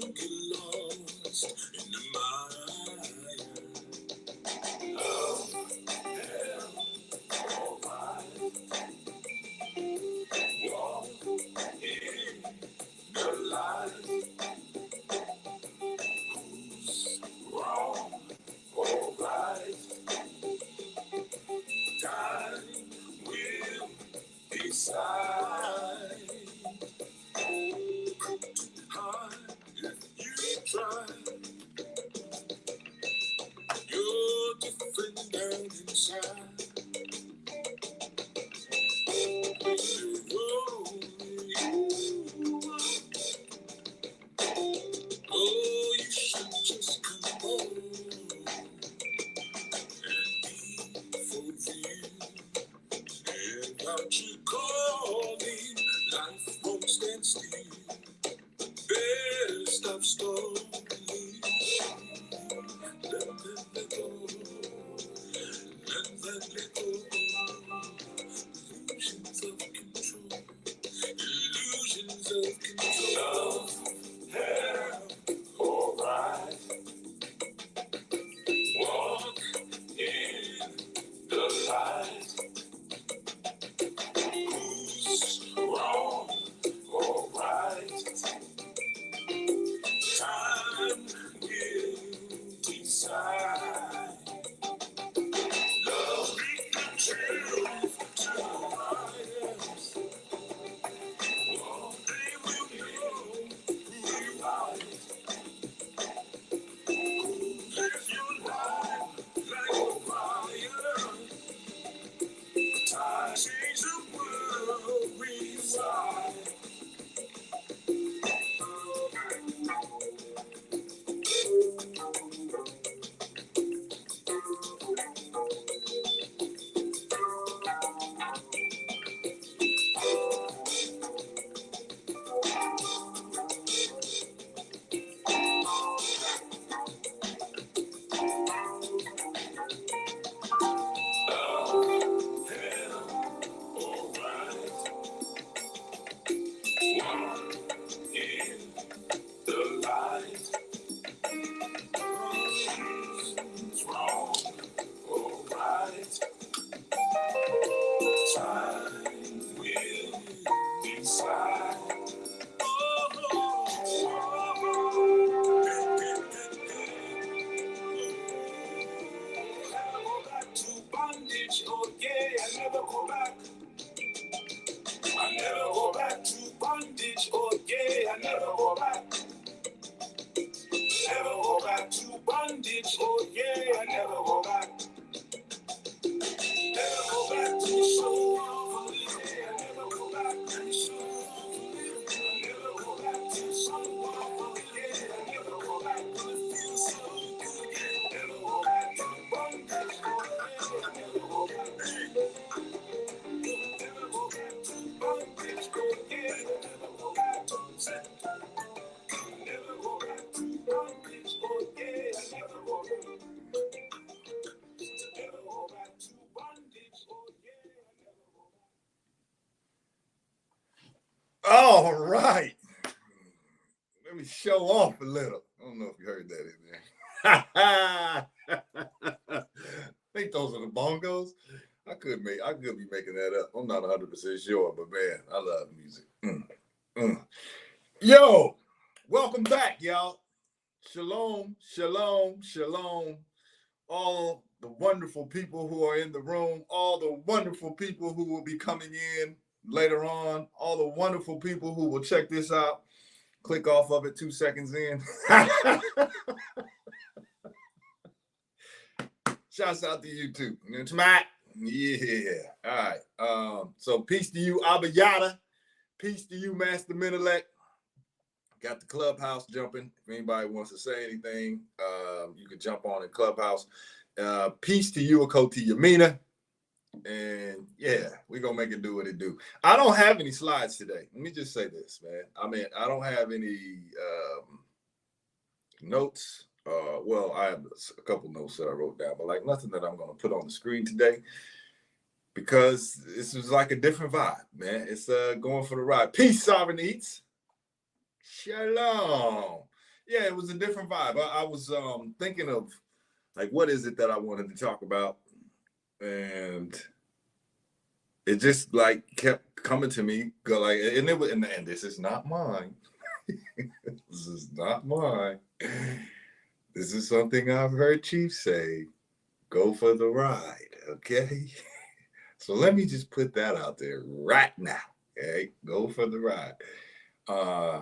Don't get lost in the mind. Love, hell, alright. Walk in the light. Who's wrong or right? Time will decide. Hard if you try. You're different down inside. Oh, you should just come home and be fulfilled. And without you calling, life won't stand still. Better stop stalling. Let go. Let go. Illusions of control. Illusions of control. Have alright. Walk in the light. Who's wrong or right? Time will decide. Love speak the truth to liars. One day we'll know who you are. Live your life like a fire. Time change the world rewind. All right. Let me show off a little. I don't know if you heard that in there. I think those are the bongos. I could be making that up. I'm not 100% sure, but man, I love the music. Yo, welcome back, y'all. Shalom, shalom, shalom. All the wonderful people who are in the room, all the wonderful people who will be coming in later on, all the wonderful people who will check this out. Click off of it 2 seconds in. Shouts out to YouTube. It's Matt. Yeah. All right. So peace to you, Abba Yada. Peace to you, Master Menelec. Got the Clubhouse jumping. If anybody wants to say anything, you can jump on in Clubhouse. Peace to you, Akoti Yamina. And yeah, we're going to make it do what it do. I don't have any slides today. Let me just say this, man. I mean, I don't have any notes. Well, I have a couple notes that I wrote down, but like nothing that I'm going to put on the screen today because this is like a different vibe, man. It's going for the ride. Peace, Sovereign Eats. Shalom. Yeah, it was a different vibe. I was thinking of like what is it that I wanted to talk about, and it just like kept coming to me. Go like, and it was, and this is not mine. This is not mine. This is something I've heard Chief say. Go for the ride, okay? So let me just put that out there right now. Okay, go for the ride. Uh,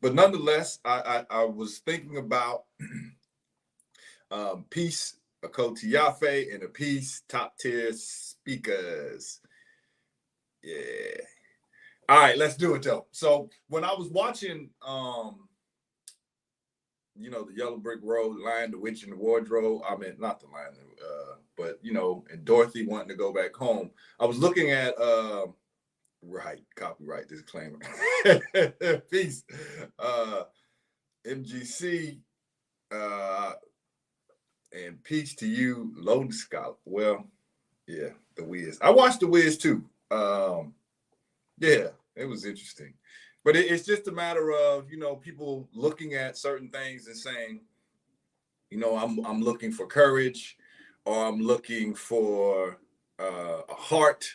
but nonetheless, I was thinking about peace, a Kotiyafe, and a peace top tier speakers. Yeah. All right, let's do it though. So when I was watching, the Yellow Brick Road, Lion, the Witch, and the Wardrobe. I mean, not the Lion, but and Dorothy wanting to go back home. I was looking at right, copyright disclaimer. Peace. MGC, and peace to you, Loaded Scholar. Well, yeah, The Wiz. I watched The Wiz too. Yeah, it was interesting. But it's just a matter of, people looking at certain things and saying, I'm looking for courage, or I'm looking for a heart.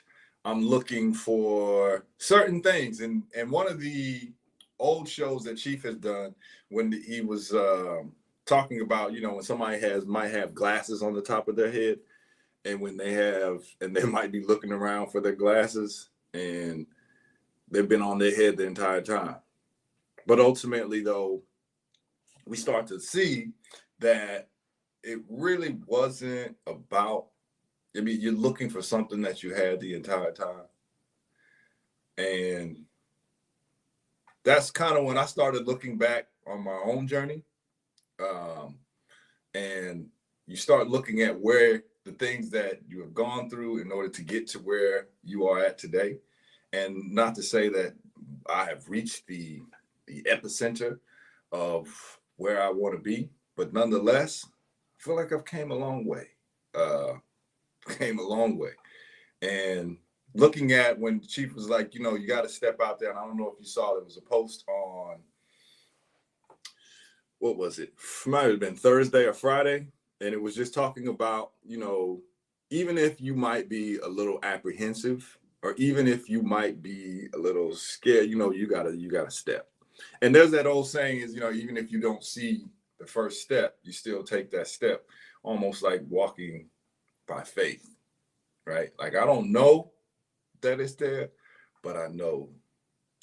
I'm looking for certain things. And one of the old shows that Chief has done when he was talking about, when somebody might have glasses on the top of their head, and when they might be looking around for their glasses, and they've been on their head the entire time. But ultimately, though, we start to see that it really wasn't about, you're looking for something that you had the entire time. And that's kind of when I started looking back on my own journey. And you start looking at where the things that you have gone through in order to get to where you are at today. And not to say that I have reached the epicenter of where I want to be, but nonetheless, I feel like I've came a long way. And looking at when Chief was like, you got to step out there. And I don't know if you saw, there was a post on, what was it? Might have been Thursday or Friday. And it was just talking about, even if you might be a little apprehensive, or even if you might be a little scared, you gotta step. And there's that old saying is, even if you don't see the first step, you still take that step, almost like walking by faith, right? Like, I don't know that it's there, but I know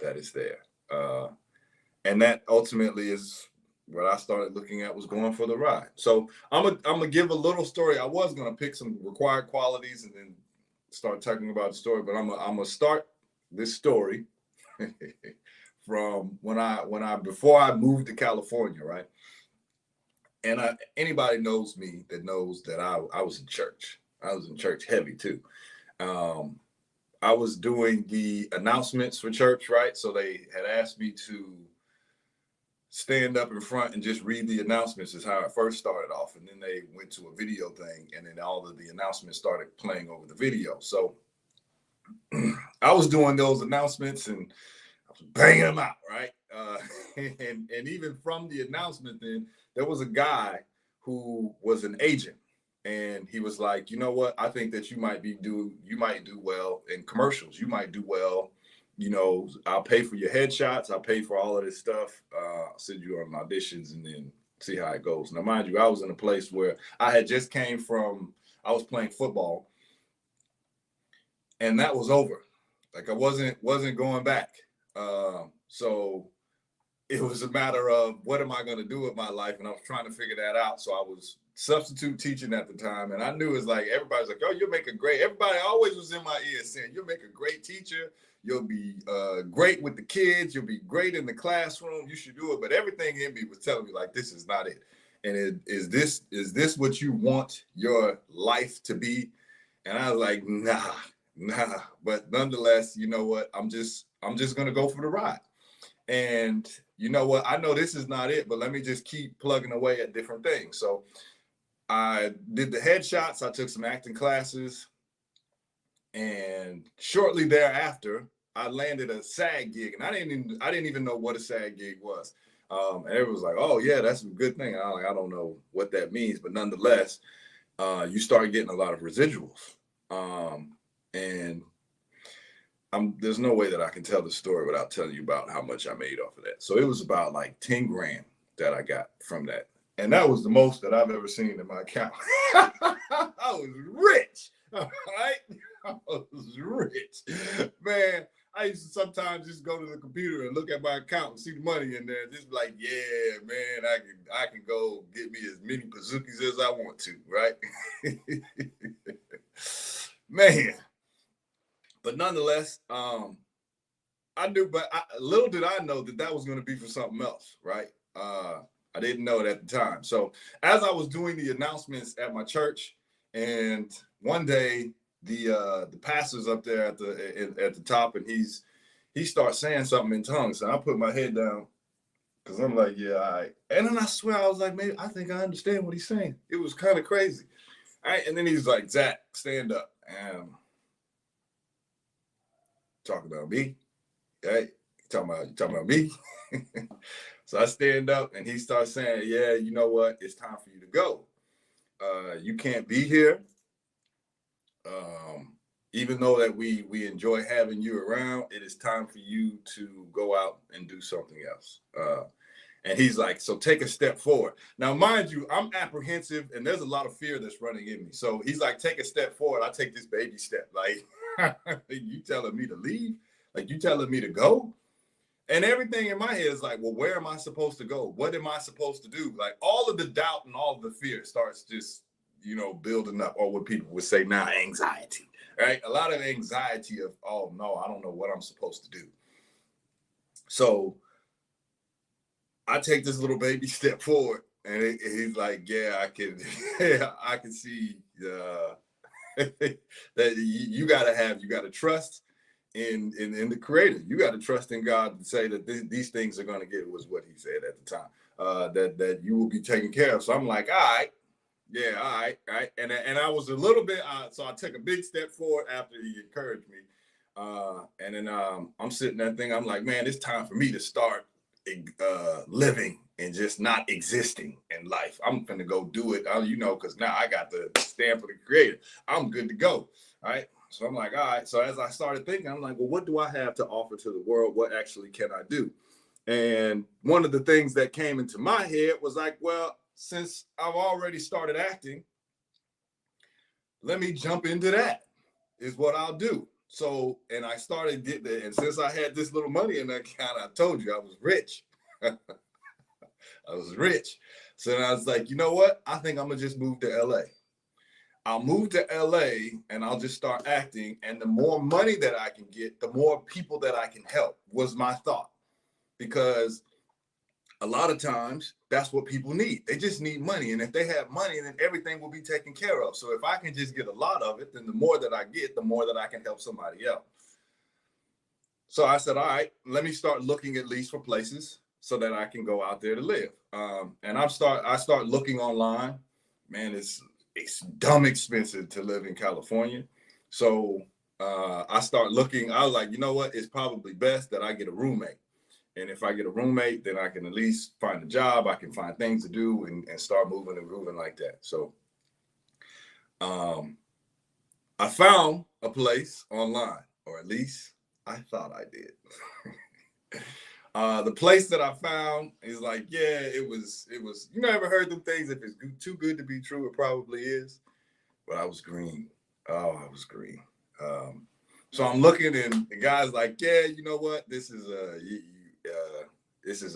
that it's there. And that ultimately is what I started looking at, was going for the ride. So I'm gonna give a little story. I was gonna pick some required qualities and then start talking about the story, but I'm gonna start this story from before I moved to California, right? And anybody knows me that knows that I was in church. I was in church heavy too. I was doing the announcements for church, right? So they had asked me to stand up in front and just read the announcements, is how I first started off. And then they went to a video thing, and then all of the announcements started playing over the video. So I was doing those announcements and I was banging them out, right? And even from the announcement, then there was a guy who was an agent, and he was like, you know what? I think that you might do well in commercials. You might do well. I'll pay for your headshots. I'll pay for all of this stuff. I'll send you on auditions and then see how it goes. Now, mind you, I was in a place where I had just I was playing football, and that was over. Like, I wasn't going back. So it was a matter of, what am I going to do with my life? And I was trying to figure that out. So I was substitute teaching at the time. And I knew it's like, everybody's like, oh, everybody always was in my ear saying, you'll make a great teacher. You'll be great with the kids. You'll be great in the classroom. You should do it. But everything in me was telling me, like, this is not it. And is this what you want your life to be? And I was like, nah. But nonetheless, you know what? I'm just going to go for the ride. And you know what? I know this is not it, but let me just keep plugging away at different things. So I did the headshots. I took some acting classes. And shortly thereafter, I landed a SAG gig. And I didn't even know what a SAG gig was. And it was like, oh yeah, that's a good thing. I don't know what that means, but nonetheless, you start getting a lot of residuals. And there's no way that I can tell the story without telling you about how much I made off of that. So it was about like 10 grand that I got from that. And that was the most that I've ever seen in my account. I was rich. All right. I was rich. Man, I used to sometimes just go to the computer and look at my account and see the money in there. Just like, yeah, man, I can go get me as many Pazookies as I want to, right? Man. But nonetheless, I knew, but little did I know that was going to be for something else, right? I didn't know it at the time. So as I was doing the announcements at my church, and one day the pastor's up there at the top, and he starts saying something in tongues, and I put my head down because I'm like, yeah, all right. And then I swear I was like, maybe I think I understand what he's saying. It was kind of crazy. All right, and then he's like, Zach, stand up. And talking about me, right? You talking about me? So I stand up and he starts saying, yeah, you know what? It's time for you to go. You can't be here. Even though that we enjoy having you around, it is time for you to go out and do something else. And he's like, so take a step forward. Now, mind you, I'm apprehensive and there's a lot of fear that's running in me. So he's like, take a step forward. I take this baby step. Like, you telling me to leave? Like, you telling me to go? And everything in my head is like, well, where am I supposed to go? What am I supposed to do? Like, all of the doubt and all of the fear starts just, building up, or what people would say now, anxiety, right? A lot of anxiety of, oh no, I don't know what I'm supposed to do. So I take this little baby step forward, and he's like, yeah, I can see that you got to trust in the creator. You got to trust in God to say that these things are going to get, was what he said at the time, that you will be taken care of. So I'm like, all right, yeah, all right. And I was a little bit, so I took a big step forward after he encouraged me. And then I'm sitting there thinking, I'm like, man, it's time for me to start living and just not existing in life. I'm gonna go do it, because now I got the stamp of the creator. I'm good to go. All right. So I'm like, all right. So as I started thinking, I'm like, well, what do I have to offer to the world? What actually can I do? And one of the things that came into my head was like, well, since I've already started acting, let me jump into that, is what I'll do. So, and I started getting there. And since I had this little money in that account, I told you I was rich. I was rich. So then I was like, you know what? I think I'm going to just move to LA. I'll move to LA and I'll just start acting. And the more money that I can get, the more people that I can help, was my thought. Because a lot of times that's what people need. They just need money. And if they have money, then everything will be taken care of. So if I can just get a lot of it, then the more that I get, the more that I can help somebody else. So I said, all right, let me start looking at least for places so that I can go out there to live. And I start looking online. Man, it's dumb expensive to live in California. So I start looking. I was like, you know what? It's probably best that I get a roommate. And if I get a roommate, then I can at least find a job. I can find things to do and start moving and grooving like that. So I found a place online, or at least I thought I did. The place that I found is like, yeah, it was, you ever heard them things? If it's too good to be true, it probably is. But I was green. Oh, I was green. So I'm looking, and the guy's like, yeah, you know what? This is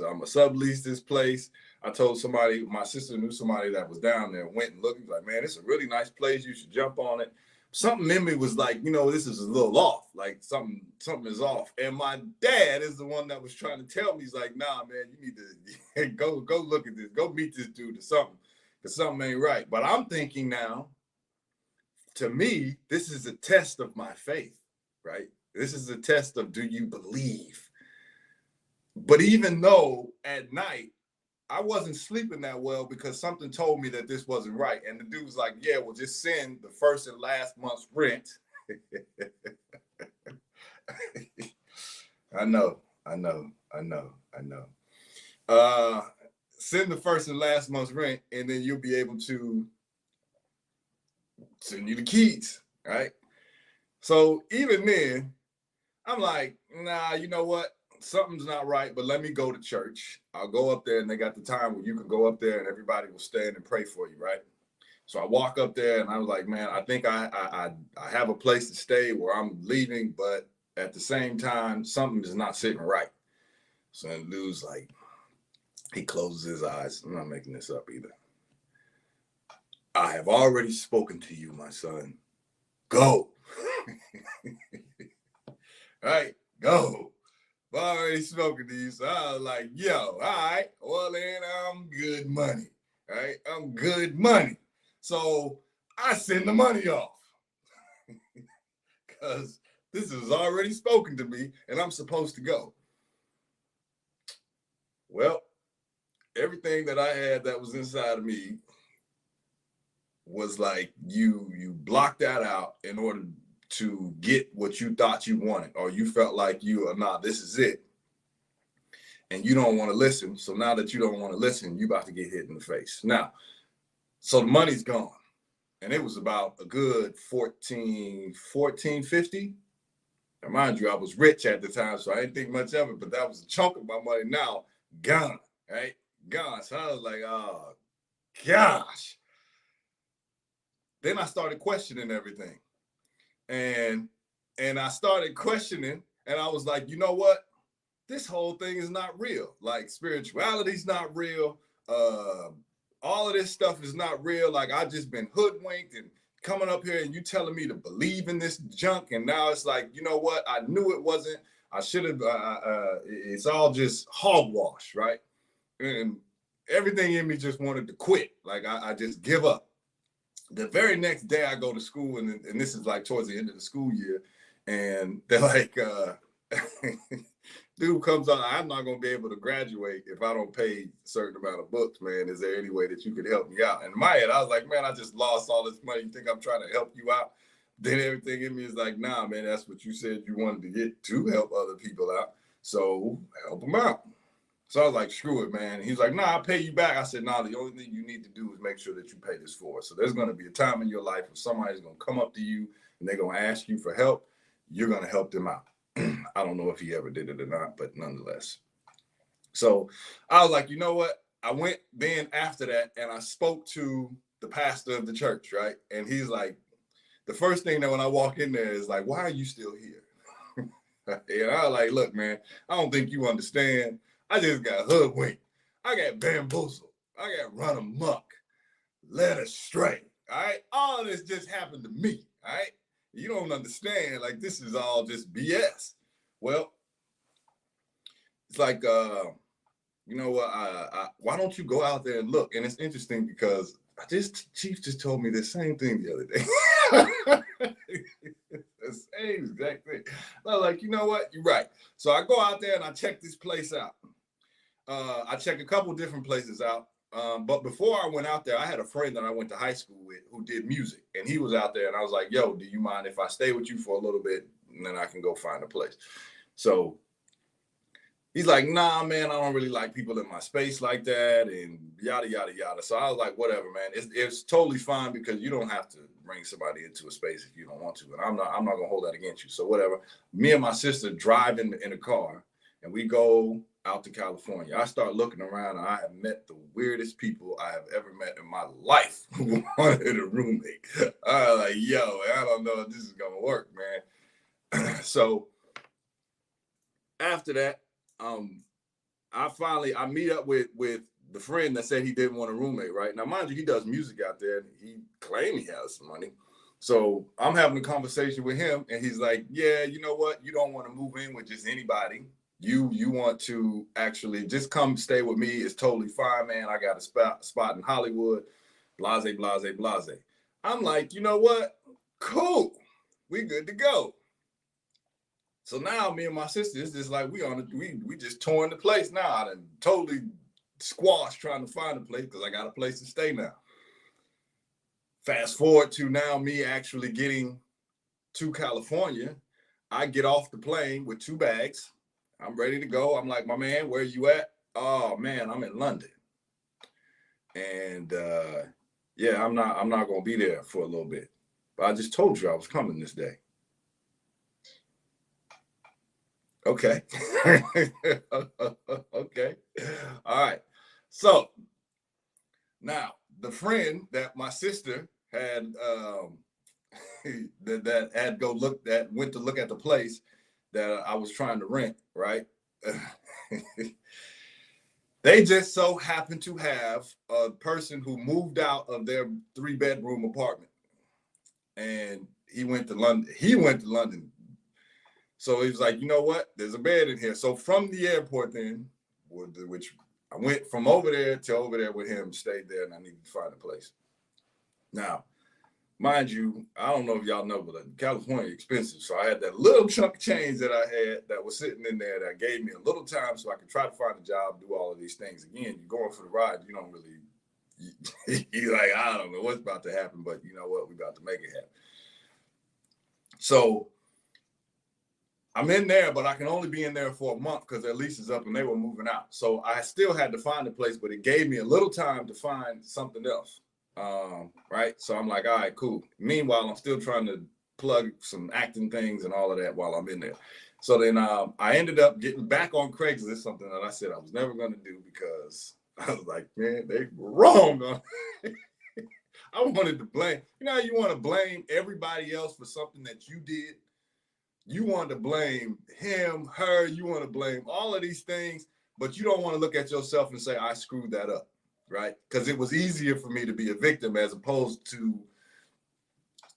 I'm a sublease this place. I told somebody, my sister knew somebody that was down there, went and looked. He's like, man, it's a really nice place. You should jump on it. Something in me was like, this is a little off. Like something is off. And my dad is the one that was trying to tell me, he's like, nah, man, you need to go look at this. Go meet this dude or something, because something ain't right. But I'm thinking now, to me, this is a test of my faith, right? This is a test of, do you believe? But even though at night I wasn't sleeping that well, because something told me that this wasn't right. And the dude was like, yeah, well, just send the first and last month's rent. I know. Send the first and last month's rent, and then you'll be able to send you the keys, right? So even then, I'm like, nah, you know what? Something's not right, but let me go to church. I'll go up there, and they got the time where you can go up there and everybody will stand and pray for you, right? So I walk up there and I was like, man, I think I have a place to stay where I'm leaving, but at the same time, something is not sitting right. So the dude's like, he closes his eyes. I'm not making this up either. I have already spoken to you, my son. Go. Right? Go. I've already spoken to you. So I was like, yo, all right. Well, then I'm good money. Right? I'm good money. So I send the money off. Because this is already spoken to me and I'm supposed to go. Well, everything that I had that was inside of me was like you blocked that out in order to get what you thought you wanted, or you felt like this is it. And you don't want to listen. So now that you don't want to listen, you about to get hit in the face. Now, so the money's gone. And it was about a good $14.50. Now, mind you, I was rich at the time, so I didn't think much of it, but that was a chunk of my money now gone, right? Gone. So I was like, oh, gosh. Then I started questioning everything. And I started questioning, and I was like, you know what? This whole thing is not real. Like, spirituality's not real. All of this stuff is not real. Like, I just been hoodwinked and coming up here and you telling me to believe in this junk. And now it's like, you know what? I knew it wasn't. I should have. It's all just hogwash, right? And everything in me just wanted to quit. Like, I just give up. The very next day I go to school, and this is like towards the end of the school year, and they're like, dude comes on, I'm not going to be able to graduate if I don't pay a certain amount of books, man. Is there any way that you could help me out? And in my head, I was like, man, I just lost all this money. You think I'm trying to help you out? Then everything in me is like, nah, man, that's what you said you wanted to get to help other people out. So help them out. So I was like, screw it, man. He's like, nah, I'll pay you back. I said, nah, the only thing you need to do is make sure that you pay this forward. So there's going to be a time in your life where somebody's going to come up to you and they're going to ask you for help. You're going to help them out. I don't know if he ever did it or not, but nonetheless. So I was like, you know what? I went then after that and I spoke to the pastor of the church, right? And he's like, the first thing that when I walk in there is like, why are you still here? And I was like, look, man, I don't think you understand. I just got hoodwinked. I got bamboozled. I got run amok, led astray. All right. All of this just happened to me. All right. You don't understand. Like, this is all just BS. Well, it's like, you know what? Why don't you go out there and look? And it's interesting because Chief just told me the same thing the other day. The same exact thing. I was like, you know what? You're right. So I go out there and I check this place out. I check a couple different places out. But before I went out there, I had a friend that I went to high school with who did music, and he was out there, and I was like, yo, do you mind if I stay with you for a little bit and then I can go find a place? So he's like, nah, man, I don't really like people in my space like that, and yada, yada, yada. So I was like, whatever, man. It's totally fine because you don't have to bring somebody into a space if you don't want to. And I'm not going to hold that against you. So whatever. Me and my sister drive in a car, and we go out to California. I start looking around, and I have met the weirdest people I have ever met in my life who wanted a roommate. I was like, yo, I don't know if this is going to work, man. So after that, I meet up with the friend that said he didn't want a roommate, right? Now, mind you, he does music out there, and he claimed he has some money. So I'm having a conversation with him, and he's like, yeah, you know what? You don't want to move in with just anybody. You want to actually just come stay with me. It's totally fine, man. I got a spot in Hollywood, blase, blase, blase. I'm like, you know what? Cool. We good to go. So now me and my sister, it's just like we just touring the place now. I done totally squashed trying to find a place because I got a place to stay now. Fast forward to now me actually getting to California. I get off the plane with 2 bags. I'm ready to go. I'm like, my man, where you at? oh man, I'm in London. And yeah, I'm not gonna be there for a little bit. But I just told you I was coming this day. Okay. Okay. All right. So now the friend that my sister had that had went to look at the place that I was trying to rent, right? They just so happened to have a person who moved out of their 3-bedroom apartment, and he went to London. So he was like, you know what? There's a bed in here. So from the airport, then, which I went from over there to over there with him, stayed there, and I needed to find a place. Now, mind you, I don't know if y'all know, but California expensive. So I had that little chunk of change that I had that was sitting in there that gave me a little time so I could try to find a job, do all of these things. Again, you're going for the ride. You don't really, you're like, I don't know what's about to happen, but you know what? We're about to make it happen. So I'm in there, but I can only be in there for a month because their lease is up and they were moving out. So I still had to find a place, but it gave me a little time to find something else. Right. So I'm like, all right, cool. Meanwhile, I'm still trying to plug some acting things and all of that while I'm in there. So then I ended up getting back on Craigslist, something that I said I was never going to do because I was like, man, they were wrong. I wanted to blame. You know, you want to blame everybody else for something that you did. You want to blame him, her. You want to blame all of these things, but you don't want to look at yourself and say, I screwed that up. Right? Because it was easier for me to be a victim as opposed to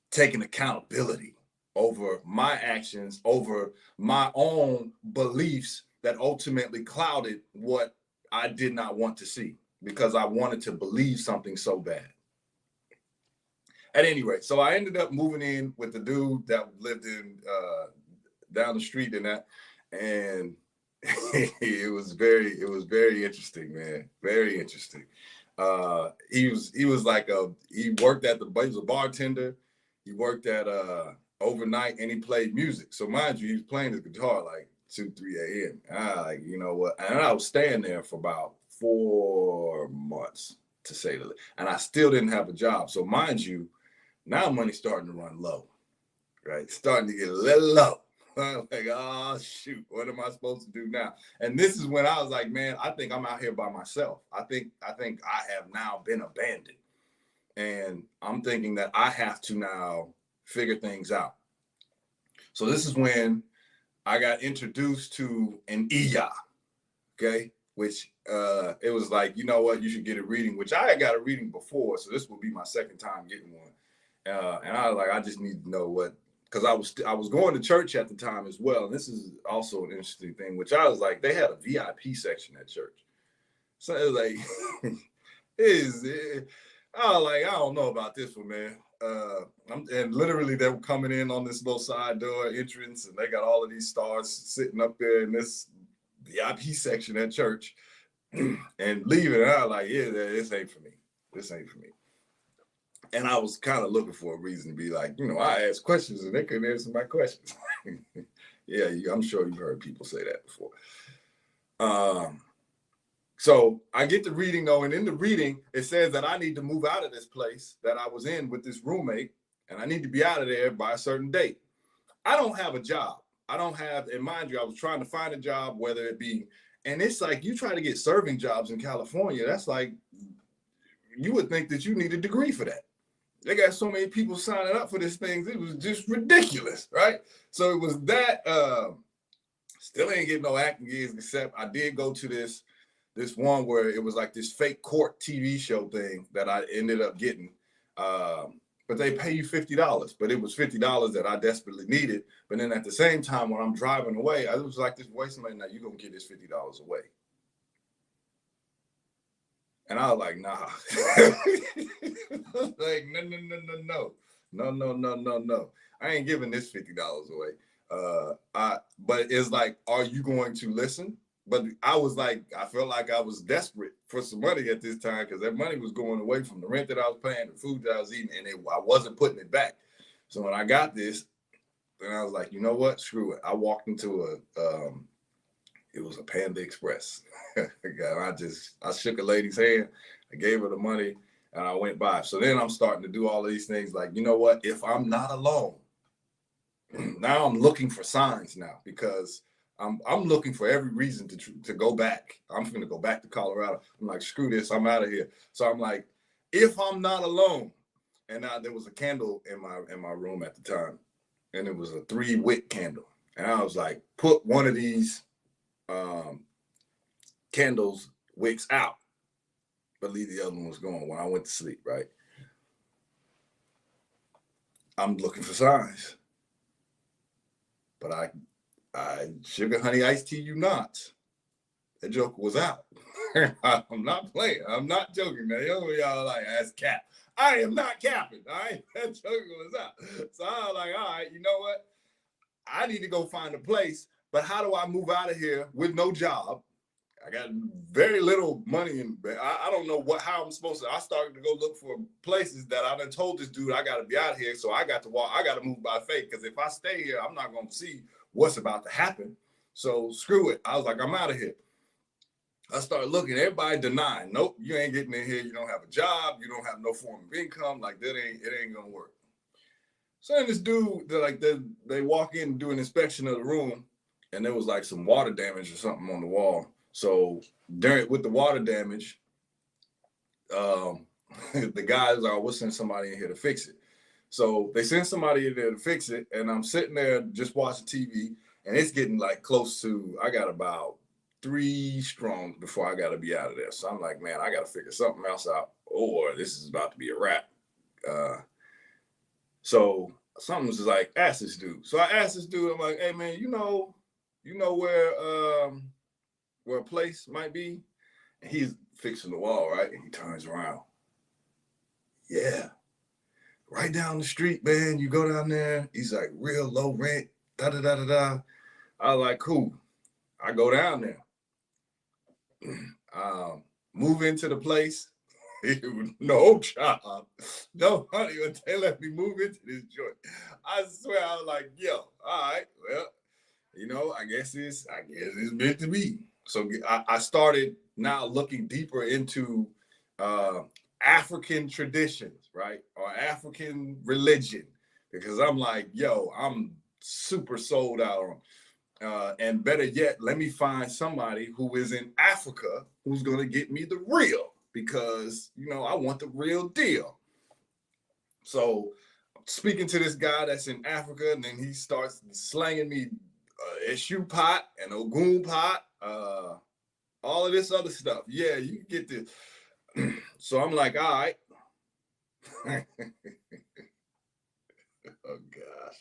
taking accountability over my actions, over my own beliefs that ultimately clouded what I did not want to see because I wanted to believe something so bad. At any rate, so I ended up moving in with the dude that lived in down the street and that, and it was very interesting, man. Very interesting. He was like he worked at he was a bartender. He worked at overnight and he played music. So mind you, he was playing his guitar like 2, 3 a.m. And I like, you know what? And I was staying there for about 4 months to say the least. And I still didn't have a job. So mind you, now money's starting to run low, right? Starting to get a little low. I'm like, oh shoot, what am I supposed to do now? And this is when I was like, man, I think I'm out here by myself. I think I have now been abandoned. And I'm thinking that I have to now figure things out. So this is when I got introduced to an Iya, okay? Which it was like, you know what, you should get a reading, which I had got a reading before. So this will be my second time getting one. And I was like, I just need to know what, because I was going to church at the time as well. And this is also an interesting thing, which I was like, they had a VIP section at church. So it was like, I was like, I don't know about this one, man. And literally they were coming in on this little side door entrance and they got all of these stars sitting up there in this VIP section at church and leaving. And I was like, yeah, this ain't for me. This ain't for me. And I was kind of looking for a reason to be like, you know, I asked questions and they couldn't answer my questions. Yeah, I'm sure you've heard people say that before. So I get the reading though, and in the reading, it says that I need to move out of this place that I was in with this roommate, and I need to be out of there by a certain date. I don't have a job. I don't have, and mind you, I was trying to find a job, whether it be, and it's like you try to get serving jobs in California, that's like, you would think that you need a degree for that. They got so many people signing up for this thing. It was just ridiculous, right? So it was that, still ain't getting no acting gigs, except I did go to this one where it was like this fake court TV show thing that I ended up getting. But they pay you $50, but it was $50 that I desperately needed. But then at the same time, when I'm driving away, I was like, this waste money, now you're going to get this $50 away. And I was like, nah. Like, no. I ain't giving this $50 away. But it's like, are you going to listen? But I was like, I felt like I was desperate for some money at this time because that money was going away from the rent that I was paying, the food that I was eating, and I wasn't putting it back. So when I got this, then I was like, you know what? Screw it. I walked into It was a Panda Express. I shook a lady's hand, I gave her the money, and I went by. So then I'm starting to do all of these things like, you know what? If I'm not alone, now I'm looking for signs now, because I'm looking for every reason to go back. I'm going to go back to Colorado. I'm like, screw this, I'm out of here. So I'm like, if I'm not alone, and there was a candle in my room at the time, and it was a 3-wick candle, and I was like, put one of these candles wicks out, but leave the other one was going when I went to sleep. Right? I'm looking for signs, but I sugar honey iced tea you not. That joke was out. I'm not playing. I'm not joking. Now, y'all like, that's cap. I am not capping. All right, that joke was out. So I was like, all right, you know what? I need to go find a place, but how do I move out of here with no job? I got very little money, and I don't know how I'm supposed to. I started to go look for places that I done told this dude I got to be out of here, so I got to walk. I got to move by faith, because if I stay here, I'm not going to see what's about to happen. So screw it. I was like, I'm out of here. I started looking. Everybody denying. Nope, you ain't getting in here. You don't have a job. You don't have no form of income. Like it ain't gonna work. So then this dude, they walk in and do an inspection of the room, and there was like some water damage or something on the wall. So with the water damage, the guys are, we'll send somebody in here to fix it. So they send somebody in there to fix it, and I'm sitting there just watching TV, and it's getting like close to, I got about 3 strong before I got to be out of there. So I'm like, man, I got to figure something else out, or this is about to be a wrap. So something was just like, ask this dude. So I asked this dude, I'm like, hey man, you know where a place might be? And he's fixing the wall, right? And he turns around. Yeah. Right down the street, man. You go down there. He's like, real low rent. Da da da da da. I was like, cool. I go down there. Move into the place. No job, no money. They let me move into this joint. I swear, I was like, yo, all right, well, I guess it's meant to be. So I started now looking deeper into African traditions, right, or African religion, because I'm like, yo, I'm super sold out on. And better yet, let me find somebody who is in Africa who's going to get me the real, because, I want the real deal. So speaking to this guy that's in Africa, and then he starts slanging me Eshu pot and Ogun pot, all of this other stuff. Yeah, you get this. So I'm like, all right. Oh, gosh.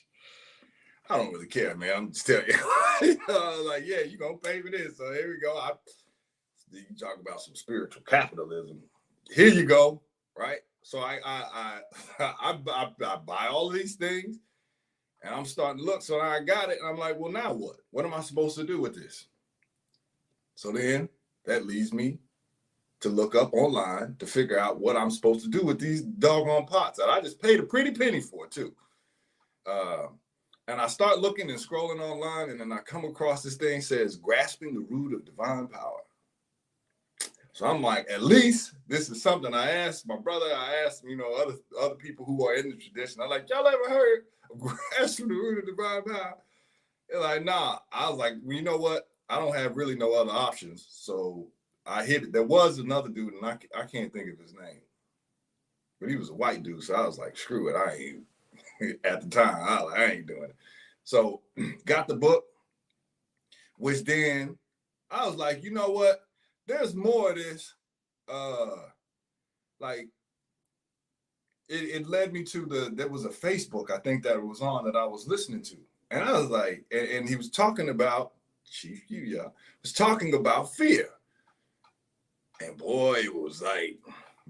I don't really care, man. I'm just telling you. Like, yeah, you're going to pay for this. So here we go. You talk about some spiritual capitalism. Here you go, right? So I buy all of these things, and I'm starting to look. So I got it, and I'm like, well, now what? What am I supposed to do with this? So then that leads me to look up online to figure out what I'm supposed to do with these doggone pots that I just paid a pretty penny for, too. And I start looking and scrolling online, and then I come across this thing says, grasping the root of divine power. So I'm like, at least this is something. I asked my brother, I asked, other people who are in the tradition. I'm like, y'all ever heard of grasping the root of divine power? They're like, nah. I was like, well, you know what? I don't have really no other options. So I hit it. There was another dude, and I can't think of his name, but he was a white dude. So I was like, screw it. I ain't. At the time, I ain't doing it. So got the book, which then I was like, you know what? There's more of this. Like it led me to there was a Facebook, I think, that it was on that I was listening to. And I was like, and he was talking about, Chief Yuya was talking about fear. And boy, it was like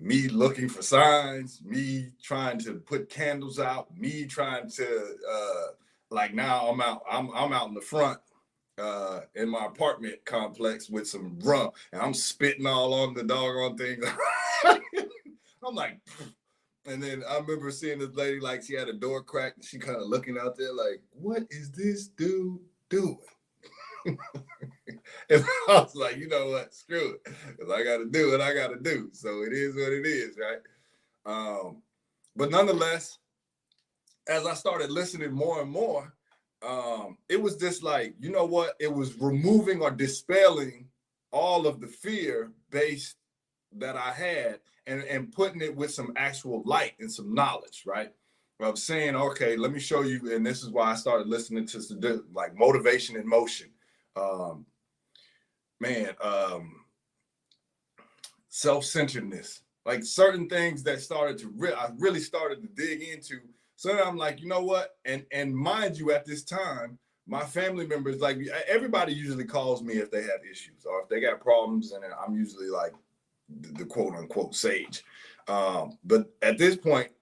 me looking for signs, me trying to put candles out, me trying to like now I'm out in the front in my apartment complex with some rum, and I'm spitting all on the doggone thing. I'm like, and then I remember seeing this lady, like she had a door crack, and she kind of looking out there like, what is this dude doing? And I was like, you know what, screw it, because I got to do what I got to do. So it is what it is, right? But nonetheless, as I started listening more and more, it was just like, you know what? It was removing or dispelling all of the fear based that I had and putting it with some actual light and some knowledge, right? Of saying, okay, let me show you. And this is why I started listening to some, like Motivation in Motion. Self-centeredness, like certain things that started to I really started to dig into. So then I'm like, you know what? And mind you, at this time, my family members, like everybody usually calls me if they have issues or if they got problems, and I'm usually like the quote unquote sage. But at this point,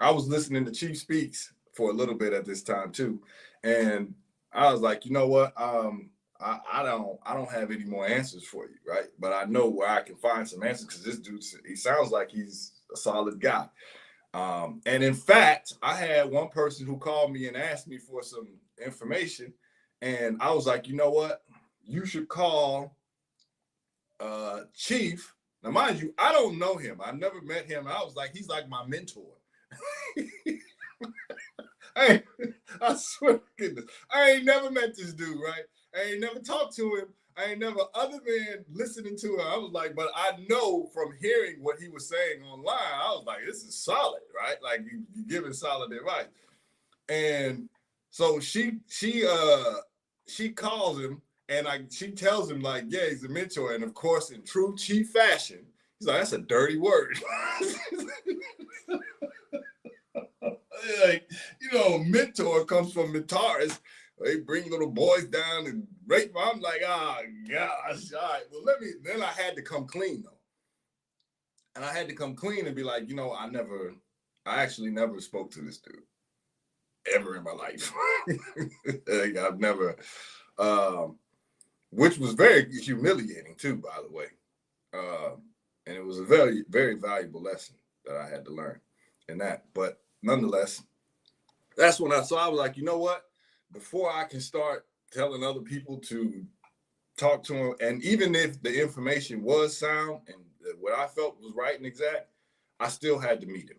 I was listening to Chief Speaks for a little bit at this time too, and I was like, you know what? I don't have any more answers for you, right? But I know where I can find some answers, because this dude, he sounds like he's a solid guy. And in fact, I had one person who called me and asked me for some information, and I was like, you know what? You should call Chief. Now, mind you, I don't know him. I never met him. I was like, he's like my mentor. I swear to goodness, I ain't never met this dude, right? I ain't never talked to him. I ain't never, other than listening to him, I was like, but I know from hearing what he was saying online, I was like, this is solid, right? Like you giving solid advice. And so she calls him, and she tells him, like, yeah, he's a mentor. And of course, in true Chief fashion, he's like, that's a dirty word. Like, you know, mentor comes from mentorist. They bring little boys down and rape them. I'm like, oh gosh, all right. Well, then I had to come clean though. And I had to come clean and be like, you know, I actually never spoke to this dude ever in my life. Like, I've never, which was very humiliating too, by the way. And it was a very, very valuable lesson that I had to learn in that. But nonetheless, that's when I was like, you know what? Before I can start telling other people to talk to him, and even if the information was sound and what I felt was right and exact, I still had to meet him,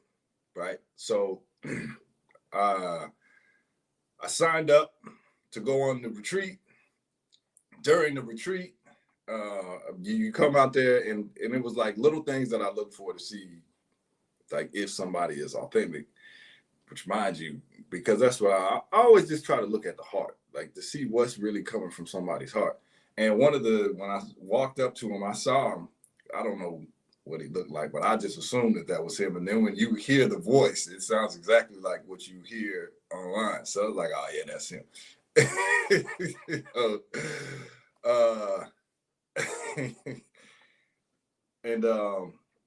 right? So I signed up to go on the retreat. During the retreat, you come out there, and it was like little things that I look for to see, like if somebody is authentic. Which, mind you, because that's what I always just try to look at the heart, like to see what's really coming from somebody's heart. And when I walked up to him, I saw him. I don't know what he looked like, but I just assumed that was him. And then when you hear the voice, it sounds exactly like what you hear online. So I was like, oh yeah, that's him.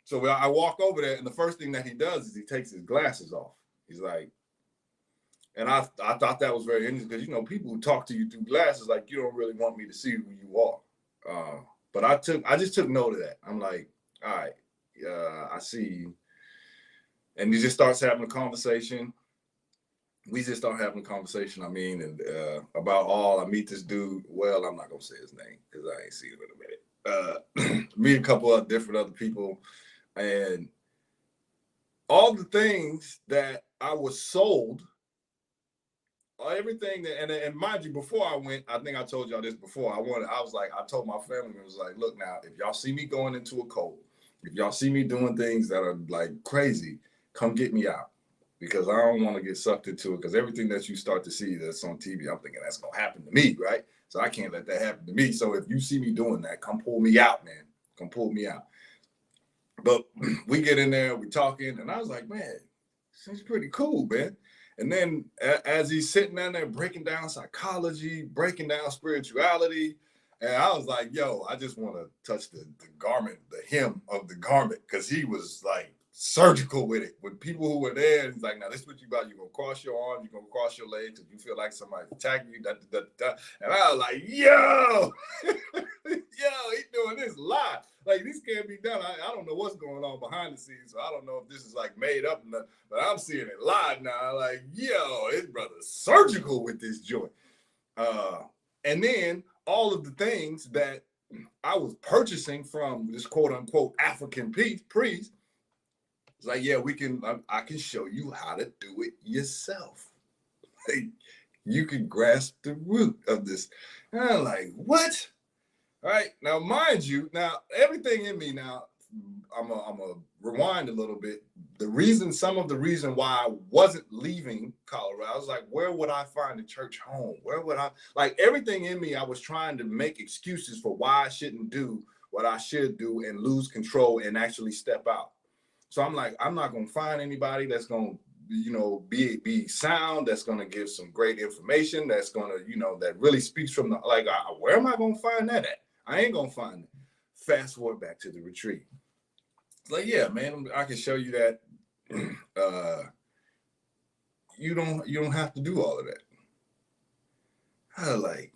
So I walk over there, and the first thing that he does is he takes his glasses off. He's like, and I thought that was very interesting, because, you know, people who talk to you through glasses, like, you don't really want me to see who you are. But I just took note of that. I'm like, all right, I see you. And he just starts having a conversation. We just start having a conversation. I mean, and I meet this dude. Well, I'm not gonna say his name because I ain't seen him in a minute. Meet a couple of different other people, and all the things that I was sold, everything that, and mind you, before I went, I think I told y'all this before. I told my family members, like, look, now, if y'all see me going into a cult, if y'all see me doing things that are like crazy, come get me out, because I don't want to get sucked into it. Because everything that you start to see that's on TV, I'm thinking that's gonna happen to me, right? So I can't let that happen to me. So if you see me doing that, come pull me out, man. Come pull me out. But we get in there, we talking, and I was like, man, seems pretty cool, man. And then as he's sitting down there breaking down psychology, breaking down spirituality, and I was like, yo, I just want to touch the garment, the hem of the garment, because he was like surgical with it. With people who were there, he's like, now this is what you about. You're going to cross your arms, you're going to cross your legs if you feel like somebody's attacking you. And I was like, yo, he's doing this live. Like, this can't be done. I don't know what's going on behind the scenes, so I don't know if this is like made up, but I'm seeing it live now. Like, yo, his brother's surgical with this joint. And then all of the things that I was purchasing from this quote unquote African priest. It's like, yeah, I can show you how to do it yourself. Like, you can grasp the root of this. And I'm like, what? All right. Now, mind you, now everything in me now, I'm a rewind a little bit. Some of the reason why I wasn't leaving Colorado, I was like, where would I find a church home? Where would I, like everything in me, I was trying to make excuses for why I shouldn't do what I should do and lose control and actually step out. So I'm like, I'm not going to find anybody that's going to, be sound, that's going to give some great information, that's going to, that really speaks from the, like, where am I going to find that at? I ain't going to find it. Fast forward back to the retreat. It's like, yeah, man, I can show you that. You don't have to do all of that. I was like,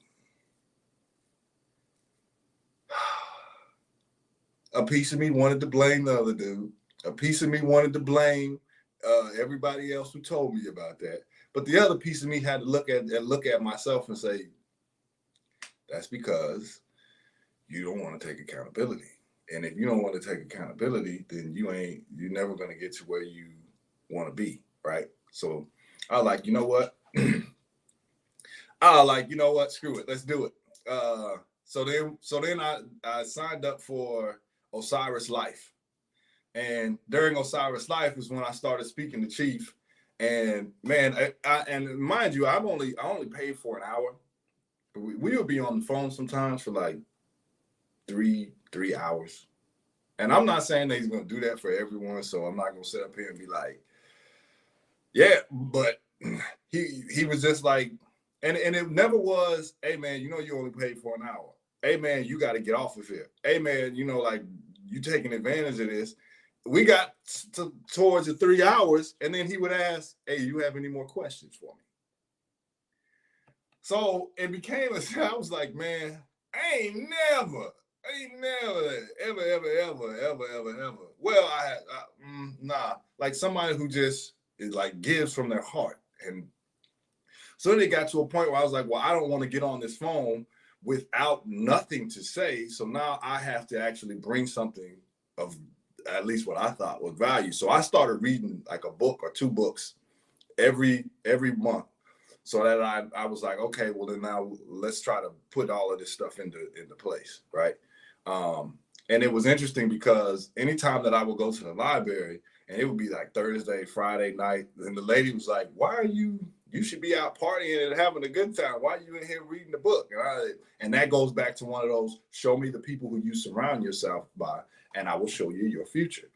a piece of me wanted to blame the other dude. A piece of me wanted to blame everybody else who told me about that. But the other piece of me had to look at myself and say, that's because you don't want to take accountability. And if you don't want to take accountability, then you're never going to get to where you want to be, right? So I was like, you know what? Screw it, let's do it. So then I signed up for Osiris Life. And during Osiris Life was when I started speaking to Chief. And man, and mind you, I only paid for an hour. We would be on the phone sometimes for like three hours. And I'm not saying that he's going to do that for everyone. So I'm not going to sit up here and be like, yeah, but he was just like, and it never was, hey man, you only paid for an hour. Hey man, you got to get off of here. Hey man, like you taking advantage of this. We got towards the 3 hours, and then he would ask, hey, you have any more questions for me? So it became I was like, man, I ain't never, ever. Well, like somebody who just is like gives from their heart. And so then it got to a point where I was like, well, I don't want to get on this phone without nothing to say. So now I have to actually bring something of at least what I thought was value. So I started reading like a book or 2 books every month. So that I was like, okay, well then now let's try to put all of this stuff into place, right? And it was interesting because anytime that I would go to the library, and it would be like Thursday, Friday night, and the lady was like, why are you should be out partying and having a good time. Why are you in here reading the book? And that goes back to one of those, show me the people who you surround yourself by, and I will show you your future.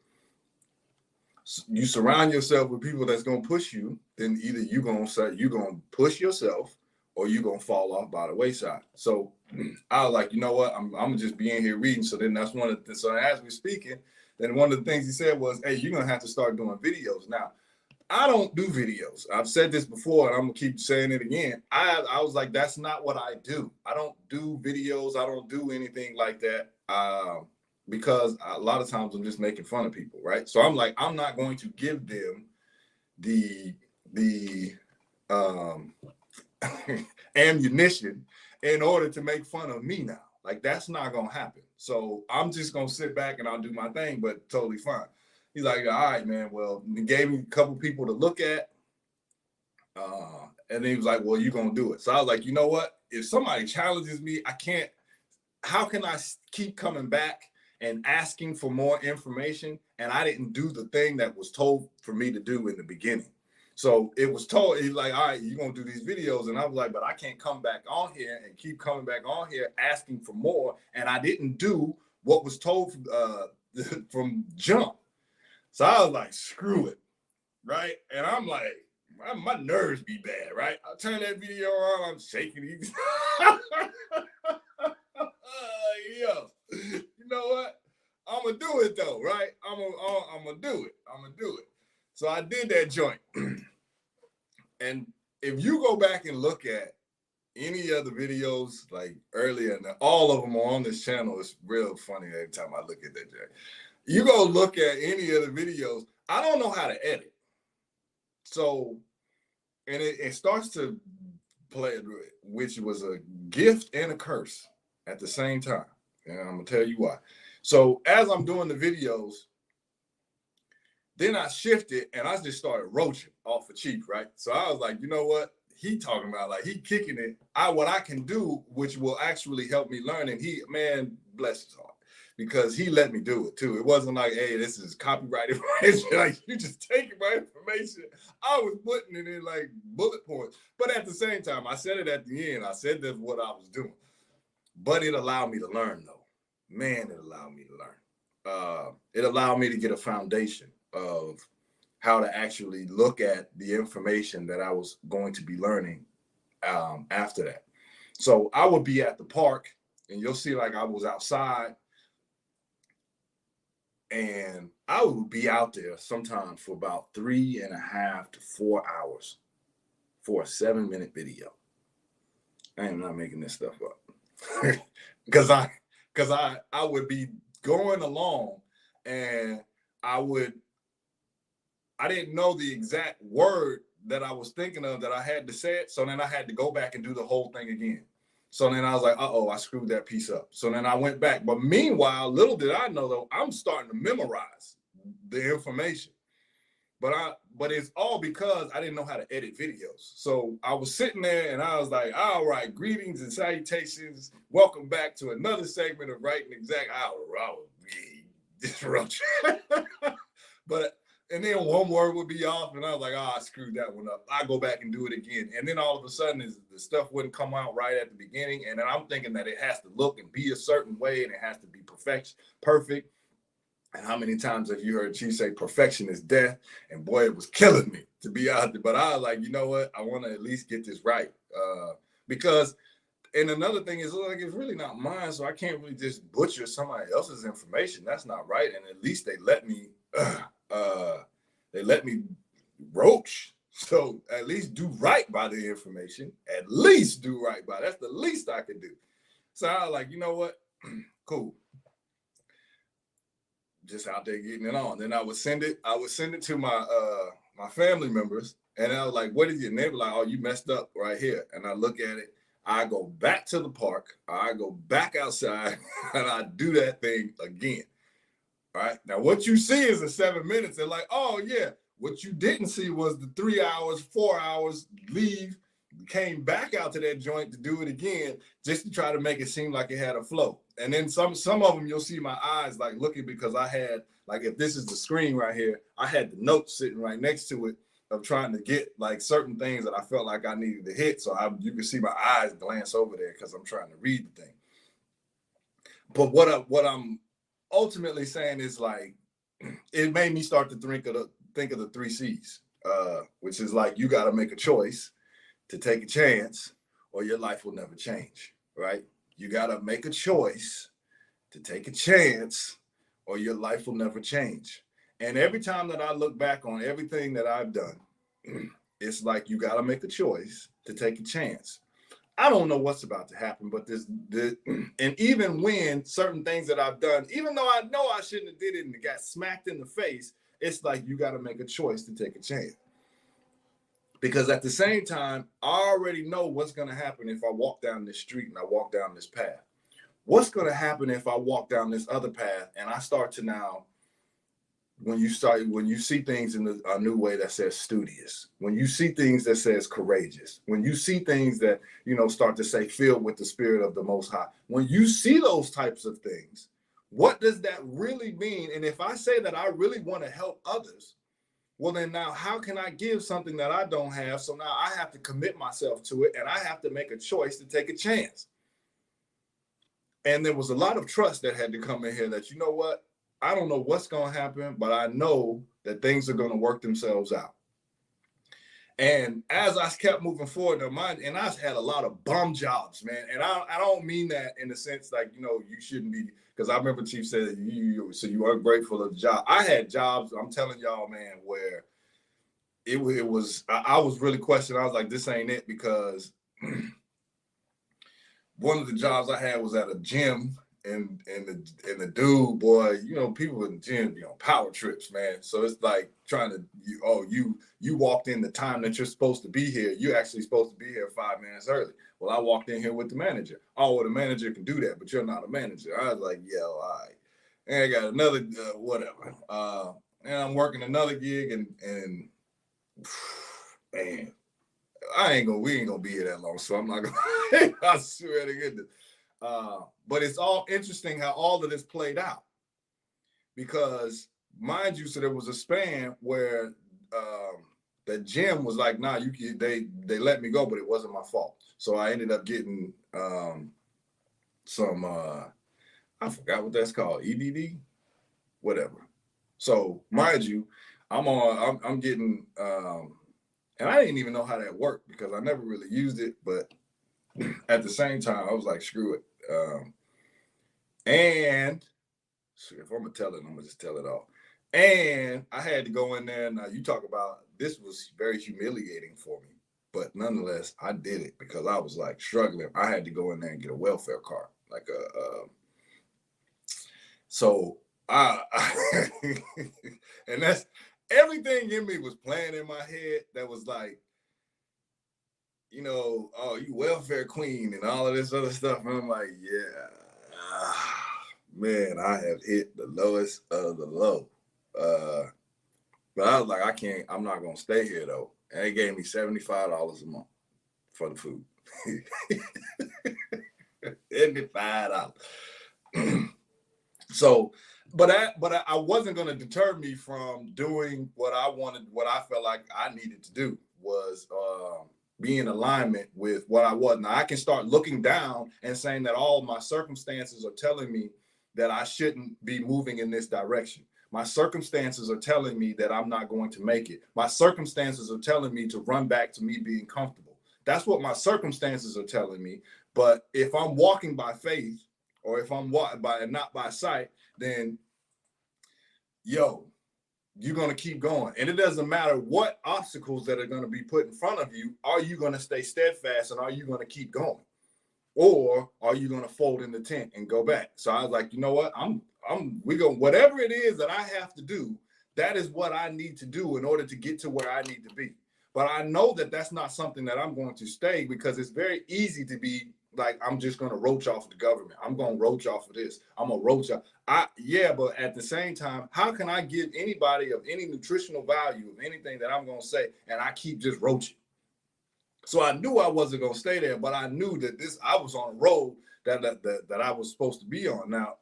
You surround yourself with people that's going to push you, then either you're going to push yourself or you're going to fall off by the wayside. So I was like, you know what? I'm going to just be in here reading. So then that's one of the, so as we're speaking, then one of the things he said was, hey, you're going to have to start doing videos. Now, I don't do videos. I've said this before, and I'm going to keep saying it again. I was like, that's not what I do. I don't do videos. I don't do anything like that. Because a lot of times I'm just making fun of people, right? So I'm like, I'm not going to give them the ammunition in order to make fun of me now. Like, that's not going to happen. So I'm just going to sit back and I'll do my thing, but totally fine. He's like, all right, man. Well, he gave me a couple people to look at. And then he was like, well, you're going to do it. So I was like, you know what? If somebody challenges me, how can I keep coming back and asking for more information? And I didn't do the thing that was told for me to do in the beginning. So it was told, he's like, all right, you're going to do these videos. And I was like, but I can't come back on here and keep coming back on here asking for more. And I didn't do what was told from jump. So I was like, screw it, right? And I'm like, my nerves be bad, right? I turn that video on, I'm shaking. Yo, you know what? I'm gonna do it though, right? I'm gonna do it. So I did that joint. And if you go back and look at any other videos like earlier, and all of them are on this channel, it's real funny every time I look at that joint. You go look at any of the videos, I don't know how to edit. So, and it starts to which was a gift and a curse at the same time. And I'm gonna tell you why. So as I'm doing the videos, then I shifted and I just started roaching off of Chief, right? So I was like, you know what? He talking about, like, he kicking it. What I can do, which will actually help me learn. And he, man, bless his heart, because he let me do it too. It wasn't like, hey, this is copyrighted information. Like, you just taking my information. I was putting it in like bullet points. But at the same time, I said it at the end. I said that's what I was doing. But it allowed me to learn, though. Man, it allowed me to learn. It allowed me to get a foundation of how to actually look at the information that I was going to be learning after that. So I would be at the park, and you'll see, like, I was outside, and I would be out there sometimes for about 3.5 to 4 hours for a 7-minute video. I am not making this stuff up. because I would be going along, and I didn't know the exact word that I was thinking of that I had to say it. So then I had to go back and do the whole thing again. So then I was like, I screwed that piece up. So then I went back. But meanwhile, little did I know, though, I'm starting to memorize the information. But it's all because I didn't know how to edit videos. So I was sitting there and I was like, all right, greetings and salutations. Welcome back to another segment of Writing Exact. I was disruption. And then one word would be off, and I was like, I screwed that one up. I go back and do it again. And then all of a sudden, the stuff wouldn't come out right at the beginning. And then I'm thinking that it has to look and be a certain way, and it has to be perfect. And how many times have you heard Chief say perfection is death? And boy, it was killing me to be out there. But I was like, you know what? I want to at least get this right. Because, and another thing is, like, it's really not mine, so I can't really just butcher somebody else's information. That's not right. And at least they let me roach. So at least do right by the information. At least do right by it. That's the least I could do. So I was like, you know what? Cool. Just out there getting it on. Then I would send it to my my family members, and I was like, what is your neighbor like? Oh, you messed up right here. And I look at it. I go back to the park. I go back outside, and I do that thing again. All right. Now, what you see is the 7 minutes. They're like, oh, yeah. What you didn't see was the 3 hours, 4 hours, leave, came back out to that joint to do it again, just to try to make it seem like it had a flow. And then some of them, you'll see my eyes like looking, because I had, like, if this is the screen right here, I had the notes sitting right next to it of trying to get like certain things that I felt like I needed to hit. So you can see my eyes glance over there because I'm trying to read the thing. But what I'm ultimately saying is, like, it made me start to think of the 3 C's, which is like, you got to make a choice to take a chance, or your life will never change, right? You got to make a choice to take a chance, or your life will never change. And every time that I look back on everything that I've done, it's like, you got to make a choice to take a chance. I don't know what's about to happen, but and even when certain things that I've done, even though I know I shouldn't have did it and it got smacked in the face, it's like, you got to make a choice to take a chance. Because at the same time, I already know what's going to happen if I walk down this street and I walk down this path. What's going to happen if I walk down this other path and I start to now, when you see things in a new way that says studious, when you see things that says courageous, when you see things that, start to say filled with the Spirit of the Most High, when you see those types of things, what does that really mean? And if I say that I really want to help others, well, then now how can I give something that I don't have? So now I have to commit myself to it, and I have to make a choice to take a chance. And there was a lot of trust that had to come in here that, you know what? I don't know what's going to happen, but I know that things are going to work themselves out. And as I kept moving forward in mind, and I've had a lot of bum jobs, man. And I don't mean that in the sense like, you shouldn't be, because I remember Chief said, so you are grateful of the job. I had jobs, I'm telling y'all, man, where it was, I was really questioning. I was like, this ain't it, because one of the jobs I had was at a gym, the dude, boy, you know, people in the gym be on power trips, man. So it's like trying to you walked in the time that you're supposed to be here. You're actually supposed to be here 5 minutes early. Well, I walked in here with the manager. Oh, well, the manager can do that, but you're not a manager. I was like, yo, all right. And I got another whatever. And I'm working another gig, and man, we ain't gonna be here that long, so I'm not gonna. I swear to goodness. But it's all interesting how all of this played out, because mind you, so there was a span where the gym was like, nah, they let me go, but it wasn't my fault. So I ended up getting some I forgot what that's called, EDD, whatever. So mind you, I'm getting and I didn't even know how that worked because I never really used it, but at the same time, I was like, screw it. And if I'm gonna tell it, I'm gonna just tell it all. And I had to go in there. Now you talk about, this was very humiliating for me, but nonetheless, I did it because I was like struggling. I had to go in there and get a welfare card, like so I and that's everything in me was playing in my head that was like, you know, oh, you welfare queen and all of this other stuff. And I'm like, yeah, man, I have hit the lowest of the low. But I was like, I'm not going to stay here though. And they gave me $75 a month for the food. $75. So, but I wasn't going to deter me from doing what I wanted, what I felt like I needed to do was, be in alignment with what I was. Now I can start looking down and saying that all my circumstances are telling me that I shouldn't be moving in this direction. My circumstances are telling me that I'm not going to make it. My circumstances are telling me to run back to me being comfortable. That's what my circumstances are telling me. But if I'm walking by faith, or if I'm walking by and not by sight, then you're going to keep going. And it doesn't matter what obstacles that are going to be put in front of you. Are you going to stay steadfast and are you going to keep going? Or are you going to fold in the tent and go back? So I was like, you know what? we go, whatever it is that I have to do, that is what I need to do in order to get to where I need to be. But I know that that's not something that I'm going to stay, because it's very easy to be like, I'm just going to roach off of the government. I'm going to roach off of this. I'm going to roach off. But at the same time, how can I give anybody of any nutritional value of anything that I'm going to say, and I keep just roaching? So I knew I wasn't going to stay there, but I knew that I was on a road that I was supposed to be on. Now,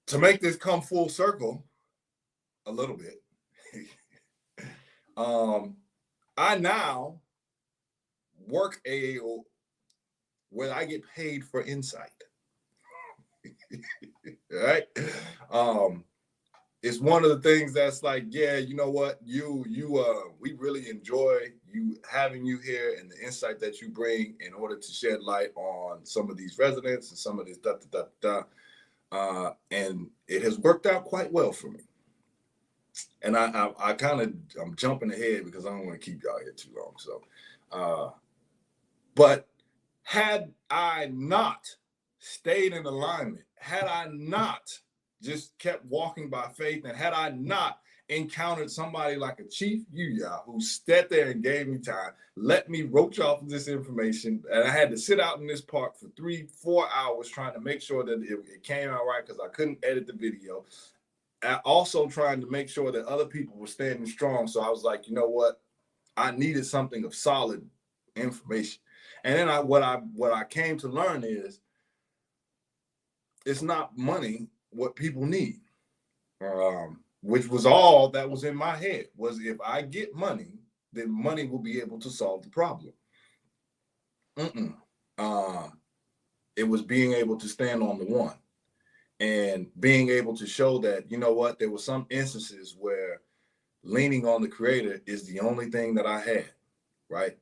to make this come full circle a little bit, I now work where I get paid for insight. Right? It's one of the things that's like, yeah, you know what, we really enjoy having you here and the insight that you bring in order to shed light on some of these residents and some of this and it has worked out quite well for me. And I'm jumping ahead because I don't want to keep y'all here too long. So, but had I not stayed in alignment, had I not just kept walking by faith, and had I not encountered somebody like a Chief who sat there and gave me time, let me roach off of this information, and I had to sit out in this park for 3-4 hours trying to make sure that it came out right because I couldn't edit the video. Also trying to make sure that other people were standing strong. So I was like, you know what? I needed something of solid information. And then what I came to learn is it's not money what people need, which was all that was in my head, was if I get money, then money will be able to solve the problem. It was being able to stand on the one. And being able to show that, you know what, there were some instances where leaning on the Creator is the only thing that I had, right?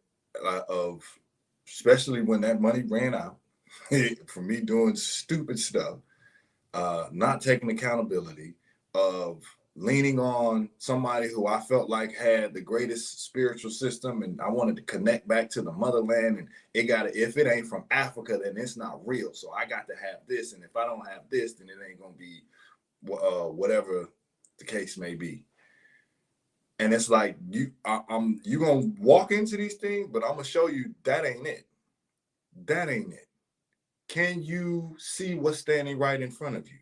Especially when that money ran out for me doing stupid stuff, not taking accountability of leaning on somebody who I felt like had the greatest spiritual system, and I wanted to connect back to the motherland. And if it ain't from Africa, then it's not real. So I got to have this, and if I don't have this, then it ain't gonna be whatever the case may be. And it's like you gonna walk into these things, but I'm gonna show you that ain't it. That ain't it. Can you see what's standing right in front of you?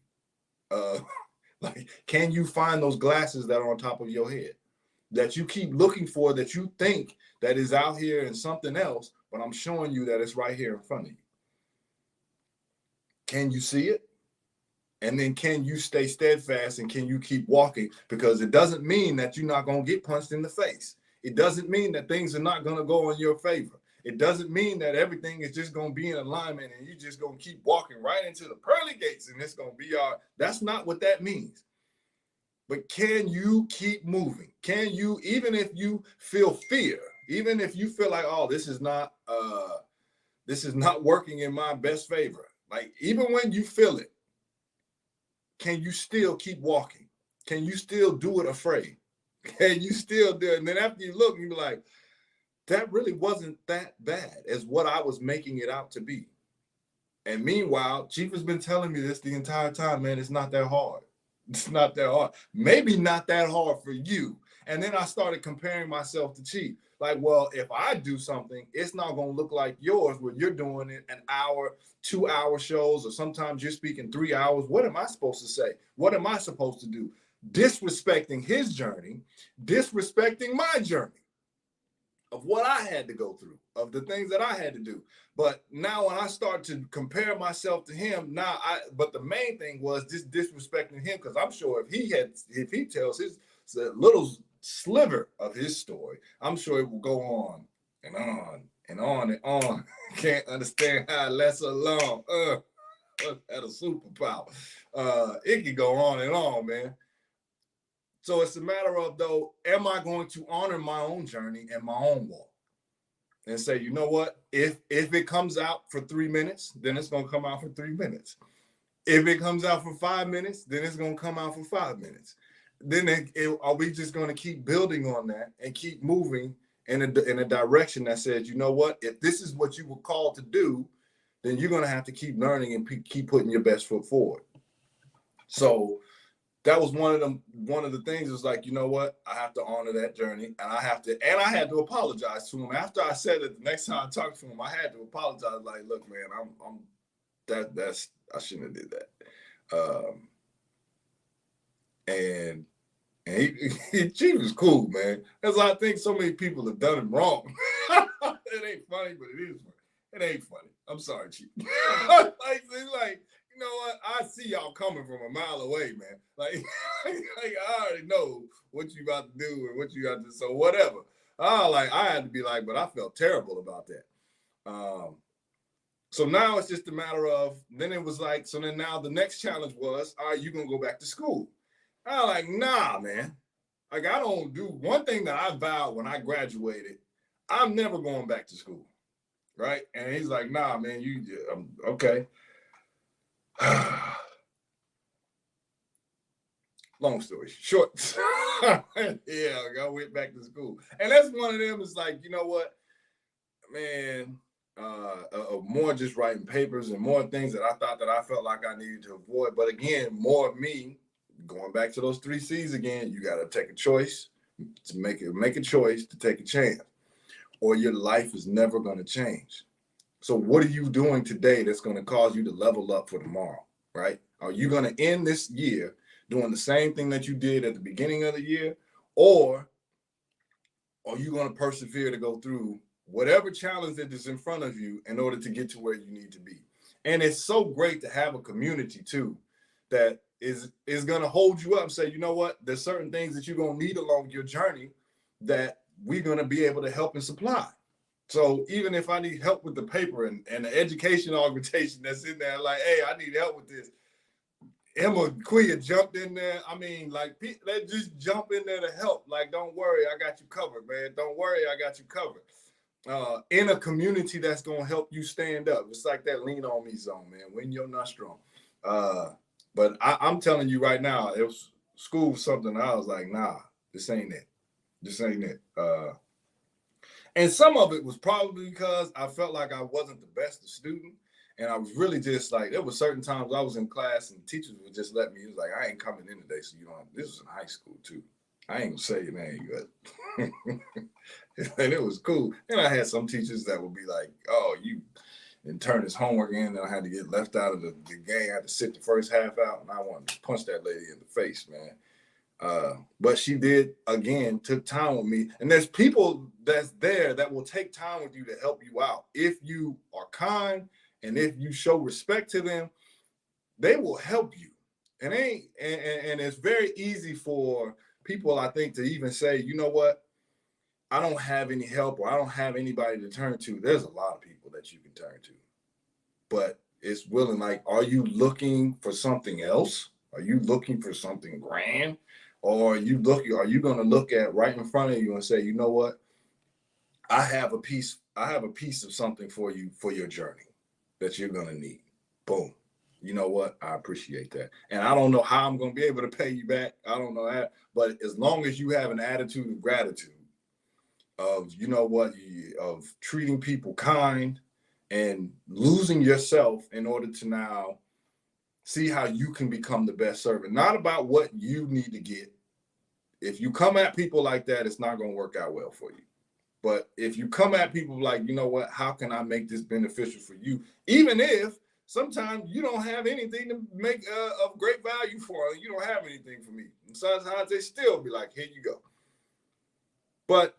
Like, can you find those glasses that are on top of your head that you keep looking for, that you think that is out here in something else, but I'm showing you that it's right here in front of you? Can you see it? And then can you stay steadfast, and can you keep walking? Because it doesn't mean that you're not going to get punched in the face. It doesn't mean that things are not going to go in your favor. It doesn't mean that everything is just going to be in alignment and you're just going to keep walking right into the pearly gates and it's going to be that's not what that means. But can you keep moving? Can you, even if you feel fear, even if you feel like, oh, this is not working in my best favor, like even when you feel it, can you still keep walking? Can you still do it afraid? Can you still do it? And then after you look, you be like, that really wasn't that bad as what I was making it out to be. And meanwhile, Chief has been telling me this the entire time, man, it's not that hard. It's not that hard. Maybe not that hard for you. And then I started comparing myself to Chief. Like, well, if I do something, it's not going to look like yours where you're doing it an hour, 2-hour shows, or sometimes you're speaking 3 hours. What am I supposed to say? What am I supposed to do? Disrespecting his journey, disrespecting my journey of what I had to go through, of the things that I had to do. But now when I start to compare myself to him, but the main thing was just disrespecting him, because I'm sure if he tells his little sliver of his story, I'm sure it will go on and on and on and on. Can't understand how lesser alone had a superpower. It can go on and on, man. So it's a matter of, though, am I going to honor my own journey and my own walk and say, you know what, if it comes out for 3 minutes, then it's going to come out for 3 minutes. If it comes out for 5 minutes, then it's going to come out for 5 minutes. Then are we just going to keep building on that and keep moving in a direction that says, you know what, if this is what you were called to do, then you're going to have to keep learning and keep putting your best foot forward. So that was one of the things is like, you know what, I have to honor that journey, and I had to apologize to him. After I said it, the next time I talked to him, I had to apologize. Like, look, man, I shouldn't have did that. And Chief was cool, man. That's why I think so many people have done him wrong. It ain't funny, but it is funny. It ain't funny. I'm sorry, Chief. like, you know what? I see y'all coming from a mile away, man. Like I already know what you about to do and what you got to. So whatever. I had to be like, but I felt terrible about that. So now it's just a matter of. Then it was like, so then now the next challenge was, all right, you gonna go back to school? I was like, nah, man. Like, I don't do one thing that I vowed when I graduated. I'm never going back to school, right? And he's like, nah, man, okay. Long story short, yeah, I went back to school. And that's one of them is like, you know what, man, more just writing papers and more things that I thought that I felt like I needed to avoid. But again, more of me going back to those 3 C's again. You got to take a choice to make a choice to take a chance, or your life is never going to change. So what are you doing today that's going to cause you to level up for tomorrow, right? Are you going to end this year doing the same thing that you did at the beginning of the year, or are you going to persevere to go through whatever challenge that is in front of you in order to get to where you need to be? And it's so great to have a community too that is going to hold you up and say, you know what, there's certain things that you're going to need along your journey that we're going to be able to help and supply. So even if I need help with the paper and the education organization that's in there, like, hey, I need help with this. Emma Quia jumped in there. I mean, like, they just jump in there to help. Like, don't worry, I got you covered, man. Don't worry, I got you covered. In a community that's going to help you stand up. It's like that lean on me zone, man, when you're not strong. But I'm telling you right now, it was school was something I was like, nah, this ain't it. This ain't it. And some of it was probably because I felt like I wasn't the best student. And I was really just like, there were certain times I was in class and teachers would just let me, it was like, I ain't coming in today, so you don't, this was in high school too. I ain't gonna say your name, but and it was cool. And I had some teachers that would be like, oh, you and turn his homework in, and I had to get left out of the game. I had to sit the first half out, and I wanted to punch that lady in the face, man. But she did, again, took time with me. And there's people that's there that will take time with you to help you out. If you are kind and if you show respect to them, they will help you. And it's very easy for people, I think, to even say, you know what, I don't have any help or I don't have anybody to turn to. There's a lot of people that you can turn to. But it's willing, like, are you looking for something else? Are you looking for something grand? Or are you going to look at right in front of you and say, you know what? I have a piece of something for you for your journey that you're going to need. Boom. You know what? I appreciate that. And I don't know how I'm going to be able to pay you back. I don't know that. But as long as you have an attitude of gratitude, of, you know what, of treating people kind and losing yourself in order to now see how you can become the best servant. Not about what you need to get. If you come at people like that, it's not going to work out well for you. But if you come at people like, you know what, how can I make this beneficial for you? Even if sometimes you don't have anything to make of great value for them. You don't have anything for me. And sometimes they still be like, here you go. But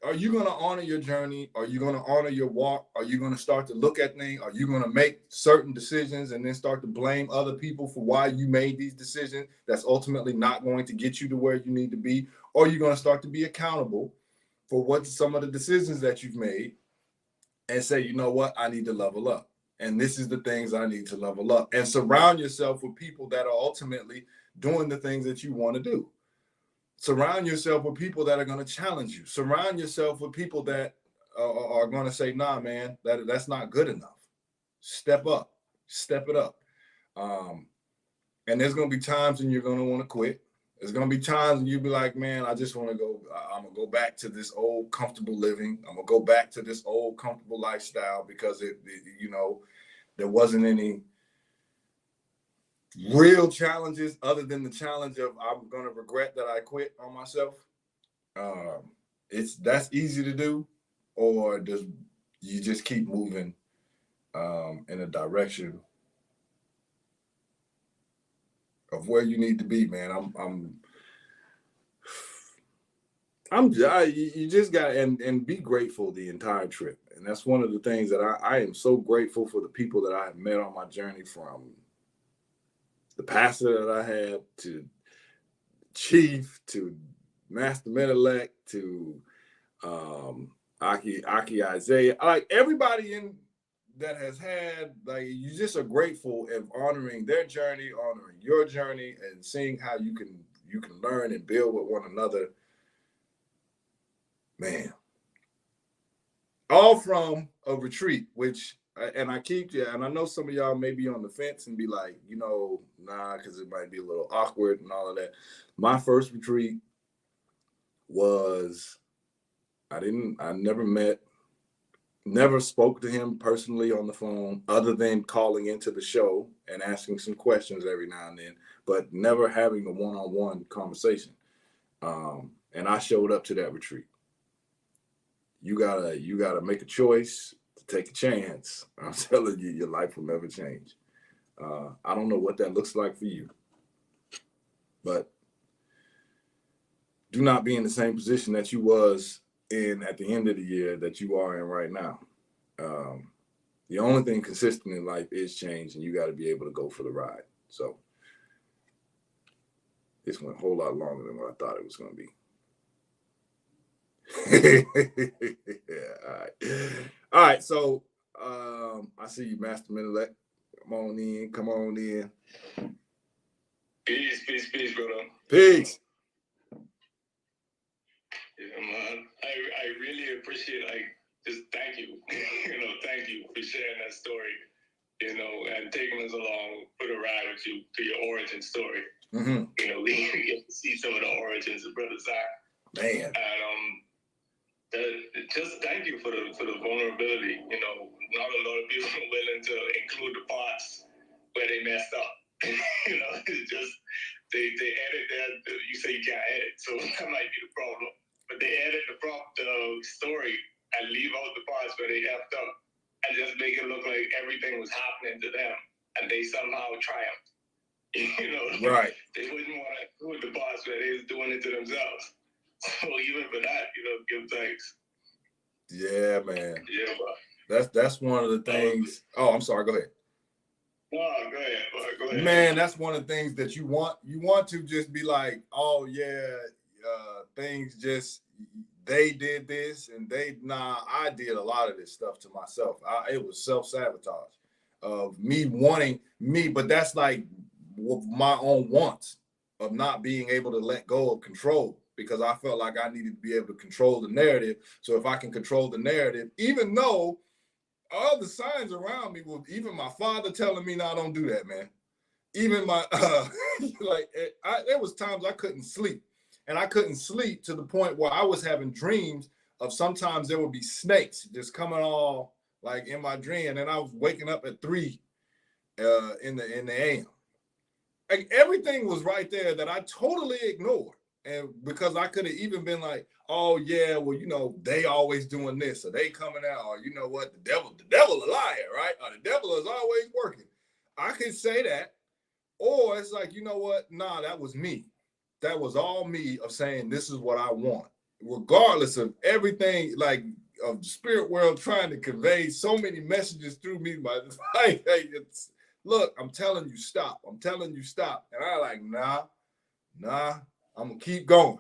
are you going to honor your journey? Are you going to honor your walk? Are you going to start to look at things? Are you going to make certain decisions and then start to blame other people for why you made these decisions that's ultimately not going to get you to where you need to be? Or are you going to start to be accountable for what some of the decisions that you've made and say, you know what, I need to level up. And this is the things I need to level up. And surround yourself with people that are ultimately doing the things that you want to do. Surround yourself with people that are going to challenge you. Surround yourself with people that are going to say, nah, man, that's not good enough. Step up. Step it up. And there's going to be times when you're going to want to quit. There's going to be times when you'll be like, man, I just want to go. I'm going to go back to this old comfortable living. I'm going to go back to this old comfortable lifestyle because, there wasn't any real challenges other than the challenge of I'm going to regret that I quit on myself. That's easy to do, or does you just keep moving in a direction of where you need to be, man. You just got and be grateful the entire trip. And that's one of the things that I am so grateful for, the people that I have met on my journey, from the pastor that I had to Chief to Master Men-elect to Achi Isaiah. Like everybody in that has had, like, you just are grateful of honoring their journey, honoring your journey, and seeing how you can learn and build with one another. Man, all from a retreat, which, and I know some of y'all may be on the fence and be like, nah, because it might be a little awkward and all of that. My first retreat was, I never spoke to him personally on the phone, other than calling into the show and asking some questions every now and then, but never having a one-on-one conversation. And I showed up to that retreat. You gotta make a choice to take a chance. I'm telling you, your life will never change. I don't know what that looks like for you, but do not be in the same position that you was in at the end of the year that you are in right now. The only thing consistent in life is change, and you got to be able to go for the ride. So this went a whole lot longer than what I thought it was going to be. Yeah, all right. So I see you, Master Men-elect. Come on in. Peace, brother. Peace. Yeah, man. I really appreciate, just thank you. Thank you for sharing that story. you know, and taking us along for the ride with you to your origin story. Mm-hmm. You know, we get to see some of the origins of Brother Zach. Man. And just thank you for the vulnerability. You know, not a lot of people are willing to include the parts where they messed up. You know, it's just they edit that. You say you can't edit, so that might be the problem. But they edit the story and leave out the parts where they effed up, and just make it look like everything was happening to them, and they somehow triumphed. You know, right? They wouldn't want to do the parts where they was doing it to themselves. So even for that, you know, give thanks. Yeah, man. Yeah, bro. That's one of the things. Oh, I'm sorry. Go ahead. No, go ahead. Go ahead. Man, that's one of the things that you want to just be like, oh yeah, things just they did this and I did a lot of this stuff to myself. It was self-sabotage of me wanting me, but that's like my own wants of not being able to let go of control, because I felt like I needed to be able to control the narrative. So if I can control the narrative, even though all the signs around me were, even my father telling me, no, don't do that, man. Even my, there was times I couldn't sleep, and I couldn't sleep to the point where I was having dreams of sometimes there would be snakes just coming all like in my dream. And I was waking up at 3 in the AM. Like everything was right there that I totally ignored. And because I could have even been like, oh yeah, well, you know, they always doing this, or they coming out, or you know what, the devil a liar, right? Or the devil is always working. I could say that, or it's like, you know what, nah, that was me. That was all me of saying this is what I want, regardless of everything, like of the spirit world trying to convey so many messages through me. But like, hey, look, I'm telling you, stop. I'm telling you, stop. And I like, nah, I'm gonna keep going.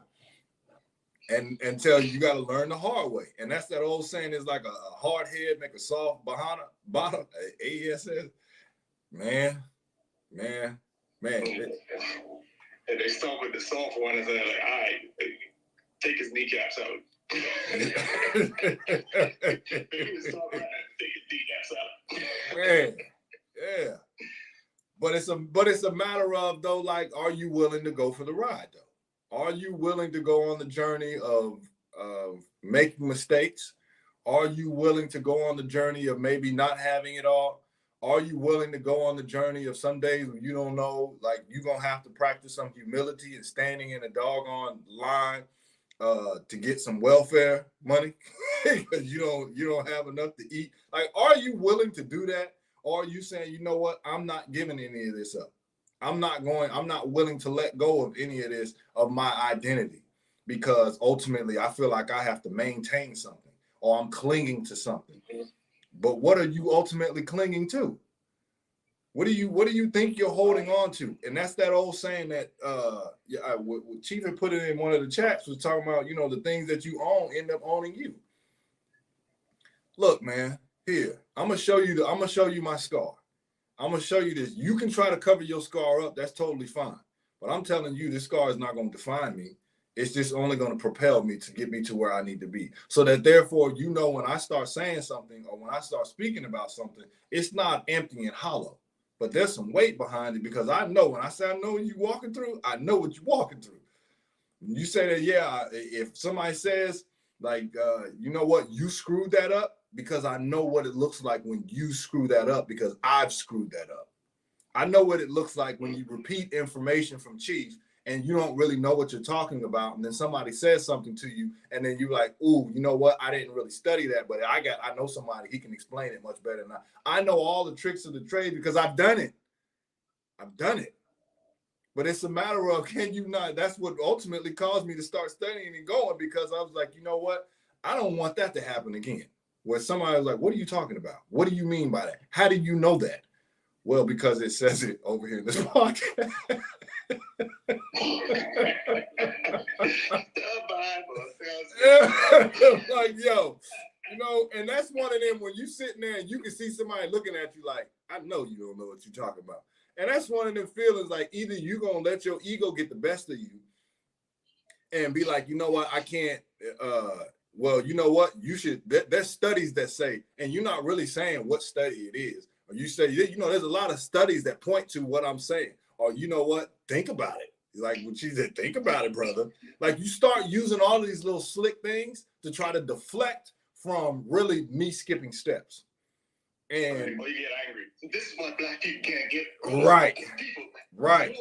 And tell you got to learn the hard way. And that's that old saying, is like a hard head make a soft bottom. AES says, man. And they start with the soft one and they're like, all right, take his kneecaps out. Maybe start with that, take his kneecaps out. Man, yeah. But it's a matter of, though, like, are you willing to go for the ride, though? Are you willing to go on the journey of making mistakes? Are you willing to go on the journey of maybe not having it all? Are you willing to go on the journey of some days when you don't know, like you're going to have to practice some humility and standing in a doggone line to get some welfare money because you don't have enough to eat? Like, are you willing to do that? Or are you saying, you know what, I'm not giving any of this up. I'm not willing to let go of any of this, of my identity, because ultimately I feel like I have to maintain something, or I'm clinging to something. But what are you ultimately clinging to? What do you think you're holding on to? And that's that old saying that Chief had put it in one of the chats, was talking about, you know, the things that you own end up owning you. Look, man, here, I'm gonna show you my scar. I'm going to show you this. You can try to cover your scar up. That's totally fine. But I'm telling you, this scar is not going to define me. It's just only going to propel me to get me to where I need to be. So that therefore, you know, when I start saying something or when I start speaking about something, it's not empty and hollow. But there's some weight behind it, because I know when I say I know what you're walking through, I know what you're walking through. When you say that, yeah, if somebody says, like, you know what, you screwed that up, because I know what it looks like when you screw that up, because I've screwed that up. I know what it looks like when you repeat information from Chief and you don't really know what you're talking about. And then somebody says something to you and then you're like, ooh, you know what? I didn't really study that, but I know somebody, he can explain it much better than I know all the tricks of the trade because I've done it. But it's a matter of, can you not? That's what ultimately caused me to start studying and going, because I was like, you know what? I don't want that to happen again. Where somebody was like, what are you talking about? What do you mean by that? How do you know that? Well, because it says it over here in this podcast. Like, yo, you know, and that's one of them when you sitting there and you can see somebody looking at you like, I know you don't know what you're talking about. And that's one of them feelings, like either you're going to let your ego get the best of you and be like, you know what, I can't, well, you know what, you should, there's studies that say, and you're not really saying what study it is, or you say, you know, there's a lot of studies that point to what I'm saying, or you know what, think about it. Like when she said, think about it, brother. Like you start using all of these little slick things to try to deflect from really me skipping steps. And or you get angry. This is why black people can't get right. People. Right.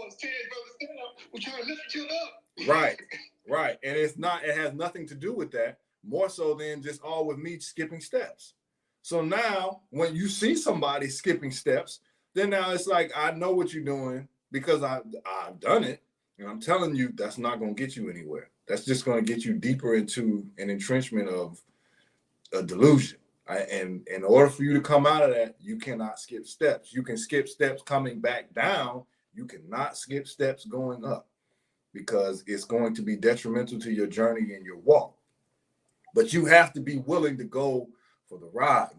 We're trying to lift each other up. Right. Right. And it has nothing to do with that, more so than just all with me skipping steps. So now when you see somebody skipping steps, then now it's like, I know what you're doing because I've done it. And I'm telling you, that's not going to get you anywhere. That's just going to get you deeper into an entrenchment of a delusion. And in order for you to come out of that, you cannot skip steps. You can skip steps coming back down. You cannot skip steps going up because it's going to be detrimental to your journey and your walk. But you have to be willing to go for the ride.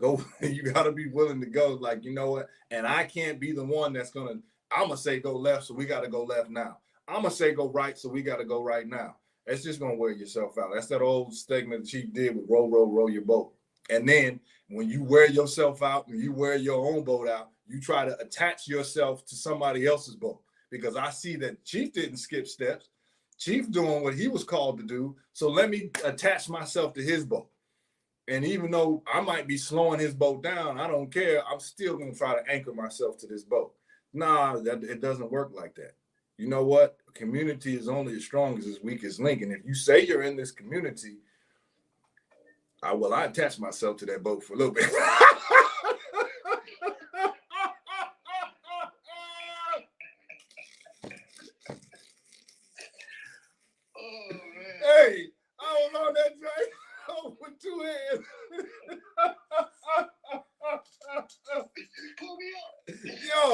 You got to be willing to go like, you know what? And I can't be the one that's going to, I'm going to say go left, so we got to go left now. I'm going to say go right, so we got to go right now. It's just going to wear yourself out. That's that old statement the chief did with row your boat. And then when you wear yourself out, when you wear your own boat out, you try to attach yourself to somebody else's boat. Because I see that Chief didn't skip steps. Chief doing what he was called to do. So let me attach myself to his boat. And even though I might be slowing his boat down, I don't care. I'm still going to try to anchor myself to this boat. Nah, it doesn't work like that. You know what? A community is only as strong as its weakest link. And if you say you're in this community, I attach myself to that boat for a little bit. Oh, man. Hey, I don't know that joint. Oh, with two hands. Pull me up. Yo,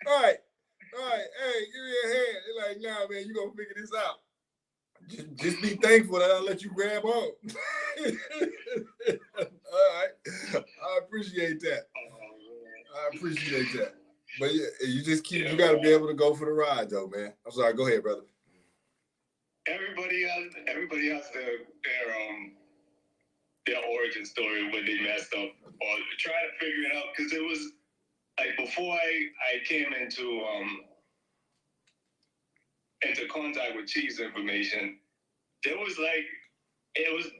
all right. Hey, give me a hand. They're like, nah, man, you gonna figure this out. Just be thankful that I'll let you grab on. All right. I appreciate that. But yeah, you gotta be able to go for the ride though, man. I'm sorry, go ahead, brother. Everybody has their origin story when they messed up or try to figure it out, because it was like before I came into contact with Chief's information, there was like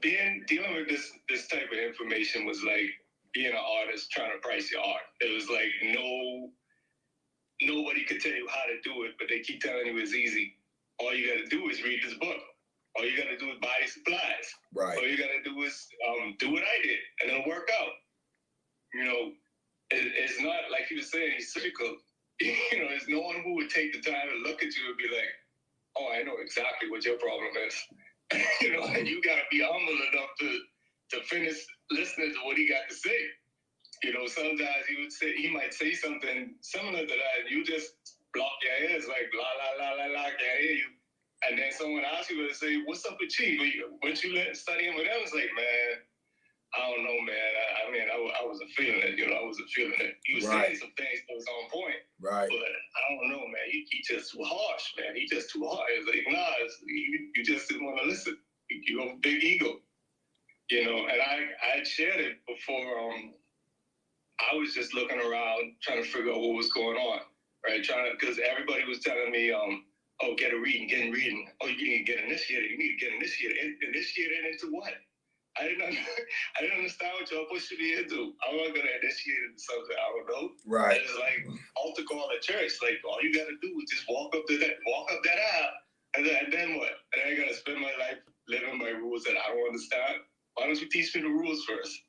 dealing with this type of information was like being an artist trying to price your art. It was like nobody could tell you how to do it, but they keep telling you it's easy. All you got to do is read this book. All you got to do is buy supplies. Right. All you got to do is do what I did, and it'll work out. You know, it's not like he was saying he's cynical. You know, there's no one who would take the time to look at you and be like, oh, I know exactly what your problem is. You know, and you got to be humble enough to finish listening to what he got to say. You know, sometimes he might say something similar to that, and you just block your ears like, la, la, la, la, la, can't hear you. And then someone asks you to say, what's up with Chief? Once you studying with them, it's like, man, I don't know, man. I wasn't feeling it. You know, I wasn't feeling it. He was saying some things that was on point. Right. But I don't know, man. He just too harsh, man. He just too hard. It's like, nah, you just didn't want to listen. You have a big ego. You know, and I shared it before. I was just looking around trying to figure out what was going on, right? Because everybody was telling me, oh, get reading. Oh, you need to get initiated. Initiated into what? I didn't understand what y'all pushing me into. I'm not gonna initiate into something I don't know. Right. And it's like altar call at church. Like all you gotta do is just walk up that aisle, and then what? And I gotta spend my life living by rules that I don't understand. Why don't you teach me the rules first?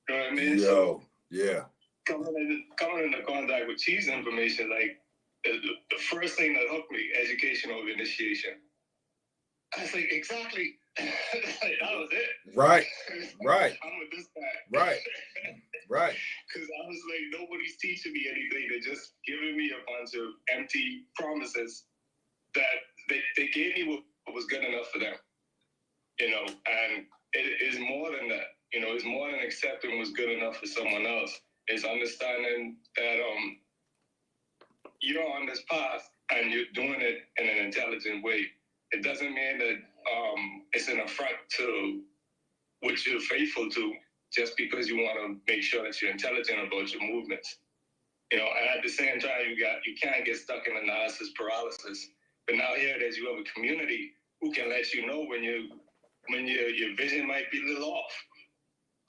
You know what I mean? Yo, yeah. Coming into contact with Chief's information, like the first thing that hooked me, education over initiation. I was like, exactly. That was it. Right. I'm with this guy. Right. Because I was like, nobody's teaching me anything. They're just giving me a bunch of empty promises that they gave me what was good enough for them. You know, and it is more than that. You know, it's more than accepting what's good enough for someone else. It's understanding that you're on this path and you're doing it in an intelligent way. It doesn't mean that it's an affront to what you're faithful to. just because you want to make sure that you're intelligent about your movements. And at the same time, you can't get stuck in analysis paralysis. But now here it is, you have a community who can let you know when your vision might be a little off.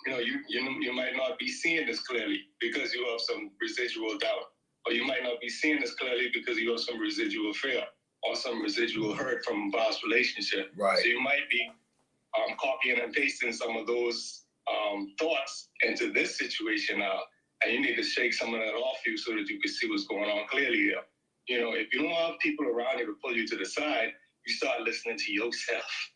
You might not be seeing this clearly because you have some residual doubt, or you might not be seeing this clearly because you have some residual fear or some residual hurt from a past relationship. Right. So you might be copying and pasting some of those thoughts into this situation now, and you need to shake some of that off you so that you can see what's going on clearly here. If you don't have people around you to pull you to the side, you start listening to yourself.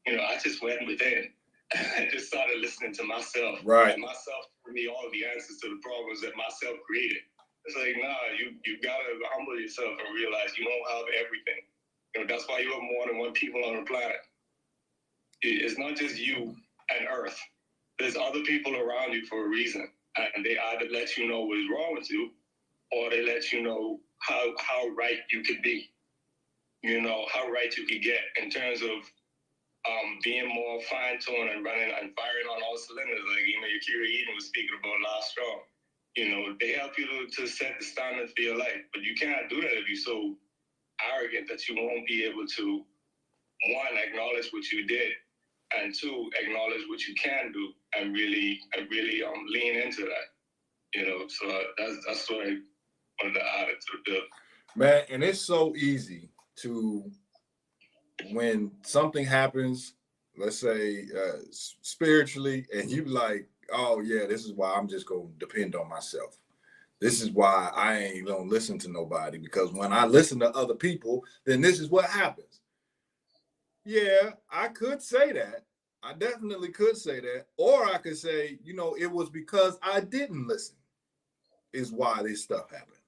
I just went within. I just started listening to myself. Right. And myself gave me all of the answers to the problems that myself created. It's like, nah, you gotta humble yourself and realize you don't have everything. That's why you have more than one people on the planet. It's not just you and Earth. There's other people around you for a reason. And they either let you know what's wrong with you, or they let you know how right you could be. How right you could get in terms of being more fine-tuned and running and firing on all cylinders. Like, Yakira Eden was speaking about last strong. They help you to set the standard for your life. But you can't do that if you're so arrogant that you won't be able to, one, acknowledge what you did, and two, acknowledge what you can do and really lean into that. So that's what I wanted to add it to the bill. Man, and it's so easy to, when something happens, let's say spiritually, and you like, oh yeah, this is why I'm just gonna depend on myself. This is why I ain't gonna listen to nobody, because when I listen to other people, then this is what happens. Yeah, I could say that. I definitely could say that. Or I could say, it was because I didn't listen is why this stuff happened.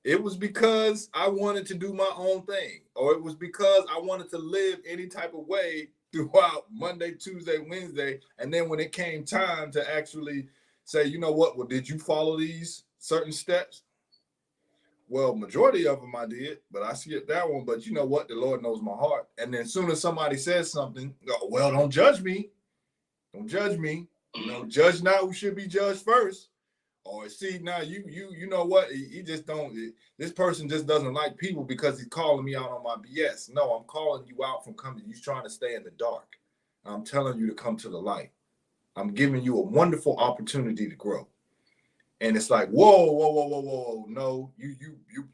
It was because I wanted to do my own thing, or it was because I wanted to live any type of way throughout Monday, Tuesday, Wednesday. And then when it came time to actually say, you know what, well, did you follow these certain steps? Well, majority of them I did, but I skipped that one. But you know what? The Lord knows my heart. And then as soon as somebody says something, well, don't judge me. Don't judge me. Judge not who should be judged first. Or see, now you know what? He just don't. This person just doesn't like people because he's calling me out on my BS. No, I'm calling you out from coming. You're trying to stay in the dark. I'm telling you to come to the light. I'm giving you a wonderful opportunity to grow. And it's like, whoa. No, you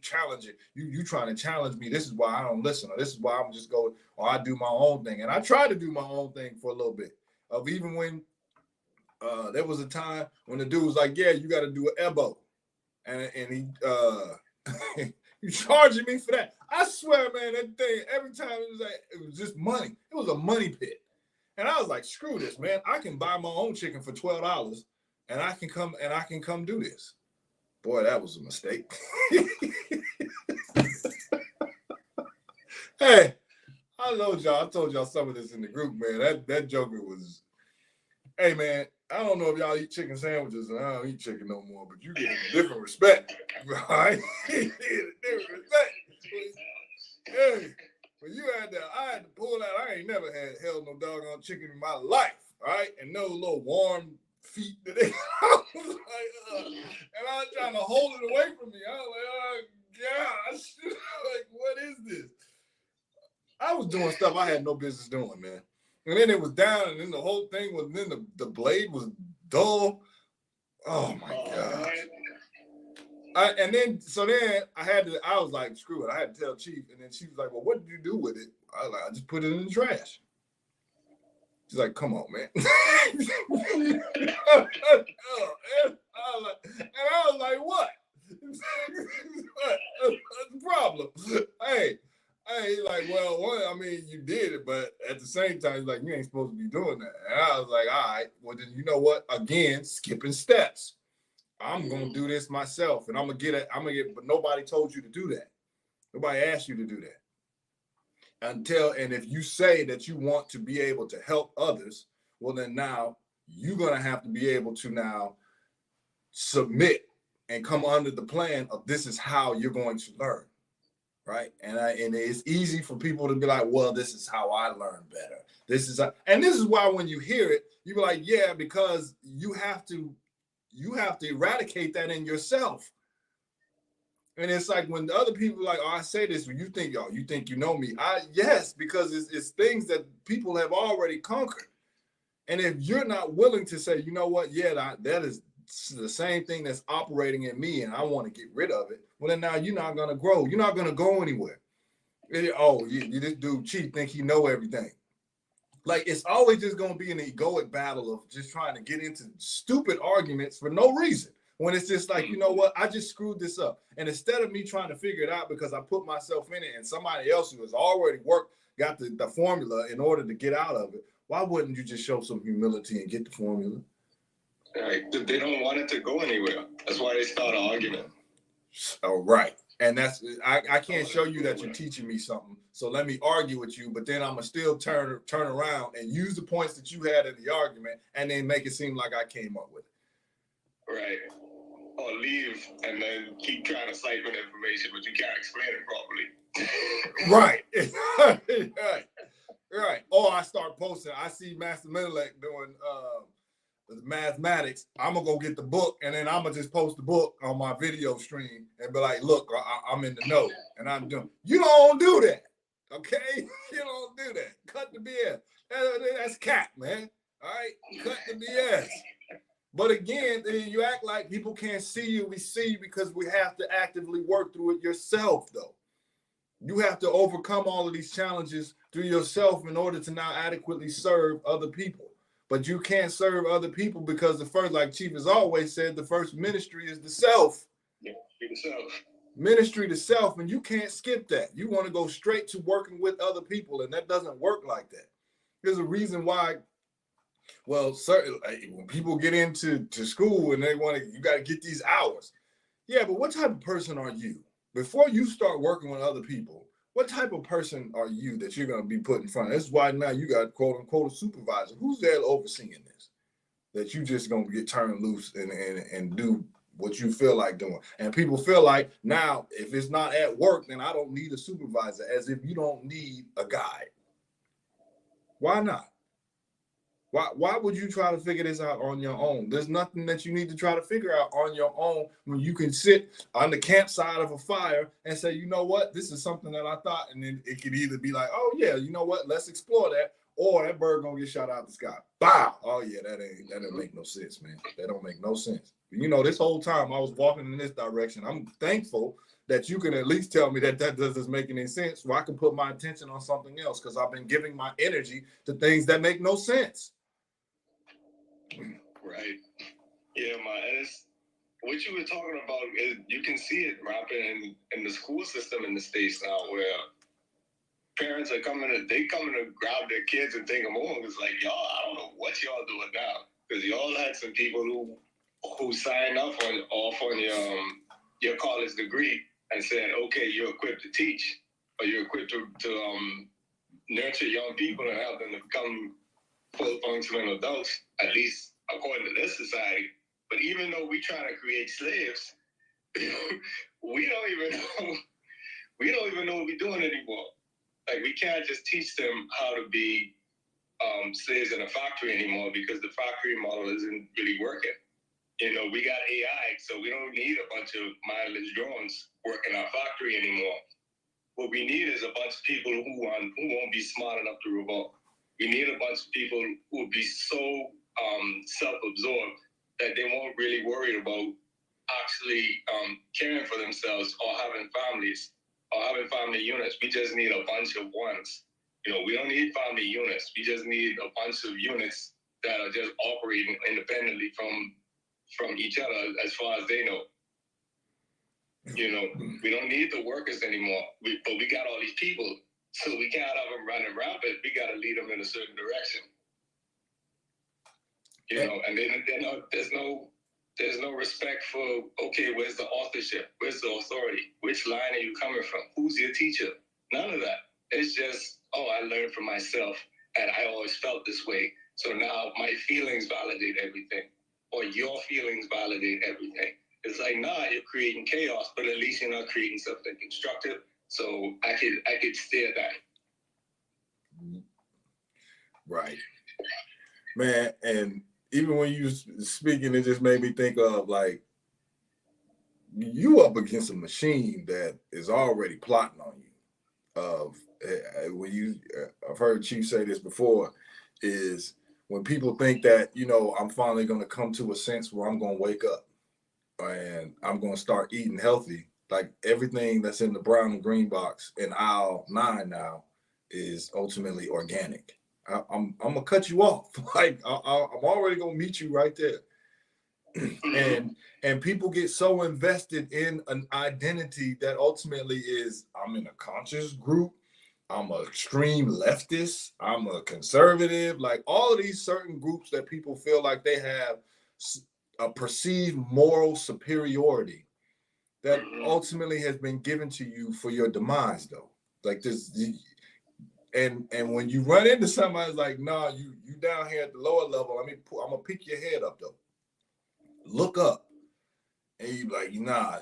challenge it. You trying to challenge me. This is why I don't listen, or this is why I'm just going, or I do my own thing. And I try to do my own thing for a little bit. Of even when there was a time when the dude was like, yeah, you got to do an EBO. And he you charging me for that. I swear, man, that thing, every time it was just money. It was a money pit. And I was like, screw this, man. I can buy my own chicken for $12 and I can come do this. Boy, that was a mistake. Hey, I told y'all some of this in the group, man. That joker was, hey, man, I don't know if y'all eat chicken sandwiches, and I don't eat chicken no more, but you get a different respect, right? Different respect. Hey, but I had to pull out. I ain't never held no doggone chicken in my life, right? And no little warm feet that they, I was like, and I was trying to hold it away from me. I was like, oh gosh, like, what is this? I was doing stuff I had no business doing, man. And then it was down, and then the whole thing was, then the blade was dull. Oh my gosh. I was like, screw it. I had to tell Chief. And then she was like, well, what did you do with it? I was like, I just put it in the trash. She's like, come on, man. And I was like, what? What's the problem? Hey, like, well, I mean, you did it, but at the same time, like, you ain't supposed to be doing that. And I was like, all right, well, then you know what? Again, skipping steps. I'm gonna do this myself, and I'm gonna get, but nobody told you to do that. Nobody asked you to do that. And if you say that you want to be able to help others, well, then now you're gonna have to be able to now submit and come under the plan of this is how you're going to learn. right? And it's easy for people to be like, well, this is how I learn better. This is why when you hear it, you be like, yeah, because you have to eradicate that in yourself. And it's like when the other people are like, oh, I say this, when you think you know me. Yes, because it's things that people have already conquered. And if you're not willing to say, you know what, yeah, that is the same thing that's operating in me and I want to get rid of it, well, then now you're not going to grow. You're not going to go anywhere. This dude Chief think he know everything. Like, it's always just going to be an egoic battle of just trying to get into stupid arguments for no reason. When it's just like, you know what, I just screwed this up. And instead of me trying to figure it out because I put myself in it and somebody else who has already got the formula in order to get out of it, why wouldn't you just show some humility and get the formula? Right. They don't want it to go anywhere. That's why they start an argument. Oh, right. And that's, I can't show you that you're teaching me something. So let me argue with you, but then I'm going to still turn around and use the points that you had in the argument and then make it seem like I came up with it. Right. Or leave and then keep trying to siphon information, but you can't explain it properly. Right. Or I start posting. I see Master Menelek doing mathematics. I'm going to go get the book, and then I'm going to just post the book on my video stream and be like, look, I'm in the know, and I'm doing. You don't do that, okay? You don't do that. Cut the BS. That's cap, man. All right? Cut the BS. But again, you act like people can't see you. We see you because we have to actively work through it yourself, though. You have to overcome all of these challenges through yourself in order to now adequately serve other people. But you can't serve other people because the first, like Chief has always said, the first ministry is the self. Yeah, the self. Ministry to self, and you can't skip that. You want to go straight to working with other people, and that doesn't work like that. There's a reason why. Well, certainly, when people get into school and you got to get these hours. Yeah, but what type of person are you? Before you start working with other people, what type of person are you that you're going to be put in front of? That's why now you got, quote unquote, a supervisor. Who's there overseeing this? That you just going to get turned loose and do what you feel like doing. And people feel like now, if it's not at work, then I don't need a supervisor, as if you don't need a guide. Why not? Why would you try to figure this out on your own? There's nothing that you need to try to figure out on your own when you can sit on the campsite of a fire and say, you know what, this is something that I thought, and then it could either be like, oh yeah, you know what, let's explore that, or that bird gonna get shot out the sky. Bow! Oh yeah, that don't make no sense, man. That don't make no sense. You know, this whole time I was walking in this direction. I'm thankful that you can at least tell me that doesn't make any sense, so I can put my attention on something else, because I've been giving my energy to things that make no sense. Right. Yeah, man. What you were talking about is you can see it rampant in the school system in the States now, where parents are coming to grab their kids and take them home. It's like, y'all, I don't know what y'all doing now, because y'all had some people who signed off on your college degree and said, okay, you're equipped to teach, or you're equipped to nurture young people and help them to become full functional adults, at least according to this society. But even though we try to create slaves, we don't even know what we're doing anymore. Like, we can't just teach them how to be slaves in a factory anymore, because the factory model isn't really working. You know, we got AI, so we don't need a bunch of mindless drones working our factory anymore. What we need is a bunch of people who won't be smart enough to revolt. We need a bunch of people who will be so self-absorbed that they won't really worry about actually caring for themselves or having families or having family units. We just need a bunch of ones. You know, we don't need family units. We just need a bunch of units that are just operating independently from each other as far as they know. You know, we don't need the workers anymore, but we got all these people, so we can't have them running rampant. We got to lead them in a certain direction. You know, and then there's no respect for, okay, where's the authorship? Where's the authority? Which line are you coming from? Who's your teacher? None of that. It's just, oh, I learned from myself, and I always felt this way, so now my feelings validate everything, or your feelings validate everything. It's like, nah, you're creating chaos, but at least you're not creating something constructive. so I could steer that. Right, man. And even when you speaking, it just made me think of like you up against a machine that is already plotting on you. When you, I've heard Chief say this before, is when people think that, you know, I'm finally going to come to a sense where I'm going to wake up and I'm going to start eating healthy. Like everything that's in the brown and green box in aisle 9 now is ultimately organic. I'm gonna cut you off. Like I'm already gonna meet you right there. And people get so invested in an identity that ultimately is I'm in a conscious group, I'm an extreme leftist, I'm a conservative, like all of these certain groups that people feel like they have a perceived moral superiority that ultimately has been given to you for your demise, though. Like this, and when you run into somebody like, nah, you down here at the lower level, I'm gonna pick your head up though. Look up. And you like, nah,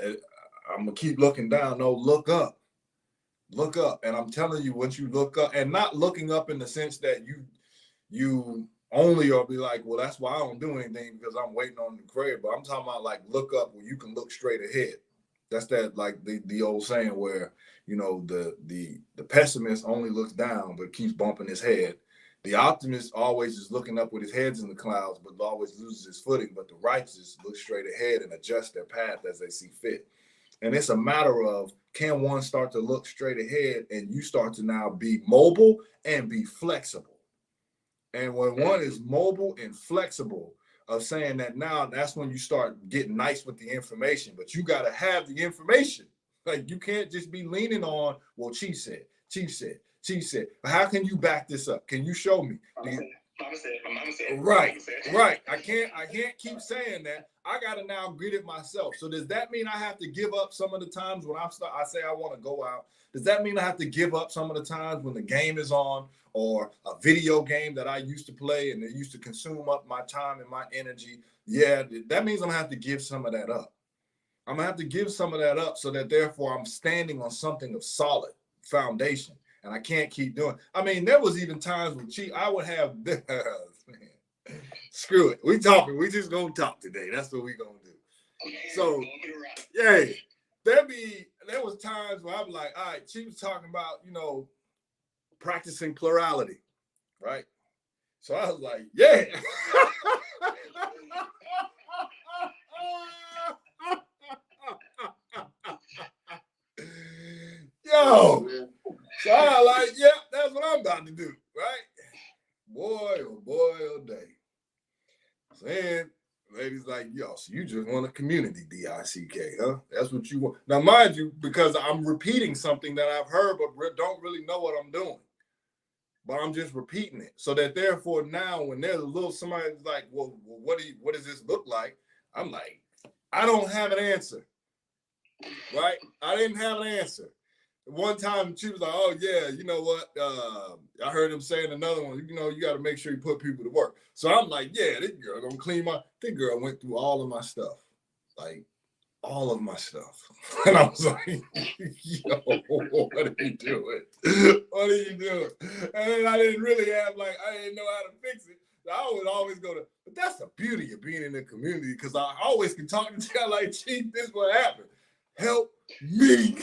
I'm gonna keep looking down. No, look up. Look up. And I'm telling you, once you look up, and not looking up in the sense that you only or be like, well, that's why I don't do anything because I'm waiting on the crib. But I'm talking about like look up where you can look straight ahead. That's that like the old saying where, you know, the pessimist only looks down but keeps bumping his head. The optimist always is looking up with his head's in the clouds, but always loses his footing. But the righteous look straight ahead and adjust their path as they see fit. And it's a matter of, can one start to look straight ahead and you start to now be mobile and be flexible. And when one is mobile and flexible, of saying that now, that's when you start getting nice with the information. But you got to have the information. Like you can't just be leaning on, well, Chief said. But how can you back this up? Can you show me? Mama said. Right. I can't keep saying that. I got to now get it myself. So does that mean I have to give up some of the times when I say I want to go out? Does that mean I have to give up some of the times when the game is on or a video game that I used to play and it used to consume up my time and my energy? Yeah, that means I'm gonna have to give some of that up. I'm gonna have to give some of that up so that therefore I'm standing on something of solid foundation. And I can't keep doing. I mean, there was even times when I would have screw it. We talking. We just gonna talk today. That's what we gonna do. So yeah, there was times where I'm like, all right, she was talking about, you know, practicing plurality, right? So I was like, yeah. Yo. So I was like, yeah, that's what I'm about to do, right? Boy, oh day. So then ladies like, yo, so you just want a community DICK, huh? That's what you want. Now, mind you, because I'm repeating something that I've heard, but don't really know what I'm doing. But I'm just repeating it. So that therefore now when there's a little somebody's like, well, what does this look like? I'm like, I don't have an answer. Right? I didn't have an answer. One time she was like, oh yeah, you know what? I heard him saying another one, you know, you got to make sure you put people to work. So I'm like, yeah, this girl gonna clean this girl went through all of my stuff. Like all of my stuff. And I was like, yo, what are you doing? What are you doing? And then I didn't really have I didn't know how to fix it. So I would always go to, but that's the beauty of being in the community because I always can talk to you like, Chief, this is what happened. Help me.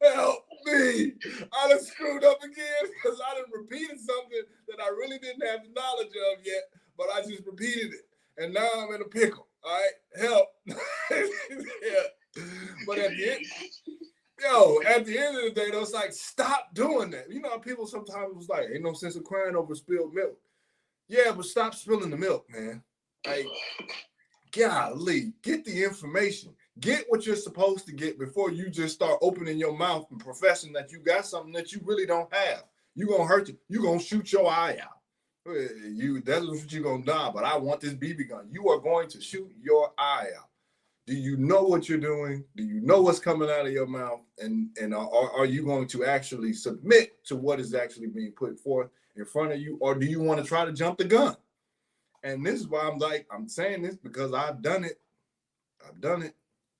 Help me. I done screwed up again because I done repeated something that I really didn't have the knowledge of yet, but I just repeated it. And now I'm in a pickle. All right, help. Yeah. But at the end of the day, though, it's like, stop doing that. You know, people sometimes was like, ain't no sense of crying over spilled milk. Yeah, but stop spilling the milk, man. Like, golly, get the information. Get what you're supposed to get before you just start opening your mouth and professing that you got something that you really don't have. You're going to hurt you. You're going to shoot your eye out. That's what you're going to die. But I want this BB gun. You are going to shoot your eye out. Do you know what you're doing? Do you know what's coming out of your mouth? And are you going to actually submit to what is actually being put forth in front of you? Or do you want to try to jump the gun? And this is why I'm saying this because I've done it. I've done it.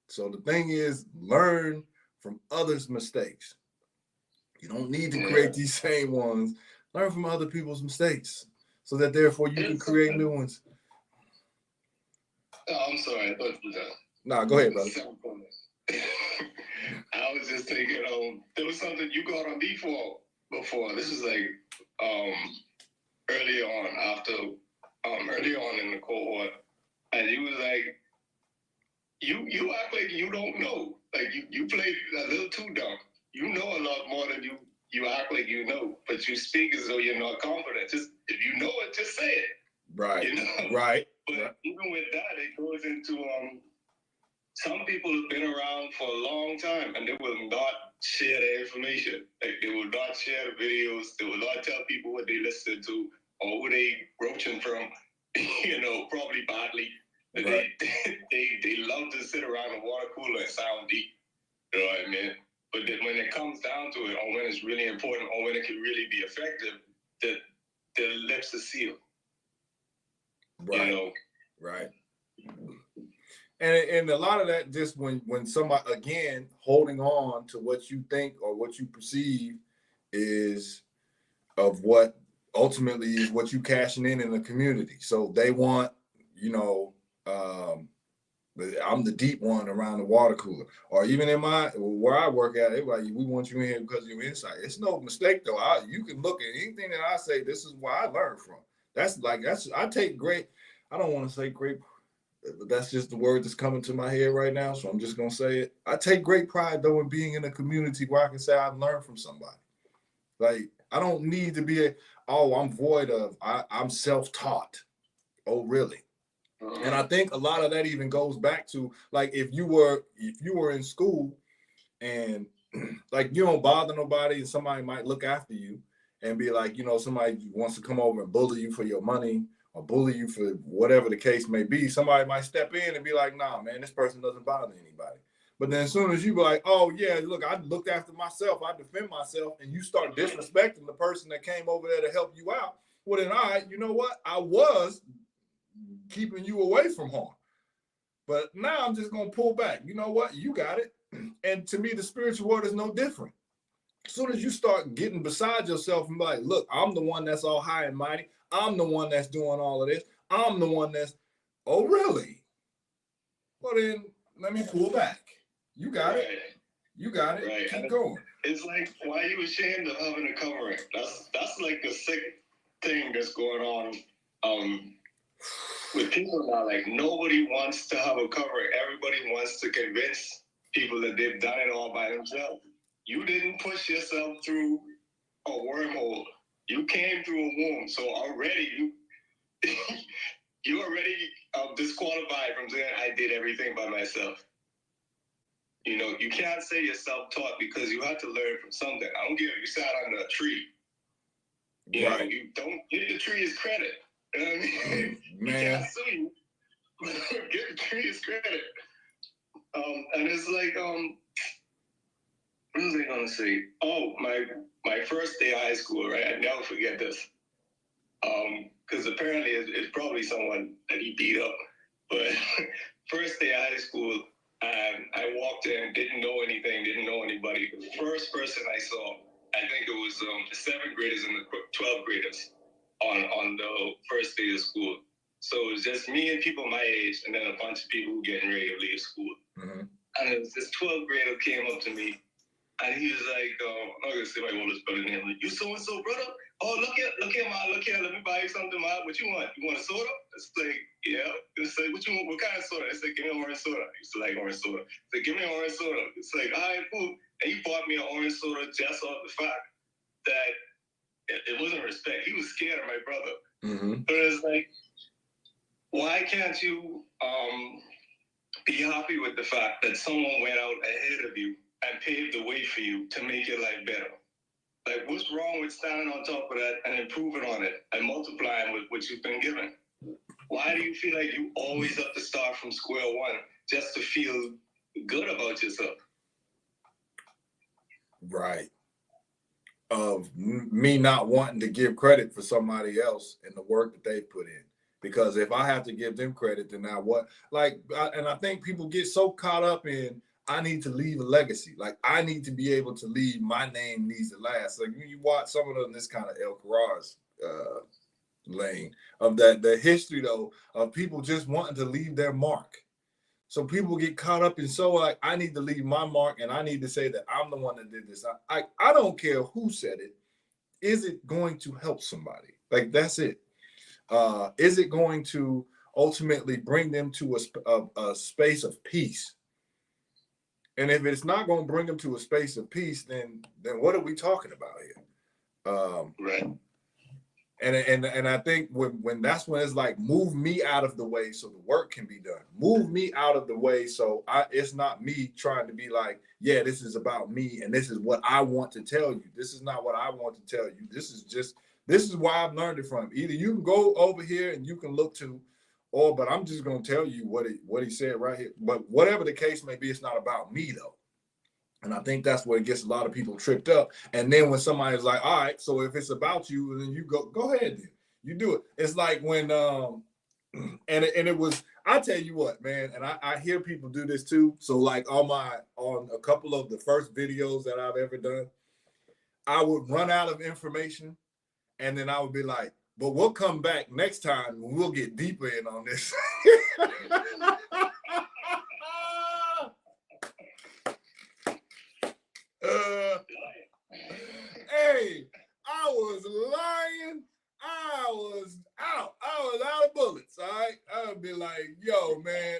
So the thing is, learn from others' mistakes. You don't need to create these same ones. Learn from other people's mistakes so that therefore you can create new ones. Oh, I'm sorry. I thought you were done. Nah, go ahead, brother. I was just thinking, there was something you got on me for before. This is like early on in the cohort, and you was like, you act like you don't know. Like you played a little too dumb. You know a lot more than you act like you know, but you speak as though you're not confident. Just if you know it, just say it. Right. You know? Right. But even with that, it goes into some people have been around for a long time and they will not share their information. Like they will not share the videos. They will not tell people what they listen to or who they roaching from. Probably badly. Right. They love to sit around the water cooler and sound deep. You know what I mean? But then when it comes down to it, or when it's really important, or when it can really be effective, the lips are sealed. Right. Right. And a lot of that just when somebody, again, holding on to what you think or what you perceive is of what ultimately is what you cashing in the community. So they want, I'm the deep one around the water cooler, or even in where I work at, everybody, we want you in here because of your insight. It's no mistake though. You can look at anything that I say. This is where I learned from. I take great. I don't want to say great, but that's just the word that's coming to my head right now. So I'm just gonna say it. I take great pride though in being in a community where I can say I've learned from somebody. Like I don't need to be I'm void of. I'm self-taught. Oh, really? And I think a lot of that even goes back to like if you were in school and like you don't bother nobody and somebody might look after you and be like, somebody wants to come over and bully you for your money or bully you for whatever the case may be, somebody might step in and be like, nah, man, this person doesn't bother anybody. But then as soon as you be like, oh yeah, look, I looked after myself, I defend myself, and you start disrespecting the person that came over there to help you out, well then, you know what? I was keeping you away from harm. But now I'm just going to pull back. You know what? You got it. And to me, the spiritual world is no different. As soon as you start getting beside yourself and be like, look, I'm the one that's all high and mighty. I'm the one that's doing all of this. I'm the one that's, oh, really? Well, then let me pull back. You got it. You got it. Right. Keep going. It's like, why are you ashamed of having a covering? That's like the sick thing that's going on. With people now, like nobody wants to have a covering. Everybody wants to convince people that they've done it all by themselves. You didn't push yourself through a wormhole. You came through a womb. So already you already disqualified from saying I did everything by myself. You can't say you're self-taught because you had to learn from something. I don't care if you sat under a tree. You don't give the tree his credit. You know what I mean? Man. You can't sue you. Give the tree his credit. And it's like, what was I gonna say? Oh, my first day of high school, right? I never forget this. Because apparently it's probably someone that he beat up. But first day of high school, I walked in, didn't know anything, didn't know anybody. The first person I saw, I think it was the 7th graders and the 12th graders on the first day of school. So it was just me and people my age, and then a bunch of people getting ready to leave school. Mm-hmm. And it was this 12th grader came up to me, and he was like, I'm not gonna say my oldest brother name. Like, you so-and-so, brother? Oh, look here, ma, look here, let me buy you something, ma. What you want? You want a soda? It's like, yeah. It's like, what you want? What kind of soda? It's like, give me an orange soda. I used to like orange soda. It's like, give me an orange soda. It's like, all right, cool. And he bought me an orange soda just off the fact that it wasn't respect. He was scared of my brother. Mm-hmm. But it's like, why can't you be happy with the fact that someone went out ahead of you and paved the way for you to make your life better? Like, what's wrong with standing on top of that and improving on it and multiplying with what you've been given? Why do you feel like you always have to start from square one just to feel good about yourself? Right. Of me not wanting to give credit for somebody else and the work that they put in. Because if I have to give them credit, then now what? And I think people get so caught up in, I need to leave a legacy. Like, I need to be able to leave, my name needs to last. Like, when you watch some of them, this kind of El Carrar's lane of the history, though, of people just wanting to leave their mark. So people get caught up in, so like, I need to leave my mark, and I need to say that I'm the one that did this. I don't care who said it. Is it going to help somebody? Like, that's it. Is it going to ultimately bring them to a space of peace? And if it's not going to bring them to a space of peace, then what are we talking about here? Right. And I think when that's when it's like, move me out of the way so the work can be done. Move me out of the way so it's not me trying to be like, yeah, this is about me and this is what I want to tell you. This is not what I want to tell you. This is why I've learned it from. Either you can go over here and you can look to, but I'm just going to tell you what he said right here. But whatever the case may be, it's not about me, though. And I think that's where it gets a lot of people tripped up. And then when somebody's like, all right, so if it's about you, then you go ahead, then you do it. It's like when, and it was, I tell you what, man, and I hear people do this too. So like on a couple of the first videos that I've ever done, I would run out of information. And then I would be like, but we'll come back next time and we'll get deeper in on this. Hey, I was lying. I was out. I was out of bullets. All right. I would be like, yo, man,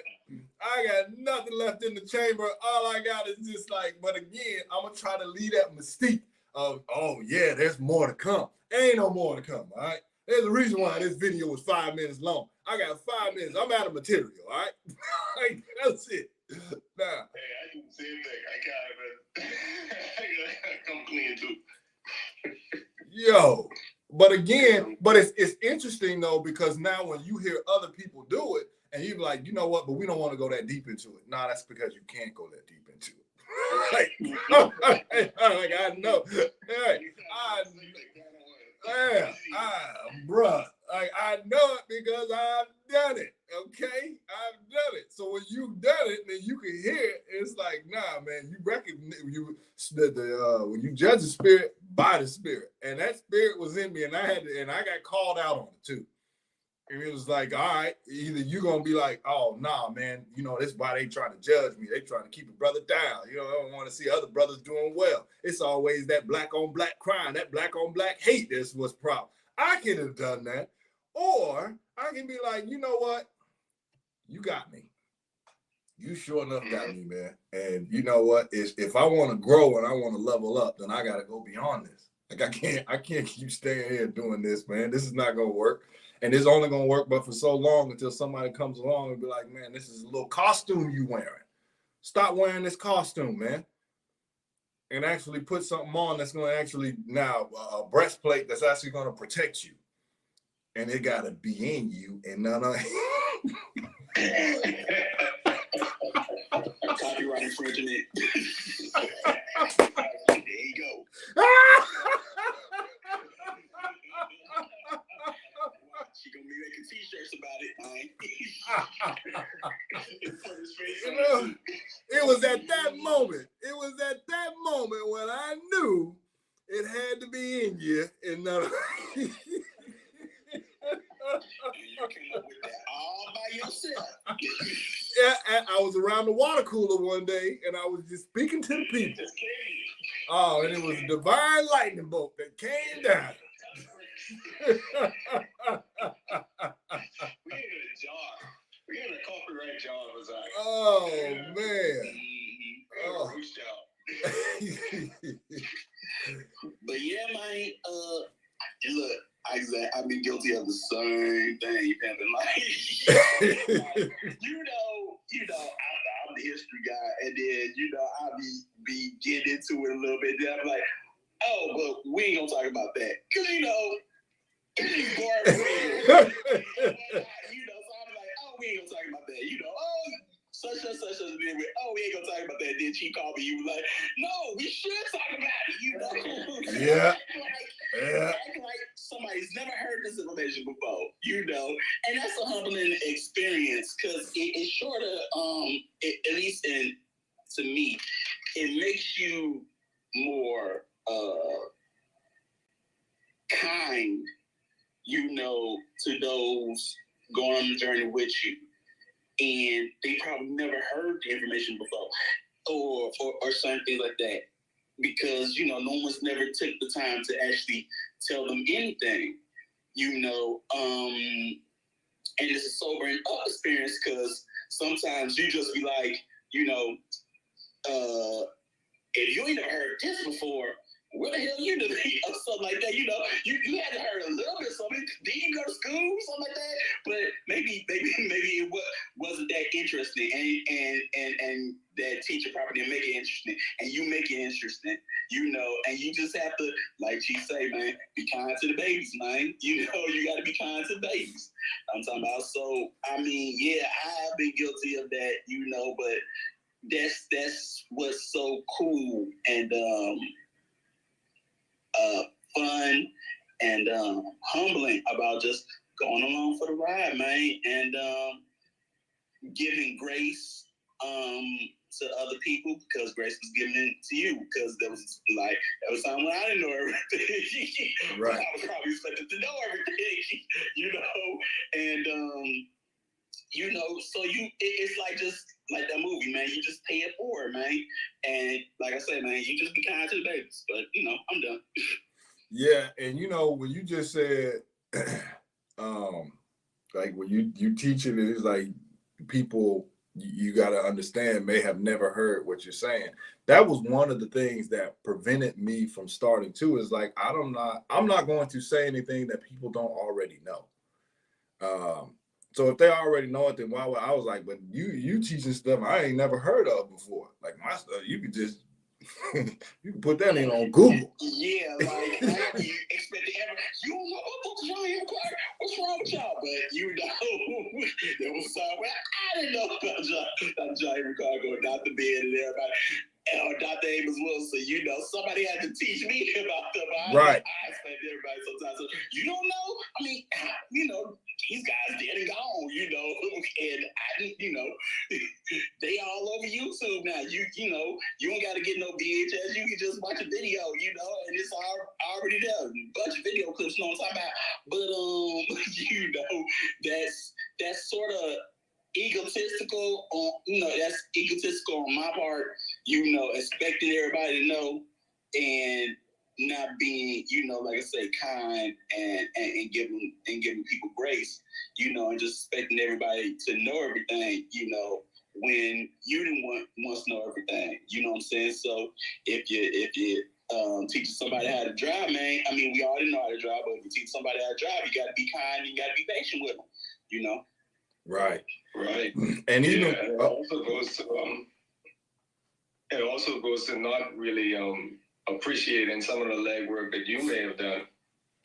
I got nothing left in the chamber. All I got is just like, but again, I'm going to try to leave that mystique of, oh, yeah, there's more to come. Ain't no more to come. All right. There's a reason why this video was 5 minutes long. I got 5 minutes. I'm out of material. All right. Like, that's it. Nah. Hey, I do the same thing. I come clean too. Yo, but it's interesting though, because now when you hear other people do it and you're like, you know what, but we don't want to go that deep into it. Nah, that's because you can't go that deep into it. Like I know. Hey, bruh, like I know it because I've done it. Okay, I've done it. So when you've done it, then you can hear it. It's like, nah, man, you recognize when you judge the spirit by the spirit, and that spirit was in me, and I got called out on it too. And it was like, all right, either you're gonna be like, oh nah, man, you know, that's why they trying to judge me. They trying to keep a brother down. You know, I don't want to see other brothers doing well. It's always that black on black crime, that black on black hate. That's what's problem. I could have done that, or I can be like, you know what, you got me. You sure enough got me, man. And you know what? If I want to grow and I want to level up, then I got to go beyond this. Like I can't keep staying here doing this, man. This is not gonna work. And it's only gonna work but for so long until somebody comes along and be like, man, this is a little costume you wearing. Stop wearing this costume, man. And actually put something on that's gonna actually now a breastplate that's actually gonna protect you. And it gotta be in you and none of Copyright infringement. There you go. She gonna be making t-shirts about it, You know, it was at that moment. It was at that moment when I knew it had to be in you and none of you came up with that all by yourself. Yeah, I was around the water cooler one day and I was just speaking to the people. Oh, and it was a divine lightning bolt that came down. We ain't gonna jog. We ain't gonna copyright jog, Zach. Oh man. Oh. But yeah, man. Look, Isaac, I've been guilty of the same thing, pimping. Like, I'm the history guy, and then I'll be getting into it a little bit. Then I'm like, oh, but we ain't gonna talk about that, cause it's boring. So I'm like, oh, we ain't gonna talk about that. Such and such did it. Oh, we ain't gonna talk about that. Then she called me. You were like, no, we should talk about it. Yeah. Like somebody's never heard this information before. you know, and that's a humbling experience because it's sort of, at least to me, it makes you more kind, you know, to those going on the journey with you. And they probably never heard the information before or something like that. Because, you know, no one's never took the time to actually tell them anything, you know. And it's a sobering up experience because sometimes you just be like, you know, if you ain't never heard this before, where the hell you doing? Or something like that, you know. You hadn't heard a little bit of something. Did you go to school? Something like that. But maybe it wasn't that interesting. And that teacher probably didn't make it interesting. And you make it interesting, you know. And you just have to, like she say, man, be kind to the babies, man. You know, you got to be kind to the babies. I'm talking about. So, I mean, yeah, I have been guilty of that, you know, but that's what's so cool and fun and humbling about just going along for the ride, man, and giving grace to other people because grace was given it to you because there was time when I didn't know everything. Right. I was probably expected to know everything, you know, and you know, so it's like just like that movie, man. You just pay it forward, man. And like I said, man, you just be kind to the babies. But you know, I'm done. Yeah, and you know when you just said, like when you teach it, it's like people you got to understand may have never heard what you're saying. That was one of the things that prevented me from starting too. Is like I'm not going to say anything that people don't already know. So if they already know it, then why would I was like, but you teaching stuff I ain't never heard of before. Like my stuff, you could just you can put that in on Google. Yeah, like you expect to ever you don't know what's wrong with y'all? But you know there was time where I didn't know about Johnny Ricardo, Dr. Ben and everybody. Or Dr. Amos Wilson, you know, somebody had to teach me about them. Right. I expect everybody sometimes. So, you don't know? I mean, you know, these guys dead and gone, you know, and you know, they all over YouTube now. You know, you don't got to get no VHS. You can just watch a video, you know, and it's already there. A bunch of video clips, you know what I'm talking about. But, you know, that's sort of egotistical on, you know, that's egotistical on my part, you know, expecting everybody to know and not being, you know, like I say, kind and giving people grace, you know, and just expecting everybody to know everything, you know, when you didn't want to know everything, you know what I'm saying? So if you teach somebody how to drive, man, I mean, we already know how to drive, but if you teach somebody how to drive, you got to be kind and you got to be patient with them, you know? Right. And even it also goes to not really appreciating some of the legwork that you may have done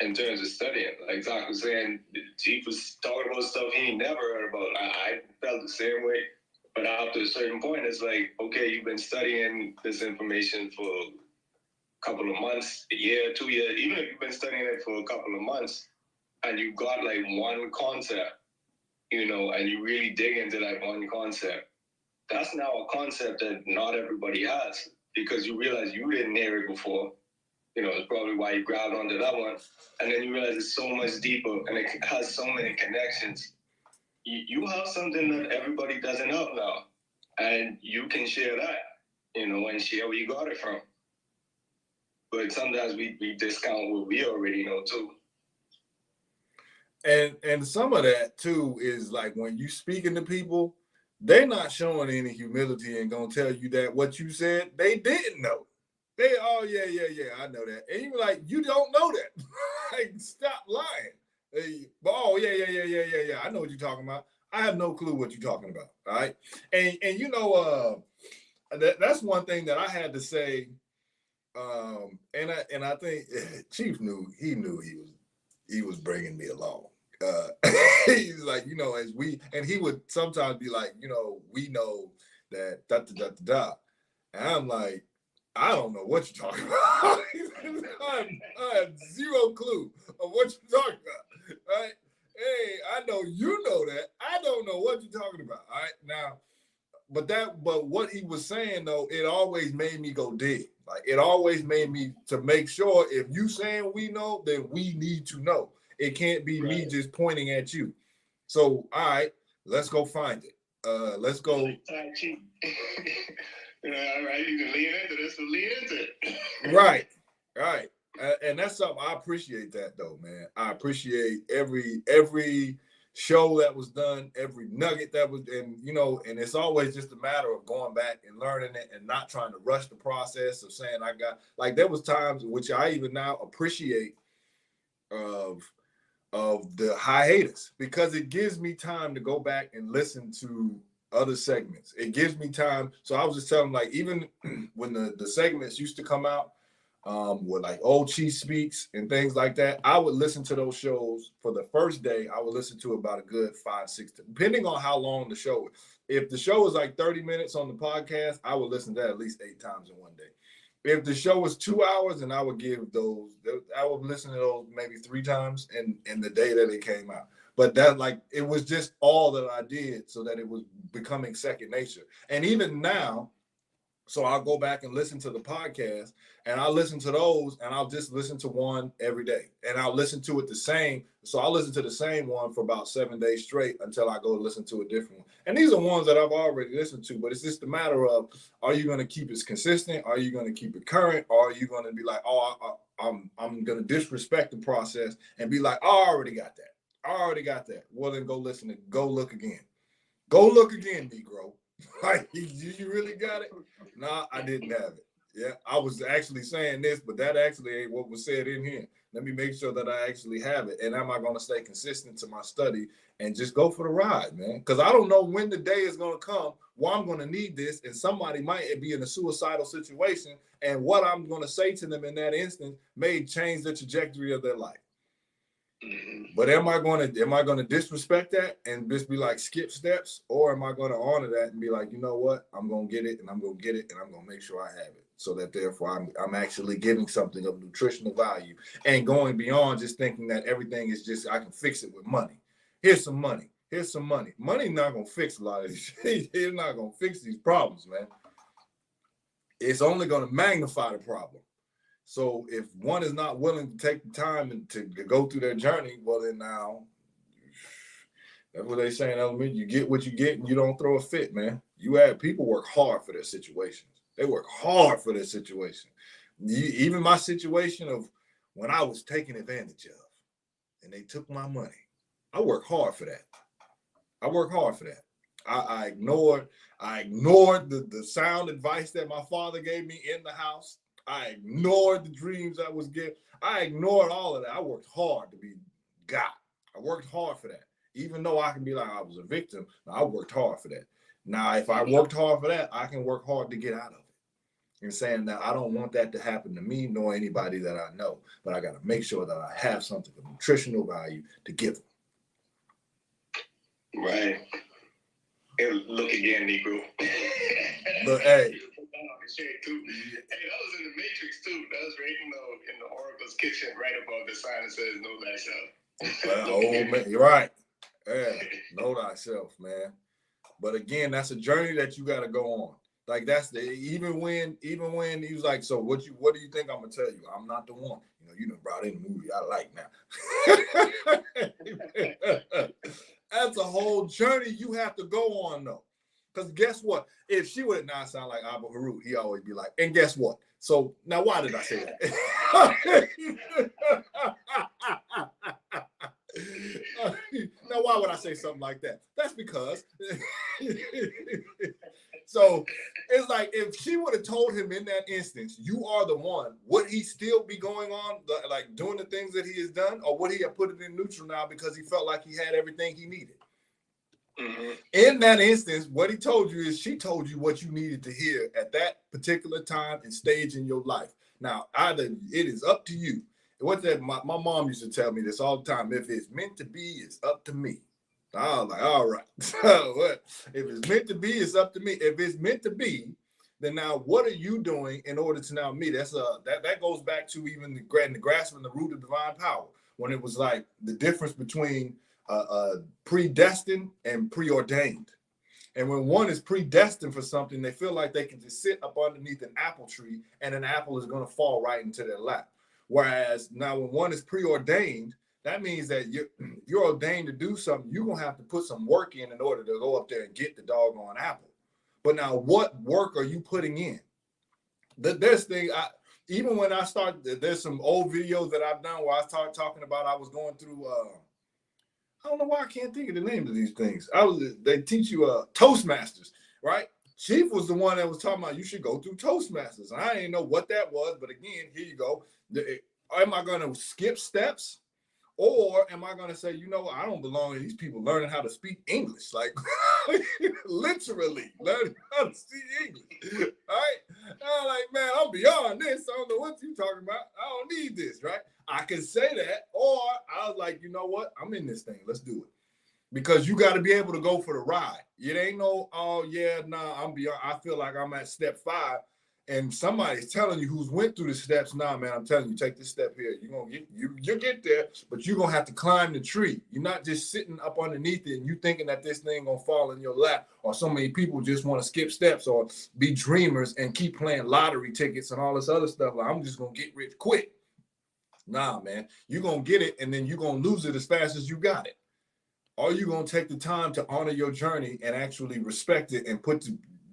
in terms of studying. Like Zach was saying, Chief was talking about stuff he ain't never heard about. I felt the same way. But after a certain point, it's like, okay, you've been studying this information for a couple of months, a year, 2 years, even if you've been studying it for a couple of months, and you got like one concept, you know, and you really dig into that one concept, that's now a concept that not everybody has because you realize you didn't hear it before. You know, it's probably why you grabbed onto that one. And then you realize it's so much deeper and it has so many connections. You have something that everybody doesn't have now. And you can share that, you know, and share where you got it from. But sometimes we discount what we already know too. And some of that too is like when you speaking to people, they're not showing any humility and gonna tell you that what you said they didn't know. They yeah, I know that. And you're like, you don't know that. Like, stop lying. Yeah. I know what you're talking about. I have no clue what you're talking about. All right. And you know, that's one thing that I had to say. And I think Chief knew he was bringing me along. He's like, you know, and he would sometimes be like, you know, we know that da. And I'm like, I don't know what you're talking about. I have zero clue of what you're talking about, right? Hey, I know you know that. I don't know what you're talking about. All right, now, but what he was saying though, it always made me go dig. Like it always made me to make sure if you saying we know, then we need to know. It can't be me just pointing at you. So, all right, let's go find it. Let's go. All right, you can lean into this and lean into it. Right. And that's something I appreciate that though, man. I appreciate every show that was done, every nugget that was, and and it's always just a matter of going back and learning it and not trying to rush the process of saying I got like there was times which I even now appreciate of the hiatus because it gives me time to go back and listen to other segments. It gives me time. So I was just telling like even when the segments used to come out with like Old Chief Speaks and things like that, I would listen to those shows for the first day. I would listen to about a good 5, 6, depending on how long the show is. If the show is like 30 minutes on the podcast, I would listen to that at least 8 times in one day. If the show was 2 hours, and I would listen to those maybe 3 times in the day that it came out. But that like it was just all that I did so that it was becoming second nature. And even now, so I'll go back and listen to the podcast and I'll listen to those and I'll just listen to one every day. And I'll listen to it the same. So I'll listen to the same one for about 7 days straight until I go listen to a different one. And these are ones that I've already listened to, but it's just a matter of, are you going to keep it consistent? Are you going to keep it current? Or are you going to be like, I'm going to disrespect the process and be like, oh, I already got that. Well, then go listen and go look again. Go look again, Negro. Like, you really got it? Nah, I didn't have it. Yeah, I was actually saying this, but that actually ain't what was said in here. Let me make sure that I actually have it. And am I going to stay consistent to my study and just go for the ride, man? Because I don't know when the day is going to come where I'm going to need this. And somebody might be in a suicidal situation. And what I'm going to say to them in that instance may change the trajectory of their life. But am I going to disrespect that and just be like skip steps, or am I going to honor that and be like, you know what, I'm going to get it and I'm going to get it and I'm going to make sure I have it, so that therefore I'm actually getting something of nutritional value and going beyond just thinking that everything is just I can fix it with money. Here's some money. Money not going to fix a lot of these. It's not going to fix these problems, man. It's only going to magnify the problem. So if one is not willing to take the time and to go through their journey, well, then now, that's what they say in elementary. You get what you get and you don't throw a fit, man. People work hard for their situations. They work hard for their situation. Even my situation of when I was taken advantage of and they took my money, I work hard for that. I ignored the sound advice that my father gave me in the house. I ignored the dreams I was given. I ignored all of that. I worked hard to be God. I worked hard for that. Even though I can be like I was a victim, I worked hard for that. Now, if I worked hard for that, I can work hard to get out of it. And saying that I don't want that to happen to me nor anybody that I know, but I got to make sure that I have something of nutritional value to give them. Right. And look again, Negro. Look, hey. Too. Hey, that was in the Matrix too. That was right in the Oracle's kitchen, right above the sign that says "Know Thyself." Oh man, you're right. Yeah, know thyself, man. But again, that's a journey that you got to go on. Like that's even when he was like, so what do you think I'm gonna tell you? I'm not the one. You done brought in the movie I like now. That's a whole journey you have to go on though. Because guess what? If she would not sound like Abba Harut, he always be like, and guess what? So now why did I say that? Now why would I say something like that? That's because so it's like if she would have told him in that instance, you are the one, would he still be going on like doing the things that he has done, or would he have put it in neutral now because he felt like he had everything he needed? Mm-hmm. In that instance, what he told you is she told you what you needed to hear at that particular time and stage in your life. Now, either it is up to you. What that my mom used to tell me this all the time. If it's meant to be, it's up to me. I was like, all right. So what? If it's meant to be, it's up to me. If it's meant to be, then now what are you doing in order to now meet? That goes back to even the grasping the root of divine power, when it was like the difference between predestined and preordained. And when one is predestined for something, they feel like they can just sit up underneath an apple tree and an apple is going to fall right into their lap. Whereas now when one is preordained, that means that you're ordained to do something. You're going to have to put some work in order to go up there and get the doggone apple. But now what work are you putting in? This thing, even when I start, there's some old videos that I've done where I started talking about, I was going through, I don't know why I can't think of the name of these things. They teach you Toastmasters, right? Chief was the one that was talking about you should go through Toastmasters. I didn't know what that was, but again, here you go. Am I going to skip steps? Or am I going to say, you know, I don't belong to these people learning how to speak English, like literally learning how to speak English, right? I'm like, man, I'm beyond this. I don't know what you're talking about. I don't need this, right? I can say that, or I was like, you know what? I'm in this thing. Let's do it. Because you got to be able to go for the ride. It ain't no, oh, yeah, nah, I'm beyond. I feel like I'm at step 5. And somebody's telling you who's went through the steps. Nah, man, I'm telling you, take this step here. You'll get there, but you're gonna have to climb the tree. You're not just sitting up underneath it and you thinking that this thing gonna fall in your lap. Or so many people just want to skip steps or be dreamers and keep playing lottery tickets and all this other stuff. Like, I'm just gonna get rich quick. Nah, man, you're gonna get it and then you're gonna lose it as fast as you got it. Or you're gonna take the time to honor your journey and actually respect it and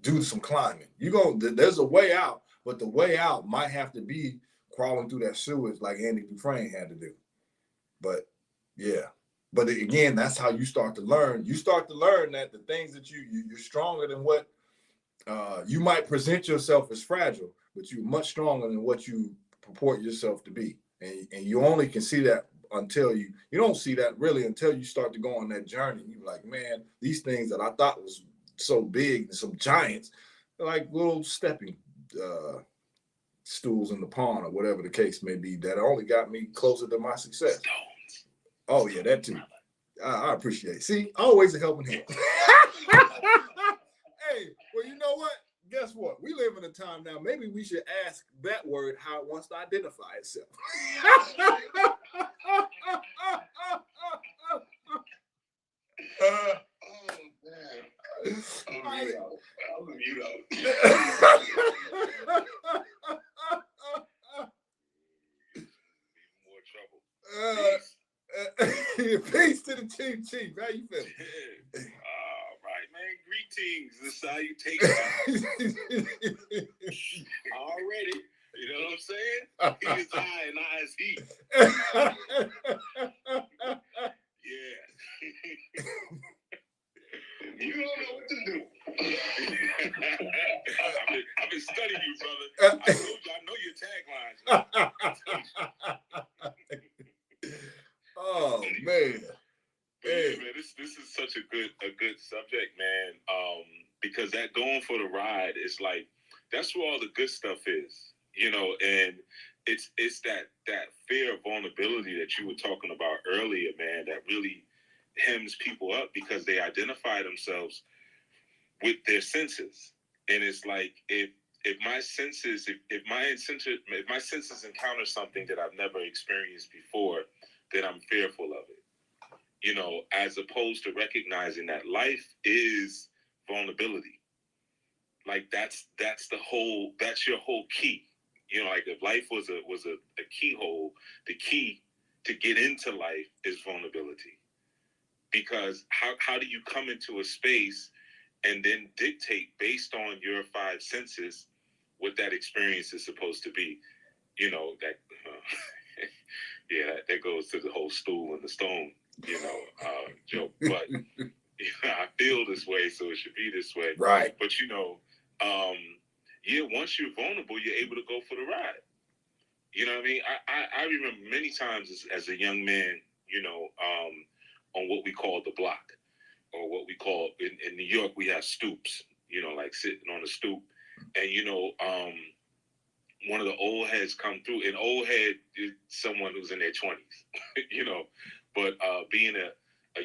do some climbing. There's a way out, but the way out might have to be crawling through that sewage like Andy Dufresne had to do. But yeah, but again, that's how you start to learn. You start to learn that the things that you're stronger than what you might present yourself as fragile, but you're much stronger than what you purport yourself to be. And you only can see that until you don't see that really until you start to go on that journey. You're like, man, these things that I thought was so big, some giants, like little stepping stools in the pond or whatever the case may be, that only got me closer to my success. Stones. Oh yeah, that too. I appreciate it. See, always a helping hand. Hey, well, you know what? Guess what? We live in a time now. Maybe we should ask that word how it wants to identify itself. Oh man. I'm mute out. More trouble. Peace to the chief. How you feeling? All right, man. Greetings and salutations. Already. You know what I'm saying? He is I and I is he. Yeah. You don't know what to do. I've been studying you, brother. I know your taglines. Oh man. Hey. Man, this is such a good subject, man. Because that going for the ride is like, that's where all the good stuff is, you know, and it's that fear of vulnerability that you were talking about earlier, man, that really hems people up because they identify themselves with their senses. And it's like, if my senses encounter something that I've never experienced before, then I'm fearful of it. You know, as opposed to recognizing that life is vulnerability. Like that's your whole key. You know, like if life was a keyhole, the key to get into life is vulnerability. Because how do you come into a space and then dictate based on your 5 senses what that experience is supposed to be? You know, that yeah, that goes to the whole stool and the stone, you know, joke. But you know, I feel this way, so it should be this way. Right. But you know, yeah, once you're vulnerable, you're able to go for the ride. You know what I mean? I remember many times as a young man, you know, on what we call the block, or what we call in New York, we have stoops, you know, like sitting on a stoop. And, you know, one of the old heads come through. An old head is someone who's in their 20s, you know, but being a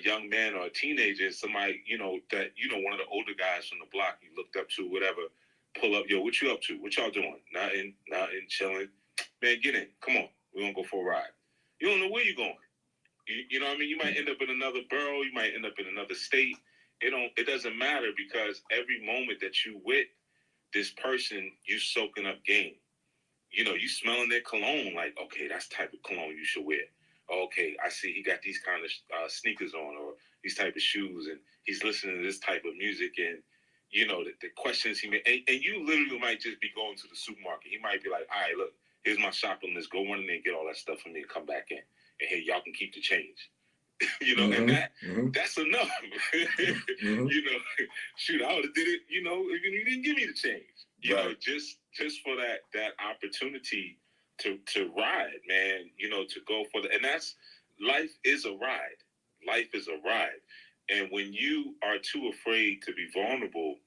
young man or a teenager is somebody, you know, that, you know, one of the older guys from the block you looked up to, whatever, pull up, yo, what you up to? What y'all doing? Nothing, chilling. Man, get in. Come on. We're going to go for a ride. You don't know where you're going. You know what I mean? You might end up in another borough. You might end up in another state. It doesn't matter, because every moment that you with this person, you soaking up game. You know, you smelling their cologne, like, okay, that's the type of cologne you should wear. Okay, I see he got these kind of sneakers on, or these type of shoes, and he's listening to this type of music, and you know the questions he made, and you literally might just be going to the supermarket. He might be like, all right, look, here's my shopping list. Go run in there and get all that stuff for me and come back in, and hey, y'all can keep the change. You know, and that's enough. You know, shoot, I would have did it. You know, if you didn't give me the change. You know, just for that opportunity to ride, man. You know, to go for and that's life is a ride. Life is a ride, and when you are too afraid to be vulnerable,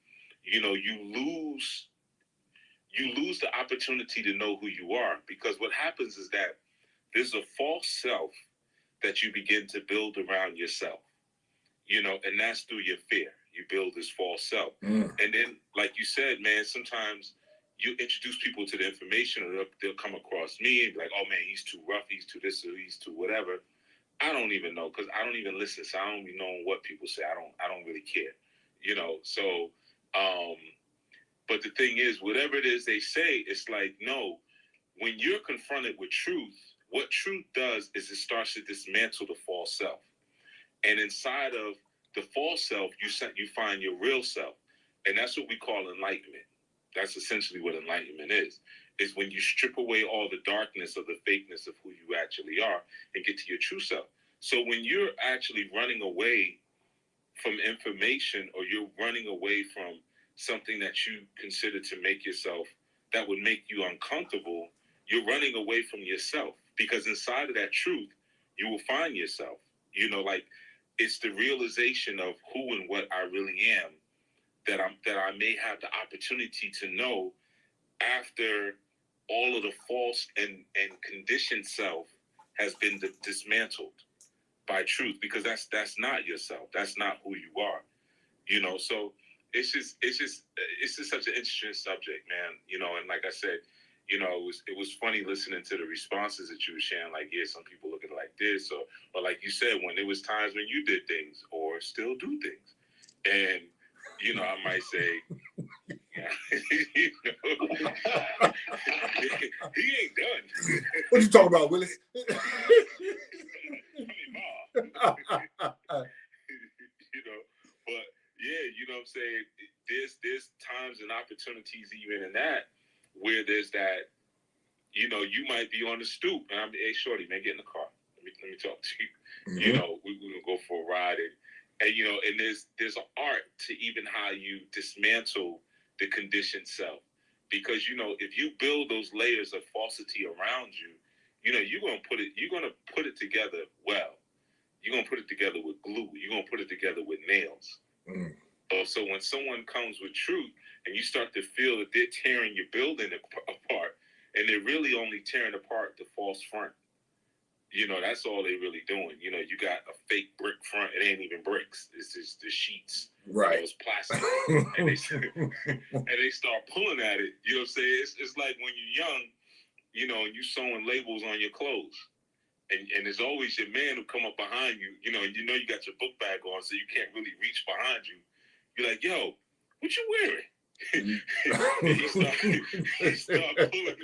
you know, you lose the opportunity to know who you are, because what happens is that there's a false self that you begin to build around yourself, you know, and that's through your fear. You build this false self. And then, like you said, man, sometimes you introduce people to the information, or they'll come across me and be like, oh man, he's too rough, he's too this, or he's too whatever. I don't even know, because I don't even listen, so I don't even know what people say. I don't really care, you know. So, but the thing is, whatever it is they say, it's like, no, when you're confronted with truth, what truth does is it starts to dismantle the false self. And inside of the false self, you find your real self. And that's what we call enlightenment. That's essentially what enlightenment is when you strip away all the darkness or the fakeness of who you actually are and get to your true self. So when you're actually running away from information, or you're running away from something that you consider to make yourself, that would make you uncomfortable, you're running away from yourself, because inside of that truth, you will find yourself. You know, like, it's the realization of who and what I really am that I may have the opportunity to know after all of the false and conditioned self has been dismantled by truth, because that's not yourself. That's not who you are. You know, so it's just such an interesting subject, man. You know, and like I said, you know, it was funny listening to the responses that you were sharing. Like, yeah, some people look at it like this, or like you said, when there was times when you did things or still do things, and you know, I might say, yeah, you know, he ain't done. What you talking about, Willis? You know, but yeah, you know what I'm saying? There's times and opportunities even in that where there's that, you know, you might be on the stoop and I'm, hey, shorty, man, get in the car. Let me talk to you. You know, we're gonna go for a ride, and you know, and there's an art to even how you dismantle the conditioned self, because you know, if you build those layers of falsity around you, you know, you're gonna put it together well. You're gonna put it together with glue. You're gonna put it together with nails. So when someone comes with truth and you start to feel that they're tearing your building apart, and they're really only tearing apart the false front. You know, that's all they're really doing. You know, you got a fake brick front. It ain't even bricks. It's just the sheets. Right. You know, it's plastic. and they start pulling at it. You know what I'm saying? It's like when you're young, you know, and you sewing labels on your clothes. And there's always your man who come up behind you, you know, and you know you got your book bag on, so you can't really reach behind you. You're like, yo, what you wearing? he start pulling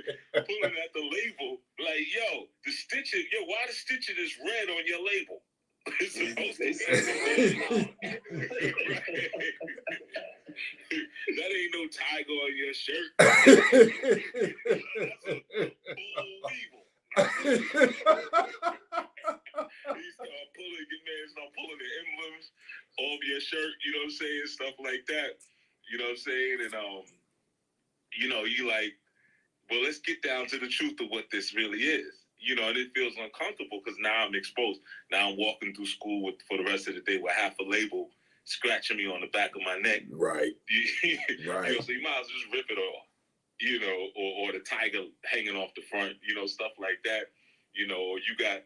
at the label, like, yo, the stitching, why the stitching is red on your label? It's supposed to say that ain't no tiger on your shirt. That's a full evil. He start pulling the emblems off your shirt, you know what I'm saying, stuff like that. You know what I'm saying? And you know, you like, well, let's get down to the truth of what this really is. You know, and it feels uncomfortable because now I'm exposed. Now I'm walking through school for the rest of the day with half a label scratching me on the back of my neck. Right. Right. You know, so you might as well just rip it off. You know, or the tiger hanging off the front, you know, stuff like that. You know, or you got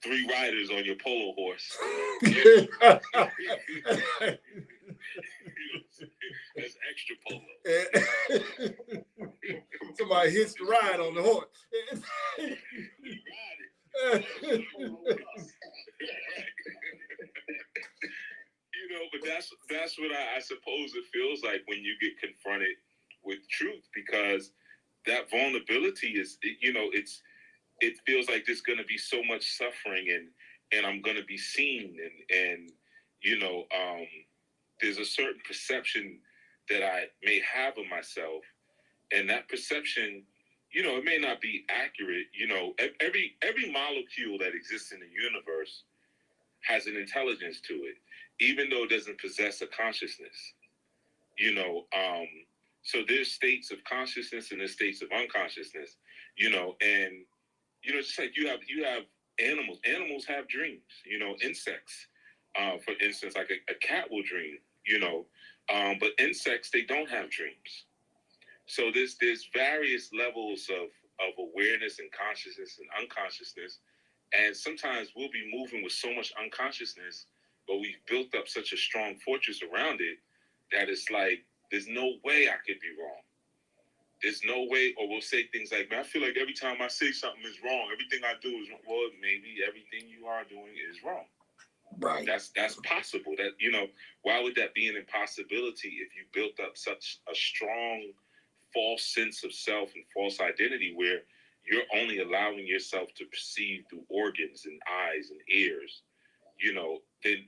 3 riders on your polo horse. You know, that's extra polo. Somebody hits the ride on the horse. that's what I suppose it feels like when you get confronted with truth, because that vulnerability is, it feels like there's going to be so much suffering, and I'm going to be seen, and there's a certain perception that I may have of myself, and that perception, it may not be accurate. Every molecule that exists in the universe has an intelligence to it, even though it doesn't possess a consciousness. So there's states of consciousness and there's states of unconsciousness, and just like you have animals. Animals have dreams. Insects, for instance, like a cat will dream. But insects, they don't have dreams. So there's various levels of awareness and consciousness and unconsciousness, and sometimes we'll be moving with so much unconsciousness, but we've built up such a strong fortress around it that it's like there's no way I could be wrong. There's no way, or we'll say things like, man, I feel like every time I say something is wrong. Everything I do is wrong. Well, maybe everything you are doing is wrong. Right. That's possible. That, why would that be an impossibility if you built up such a strong false sense of self and false identity where you're only allowing yourself to perceive through organs and eyes and ears,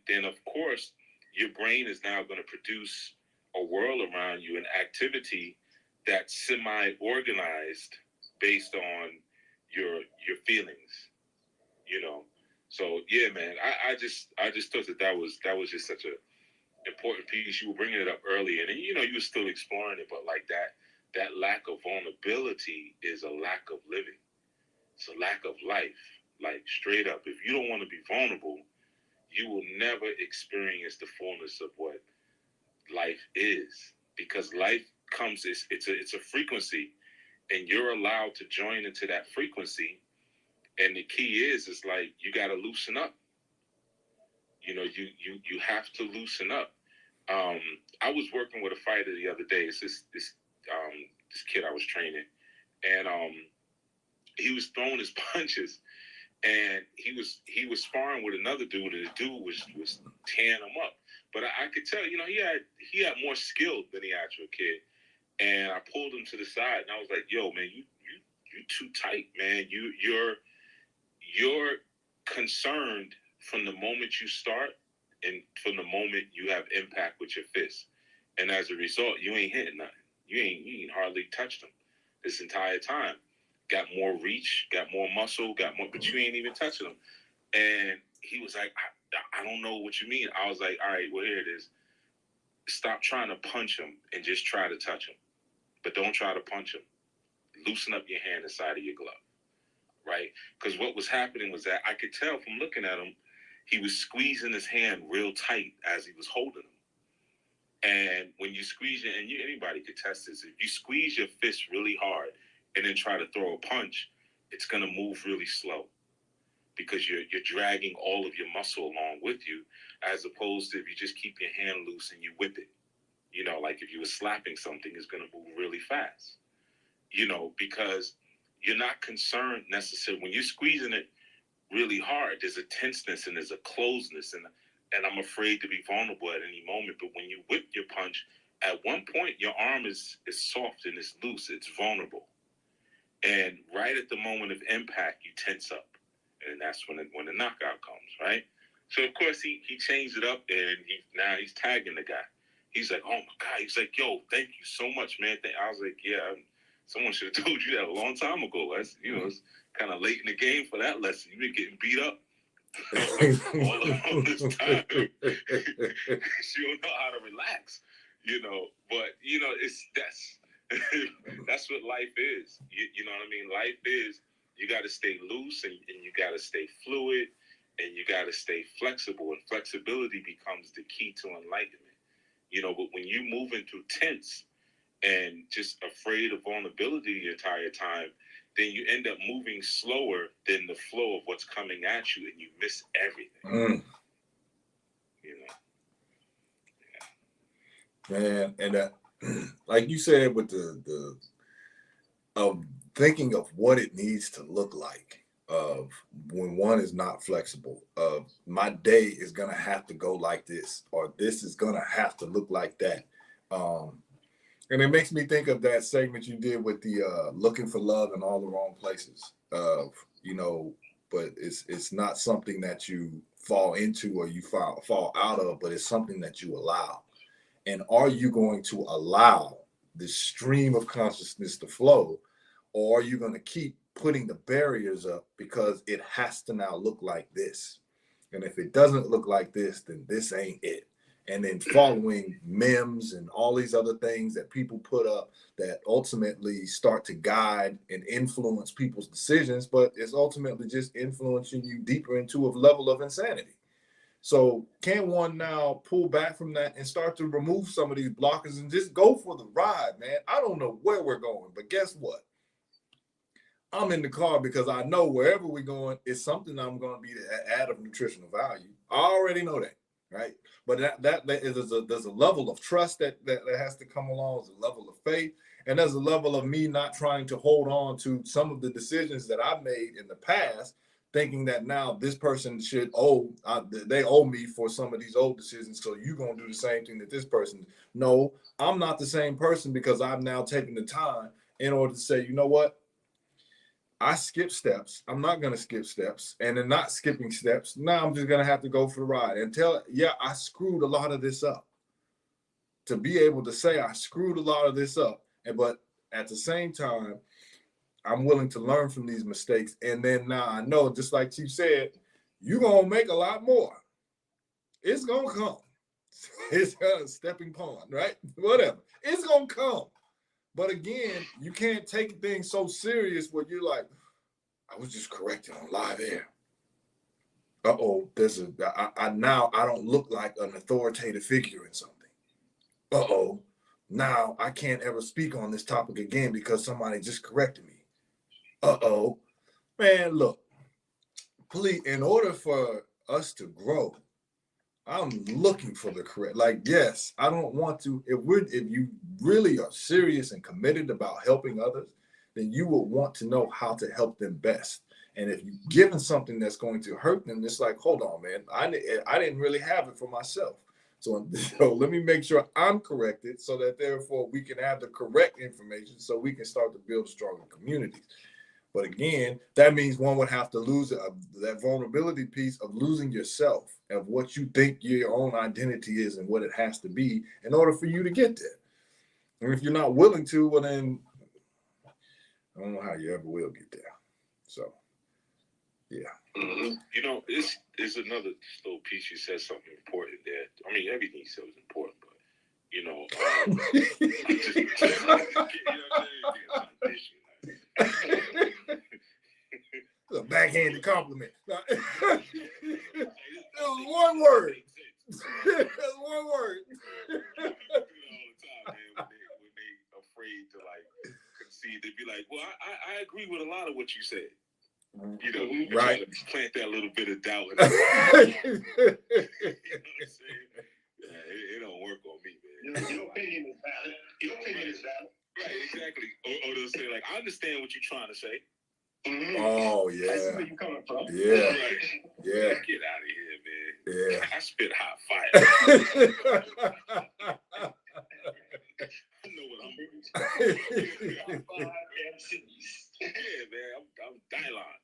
then of course your brain is now going to produce a world around you, an activity that's semi-organized based on your feelings, So yeah, man, I just thought that was just such a important piece. You were bringing it up earlier, and you were still exploring it, but like that lack of vulnerability is a lack of living. It's a lack of life, like straight up. If you don't want to be vulnerable, you will never experience the fullness of what life is, because life comes, it's a frequency, and you're allowed to join into that frequency. And the key is like, you got to loosen up. You have to loosen up. I was working with a fighter the other day. It's this kid I was training, and he was throwing his punches, and he was sparring with another dude, and the dude was tearing him up. But I could tell, he had more skill than the actual kid. And I pulled him to the side, and I was like, "Yo, man, you too tight, man. You're concerned from the moment you start, and from the moment you have impact with your fist, and as a result, you ain't hitting nothing. You ain't hardly touched them this entire time. Got more reach, got more muscle, got more, but you ain't even touching them." And he was like, I don't know what you mean. I was like, all right, well, here it is. Stop trying to punch him and just try to touch him. But don't try to punch him. Loosen up your hand inside of your glove, right? Because what was happening was that I could tell from looking at him, he was squeezing his hand real tight as he was holding him. And when you squeeze it, and anybody could test this, if you squeeze your fist really hard and then try to throw a punch, it's going to move really slow, because you're dragging all of your muscle along with you, as opposed to if you just keep your hand loose and you whip it. Like if you were slapping something, it's going to move really fast, because you're not concerned necessarily. When you're squeezing it really hard, there's a tenseness and there's a closeness, and I'm afraid to be vulnerable at any moment. But when you whip your punch, at one point, your arm is soft and it's loose, it's vulnerable. And right at the moment of impact, you tense up. And that's when the knockout comes, right? So, of course, he changed it up, and now he's tagging the guy. He's like, oh, my God. He's like, yo, thank you so much, man. I was like, yeah, someone should have told you that a long time ago. That's, it's kind of late in the game for that lesson. You've been getting beat up all this time. She don't know how to relax, But, that's what life is. You know what I mean? Life is, you got to stay loose, and you got to stay fluid, and you got to stay flexible. And flexibility becomes the key to enlightenment. But when you move into tense and just afraid of vulnerability the entire time, then you end up moving slower than the flow of what's coming at you, and you miss everything. Man, and like you said, with the thinking of what it needs to look like, of when one is not flexible, of my day is going to have to go like this, or this is going to have to look like that. And it makes me think of that segment you did with the looking for love in all the wrong places. But it's not something that you fall into or you fall out of, but it's something that you allow. And are you going to allow the stream of consciousness to flow, or are you going to keep putting the barriers up because it has to now look like this? And if it doesn't look like this, then this ain't it. And then following memes and all these other things that people put up that ultimately start to guide and influence people's decisions, but it's ultimately just influencing you deeper into a level of insanity. So can one now pull back from that and start to remove some of these blockers and just go for the ride, man? I don't know where we're going, but guess what? I'm in the car because I know wherever we're going, it's something I'm going to be to add of nutritional value. I already know that, right? But there's a level of trust that has to come along. There's a level of faith, and there's a level of me not trying to hold on to some of the decisions that I've made in the past, thinking that now this person should they owe me for some of these old decisions, so you're going to do the same thing that this person. No, I'm not the same person because I've now taken the time in order to say, you know what? I skip steps. I'm not going to skip steps. And then not skipping steps, now I'm just going to have to go for the ride and I screwed a lot of this up. To be able to say I screwed a lot of this up, but at the same time, I'm willing to learn from these mistakes. And then now I know, just like Chief said, you're going to make a lot more. It's going to come. It's a stepping pond, right? Whatever. It's going to come. But again, you can't take things so serious where you're like, I was just corrected on live air. Now I don't look like an authoritative figure in something. Now I can't ever speak on this topic again because somebody just corrected me. Man, look, please, in order for us to grow, I'm looking for the correct, yes, I don't want to, if you really are serious and committed about helping others, then you will want to know how to help them best. And if you're given something that's going to hurt them, it's like, hold on, man, I didn't really have it for myself. So let me make sure I'm corrected so that therefore we can have the correct information so we can start to build stronger communities. But again, that means one would have to lose that vulnerability piece of losing yourself, of what you think your own identity is and what it has to be in order for you to get there. And if you're not willing to, well, then I don't know how you ever will get there. So, yeah. This is another little piece. You said something important there. I mean, everything you said was important, but a backhanded compliment. One word. That's one word. When they afraid to concede, they'd be like, "Well, I agree with a lot of what you said." Right? To plant that little bit of doubt. You know what I'm saying? It don't work on me, man. Your opinion is valid. Your opinion is valid. Right, exactly. Or they'll say, I understand what you're trying to say. Mm-hmm. Oh, yeah. I see where you're coming from. Yeah. Right. Yeah. Get out of here, man. Yeah. I spit hot fire. I know what I'm doing. Yeah, man. I'm Dylon.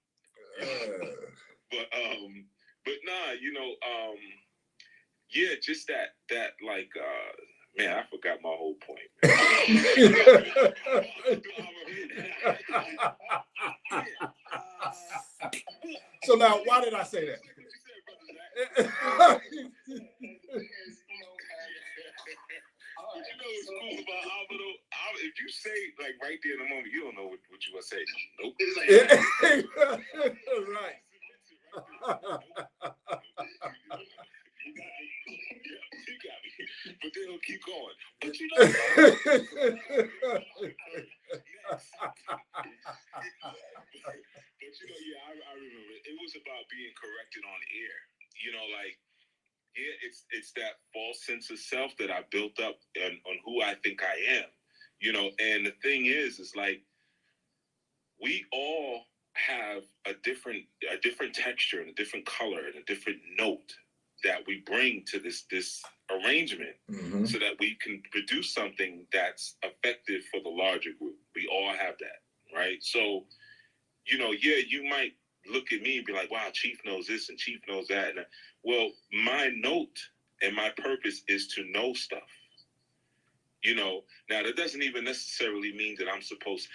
But nah, yeah, just that man, I forgot my whole point. So now, why did I say that? What's cool about Alvaro? If you say right there in the moment, you don't know what you want to say. Nope. Right. You got me. But they'll keep going. But I remember it was about being corrected on air. It's that false sense of self that I built up on who I think I am. And the thing is we all have a different texture and a different color and a different note that we bring to this arrangement, so that we can produce something that's effective for the larger group. We all have that, right? So, you know, yeah, you might look at me and be like, wow, Chief knows this and Chief knows that. And well, my note and my purpose is to know stuff. You know, now that doesn't even necessarily mean that I'm supposed,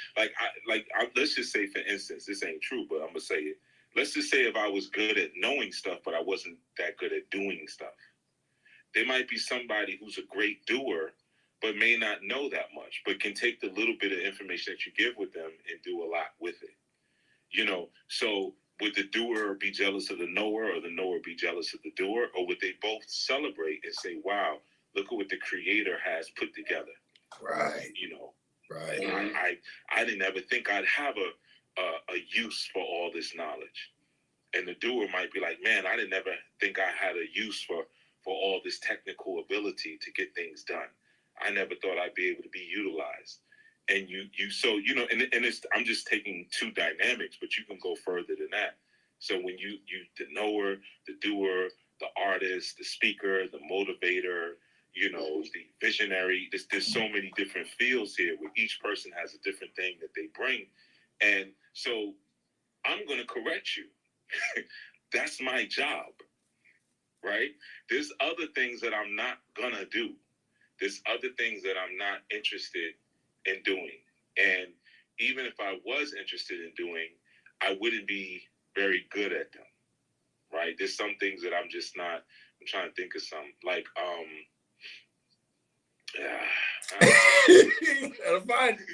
let's just say, for instance, this ain't true, but I'm gonna say it. Let's just say if I was good at knowing stuff, but I wasn't that good at doing stuff. There might be somebody who's a great doer, but may not know that much, but can take the little bit of information that you give with them and do a lot with it. You know, so would the doer be jealous of the knower, or the knower be jealous of the doer? Or would they both celebrate and say, wow, look at what the creator has put together? Right. You know, right. I didn't ever think I'd have a use for all this knowledge. And the doer might be like, man, I didn't ever think I had a use for all this technical ability to get things done. I never thought I'd be able to be utilized. And so, you know, and it's, I'm just taking two dynamics, but you can go further than that. So when you the knower, the doer, the artist, the speaker, the motivator, you know, the visionary, there's so many different fields here where each person has a different thing that they bring. And so I'm going to correct you. That's my job, right? There's other things that I'm not going to do. There's other things that I'm not interested in doing. And even if I was interested in doing, I wouldn't be very good at them, right? There's some things that I'm just not. I'm trying to think of some, like, gotta find it.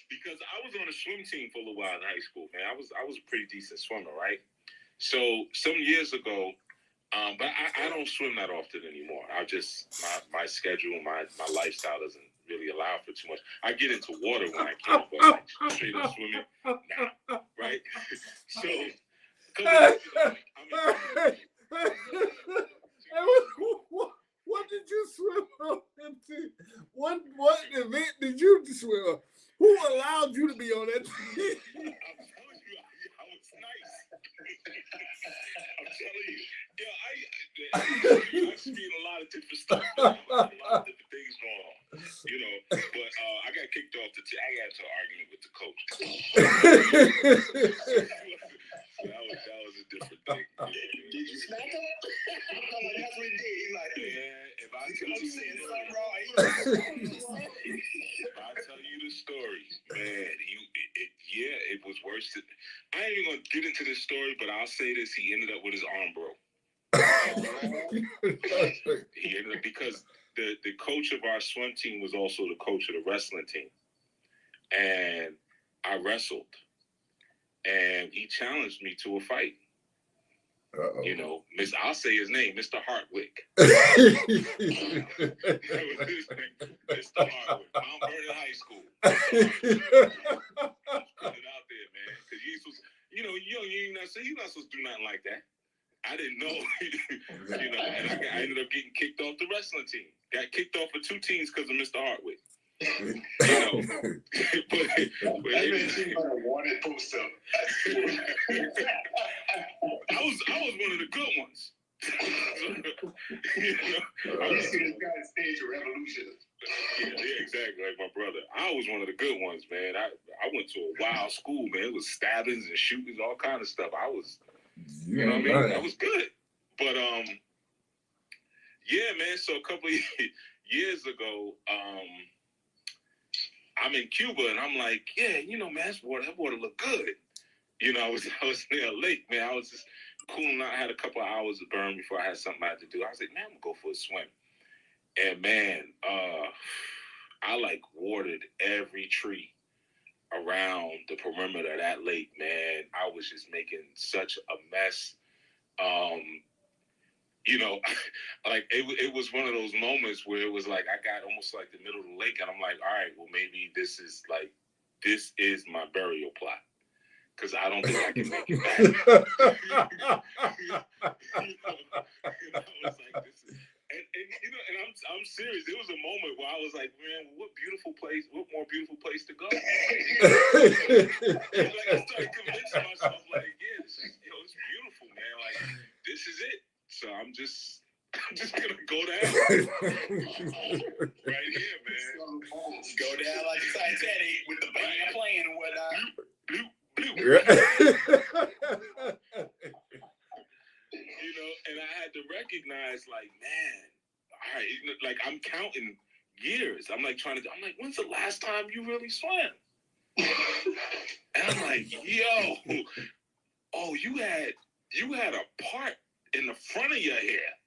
Because I was on a swim team for a little while in high school, man. I was a pretty decent swimmer, right? So some years ago, but I don't swim that often anymore. I just, my schedule, my lifestyle doesn't really allow for too much. I get into water when I can, but like straight up swimming, nah, right? So, what did you swim into? What event did you swim on? Who allowed you to be on that team? I'm telling you, I was nice. I'm telling you. Yeah, I've seen a lot of different stuff. A lot of different things going on. You know, but I got kicked off the team. I got into an argument with the coach. that was a different thing. Did you smack him? That's what he did. He's like, yeah, if I tell you something wrong. If I tell you the story, man, it was worse. I ain't even gonna get into this story, but I'll say this: he ended up with his arm broke. He ended up, because the coach of our swim team was also the coach of the wrestling team, and I wrestled, and he challenged me to a fight. Uh-oh. You know, I'll say his name, Mr. Hartwick. Mr. Hartwick, Mount Vernon High School. Put it out there, man, because you're not supposed to do nothing like that. I didn't know, you know, and I ended up getting kicked off the wrestling team. Got kicked off for 2 teams because of Mr. Hartwick. You know, but That man seemed like a wanted poster. I was one of the good ones. You know, I used to see this guy on stage of Revolution. Yeah, exactly, like my brother. I was one of the good ones, man. I went to a wild school, man. It was stabbings and shootings, all kind of stuff. I was, you know what I mean? Right. I was good. But yeah, man. So a couple of years ago, I'm in Cuba, and I'm like, yeah, you know, man, that water look good. You know, I was near a lake, man. I was just cooling out. I had a couple of hours to burn before I had something I had to do. I was like, man, I'm gonna go for a swim. And man, I like watered every tree around the perimeter of that lake, man. I was just making such a mess. You know, like it was one of those moments where it was like I got almost like the middle of the lake, and I'm like, all right, well, maybe this is my burial plot, because I don't think I can make it back. I was like, And you know, and I'm serious. There was a moment where I was like, man, what more beautiful place to go? Like I started convincing myself, like, yeah, it's beautiful, man. Like, this is it. So I'm just gonna go down right here, man. Go down like the Titanic with the band playing and whatnot. Bloop, bloop. You know, and I had to recognize, like, man, all right, like I'm counting years. I'm like, when's the last time you really swam? And I'm like, yo, oh, you had a part in the front of your hair.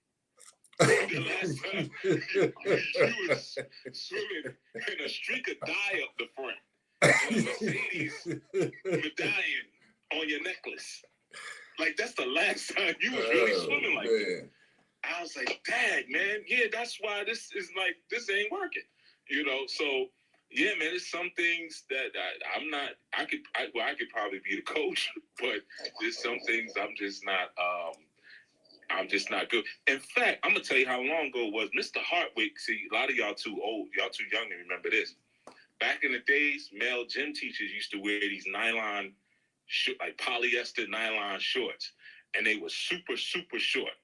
The last time you was swimming and a streak of dye up the front. And a Mercedes medallion on your necklace. Like, that's the last time you was really swimming like that. I was like, dang, man, yeah, that's why this ain't working. You know, so yeah, man, there's some things that I could probably be the coach, but there's some things I'm just not good. In fact, I'm gonna tell you how long ago it was. Mr. Hartwick, see, a lot of y'all too old, y'all too young to remember this. Back in the days, male gym teachers used to wear these nylon, like polyester nylon shorts, and they were super, super short.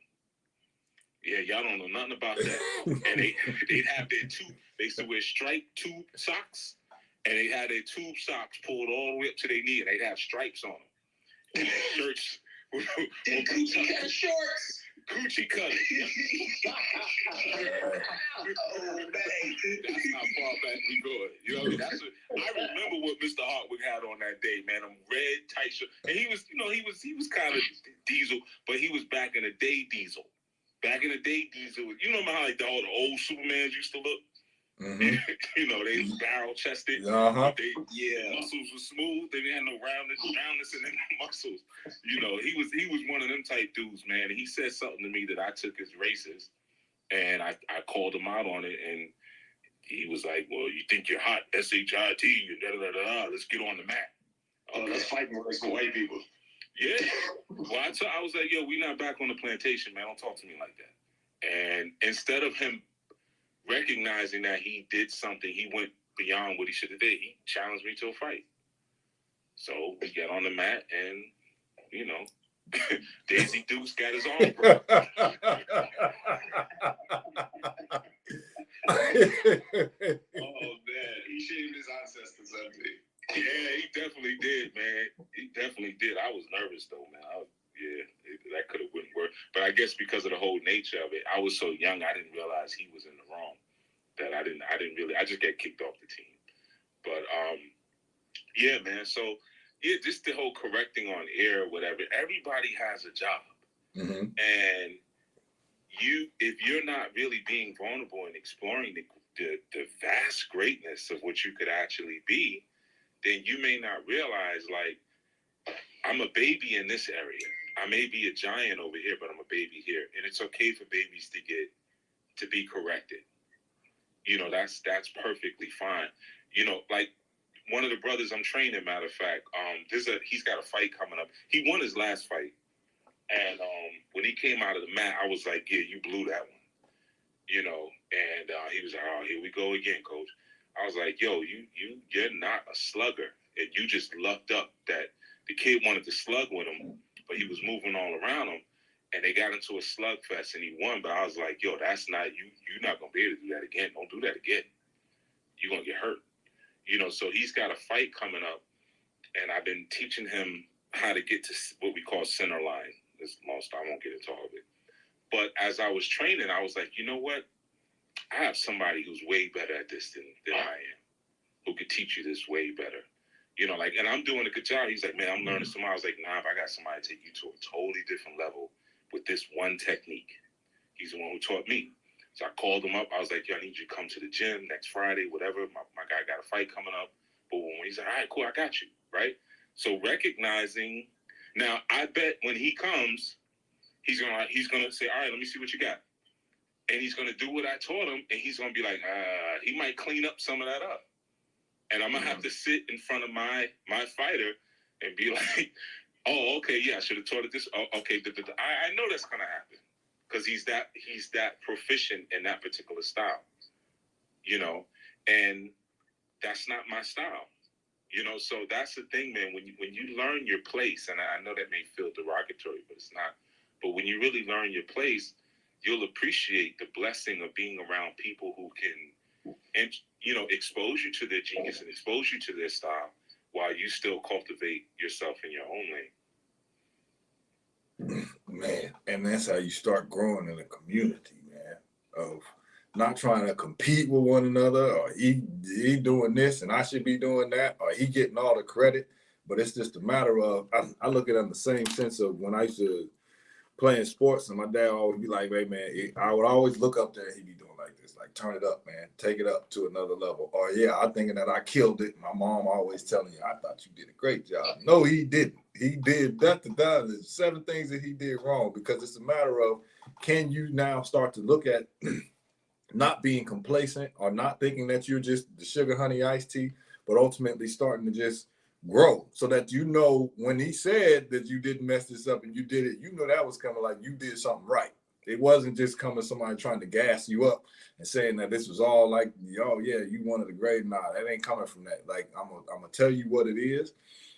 Yeah, y'all don't know nothing about that. And they'd have their they used to wear striped tube socks, and they had their tube socks pulled all the way up to their knee, and they'd have stripes on them. And their shirts were coochie cut shorts. Coochie cut. Oh, man. That's how far back we go. You know what I mean? I remember what Mr. Hartwick had on that day, man. Them red tight shirts. And he was kind of diesel, but he was back in the day diesel. Back in the day, diesel. You know how like all the old Supermans used to look. Mm-hmm. You know, they barrel chested. Muscles were smooth. They didn't have no roundness in their muscles. You know, he was one of them type dudes, man. And he said something to me that I took as racist, and I called him out on it, and he was like, "Well, you think you're hot? SHIT? Let's get on the mat." Oh, that's fighting words for white people. Yeah. Well, I was like, yo, we not back on the plantation, man. Don't talk to me like that. And instead of him recognizing that he did something, he went beyond what he should have did. He challenged me to a fight. So we got on the mat, and, you know, Daisy Dukes got his arm broke. Oh, man. He shamed his ancestors up there. Yeah, he definitely did, man. He definitely did. I was nervous though, man. That could have went worse. But I guess because of the whole nature of it, I was so young, I didn't realize he was in the wrong. That I just got kicked off the team. But yeah, man. So yeah, just the whole correcting on air or whatever. Everybody has a job, and if you're not really being vulnerable and exploring the vast greatness of what you could actually be, then you may not realize, like, I'm a baby in this area. I may be a giant over here, but I'm a baby here. And it's okay for babies to be corrected. You know, that's perfectly fine. You know, like one of the brothers I'm training, matter of fact, he's got a fight coming up. He won his last fight. And when he came out of the mat, I was like, yeah, you blew that one. You know, and he was like, oh, here we go again, coach. I was like, yo, you're not a slugger. And you just lucked up that the kid wanted to slug with him, but he was moving all around him. And they got into a slugfest and he won. But I was like, yo, that's not you. You're not going to be able to do that again. Don't do that again. You're going to get hurt. You know, so he's got a fight coming up. And I've been teaching him how to get to what we call center line. This most, I won't get into all of it. But as I was training, I was like, you know what? I have somebody who's way better at this than I am, who could teach you this way better. You know, like, and I'm doing a good job. He's like, man, I'm learning some more. I was like, nah, if I got somebody to take you to a totally different level with this one technique. He's the one who taught me. So I called him up. I was like, yo, I need you to come to the gym next Friday, whatever. My guy got a fight coming up. Boom. He's like, all right, cool, I got you, right? So recognizing, now I bet when he comes, he's gonna say, all right, let me see what you got. And he's going to do what I taught him, and he's going to be like, he might clean up some of that up. And I'm going to have to sit in front of my fighter and be like, oh, okay, yeah, I should have taught it this. Oh, okay, I know that's going to happen because he's that proficient in that particular style, you know, and that's not my style, you know. So that's the thing, man. When you learn your place, and I know that may feel derogatory, but it's not. But when you really learn your place, you'll appreciate the blessing of being around people who can, and you know, expose you to their genius and expose you to their style while you still cultivate yourself in your own lane. Man, and that's how you start growing in a community, man, of not trying to compete with one another, or he doing this and I should be doing that, or he getting all the credit. But it's just a matter of, I look at it in the same sense of when I used to playing sports, and my dad always be like, hey, man, I would always look up there and he'd be doing like this, like, turn it up, man, take it up to another level. Or, yeah, I'm thinking that I killed it. My mom always telling you, I thought you did a great job. No, he didn't. He did there's 7 things that he did wrong, because it's a matter of, can you now start to look at not being complacent or not thinking that you're just the sugar honey iced tea, but ultimately starting to just grow, so that you know when he said that you didn't mess this up and you did it, you know that was coming like you did something right. It wasn't just coming somebody trying to gas you up and saying that this was all like, oh yeah, you wanted a grade. Nah, that ain't coming from that. Like, I'm gonna tell you what it is.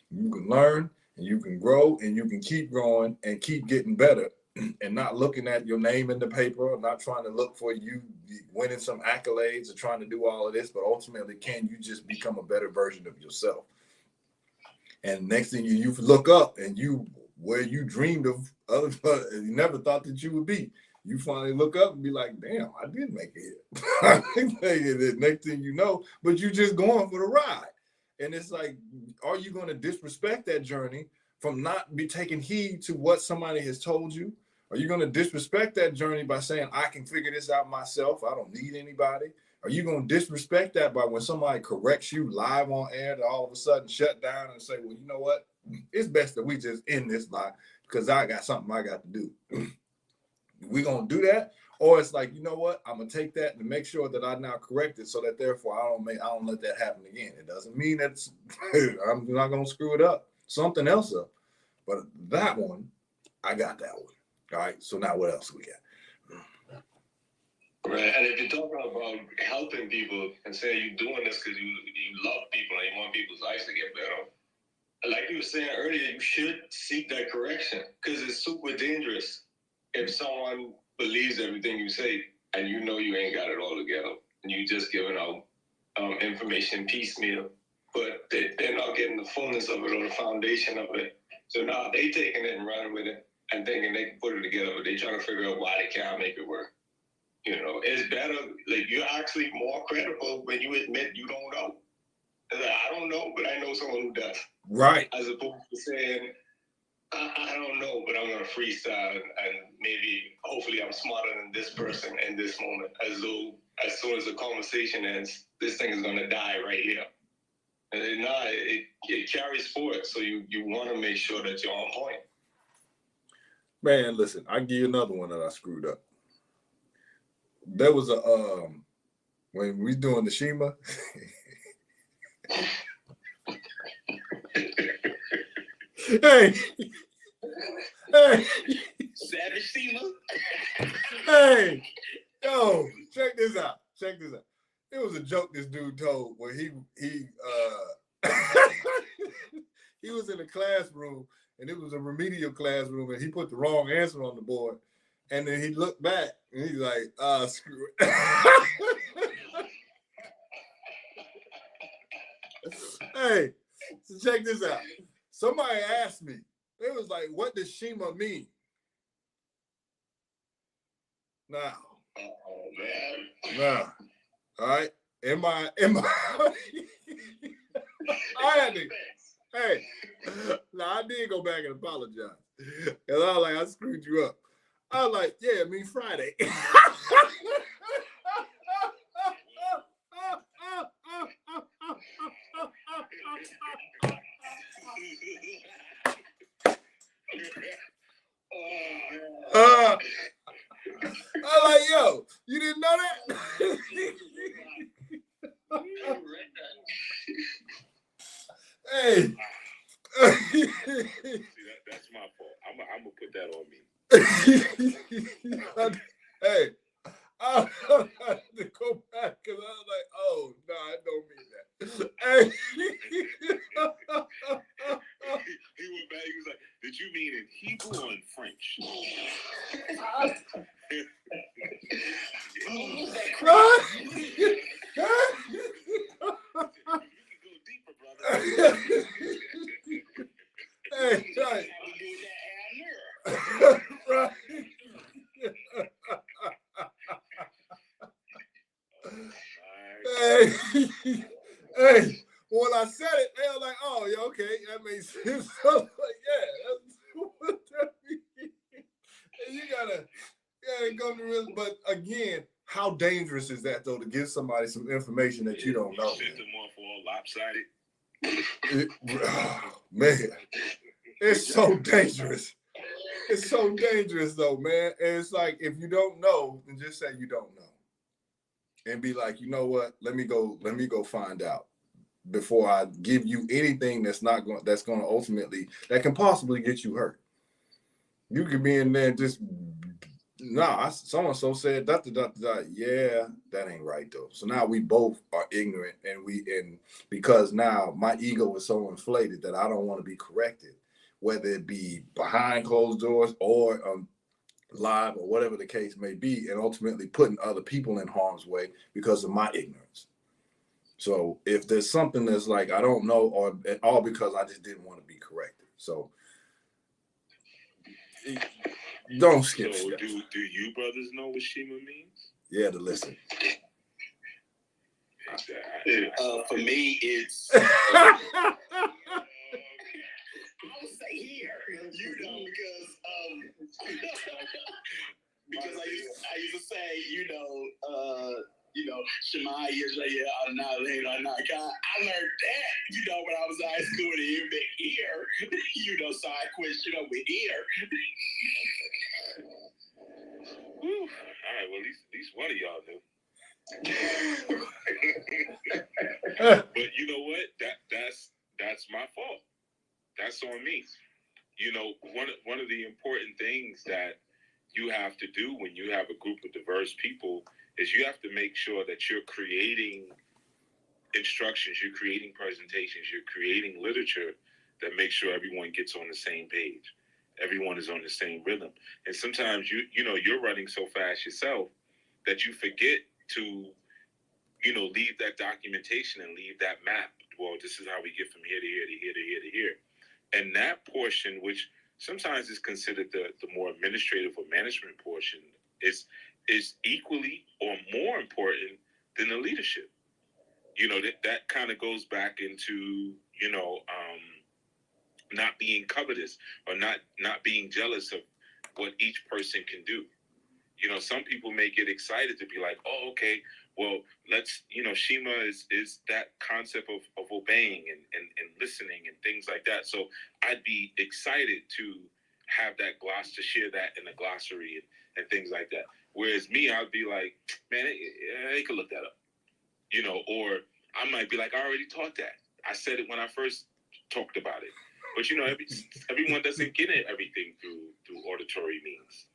You can learn and you can grow and you can keep growing and keep getting better, and not looking at your name in the paper, or not trying to look for you winning some accolades or trying to do all of this, but ultimately, can you just become a better version of yourself? And next thing you look up and where you dreamed of other, you never thought that you would be. You finally look up and be like, damn, I did make it. I did make it. Next thing you know, but you just going for the ride. And it's like, are you going to disrespect that journey from not be taking heed to what somebody has told you? Are you going to disrespect that journey by saying, I can figure this out myself, I don't need anybody? Are you going to disrespect that by when somebody corrects you live on air to all of a sudden shut down and say, well, you know what? It's best that we just end this live because I got something I got to do. We going to do that? Or it's like, you know what? I'm going to take that and make sure that I now correct it so that therefore I don't let that happen again. It doesn't mean that I'm not going to screw it up, something else up. But that one, I got that one. All right. So now what else we got? Right, and if you're talking about helping people and saying you're doing this because you love people and you want people's lives to get better, like you were saying earlier, you should seek that correction, because it's super dangerous if someone believes everything you say and you know you ain't got it all together and you just giving out information piecemeal, but they're not getting the fullness of it or the foundation of it. So now they taking it and running with it and thinking they can put it together, but they trying to figure out why they can't make it work. You know, it's better, like, you're actually more credible when you admit you don't know. Like, I don't know, but I know someone who does. Right. As opposed to saying, I don't know, but I'm going to freestyle and maybe, hopefully I'm smarter than this person in this moment. As though as soon as the conversation ends, this thing is going to die right here. And it carries forward. So you want to make sure that you're on point. Man, listen, I give you another one that I screwed up. There was a when we doing the Shema. Hey, Savage Shema. Hey, yo, check this out. It was a joke this dude told where he he was in a classroom, and it was a remedial classroom, and he put the wrong answer on the board. And then he looked back and he's like, screw it. Hey, so check this out. Somebody asked me, it was like, what does Shema mean? Now. Oh, man. Now. All right. Am I I had to, hey, now I did go back and apologize. Because I was like, I screwed you up. I was like, yeah, I mean Friday. I'm like, yo, you didn't know that? Hey. See, that's my fault. I'm gonna put that on me. Hey, hey. When I said it, they were like, "Oh, yeah, okay, that makes sense." I was like, "Yeah, that's what that means." And you gotta go to real. But again, how dangerous is that though to give somebody some information that you don't know? Set them off all lopsided. Man, it's so dangerous. It's so dangerous though, man. And it's like if you don't know, then just say you don't know, and be like, you know what? Let me go find out before I give you anything that's going to ultimately that can possibly get you hurt. You could be in there and just so and so said that. Yeah, that ain't right though. So now we both are ignorant, and because now my ego is so inflated that I don't want to be corrected, whether it be behind closed doors or live or whatever the case may be, and ultimately putting other people in harm's way because of my ignorance. So if there's something that's like I don't know, or all because I just didn't want to be corrected, so don't skip So steps. do you brothers know what Shema means? Yeah, to listen. For me, it's. I would say here, because I used to say, Shema Yisrael Adonai Eloheinu Adonai Echad. I learned that, when I was in high school to hear the ear, so I quit, with ear. All right, well, at least one of y'all knew. But you know what? That's my fault. That's on me. One of the important things that you have to do when you have a group of diverse people is you have to make sure that you're creating instructions, you're creating presentations, you're creating literature that makes sure everyone gets on the same page. Everyone is on the same rhythm. And sometimes you're running so fast yourself that you forget to, leave that documentation and leave that map. Well, this is how we get from here to here to here to here to here. And that portion, which sometimes is considered the more administrative or management portion, is equally or more important than the leadership. That kind of goes back into, not being covetous or not being jealous of what each person can do. Some people may get excited to be like, oh, okay, well, let's, Shema is that concept of obeying and listening and things like that. So I'd be excited to have that to share that in the glossary and things like that. Whereas me, I'd be like, man, they could look that up, or I might be like, I already taught that. I said it when I first talked about it. But, everyone doesn't get everything through auditory means.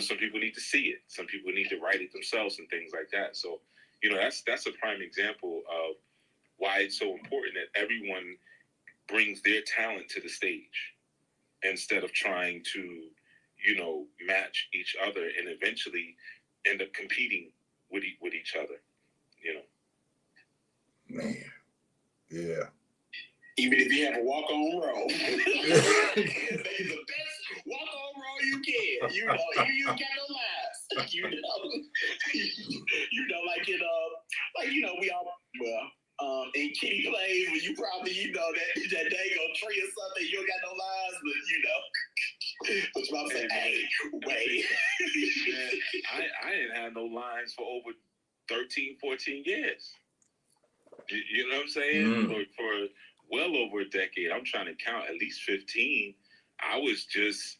Some people need to see it. Some people need to write it themselves and things like that. So, that's a prime example of why it's so important that everyone brings their talent to the stage instead of trying to, match each other and eventually end up competing with each other, Man, yeah. Even if you have a walk-on roll. It's the best walk-on roll you can. You got no lies. We all, in kitty plays when you probably, that day go tree or something, you don't got no lies, but but you say, hey, wait. I didn't have no lines for over 13, 14 years. You know what I'm saying? For well over a decade. I'm trying to count at least 15. I was just,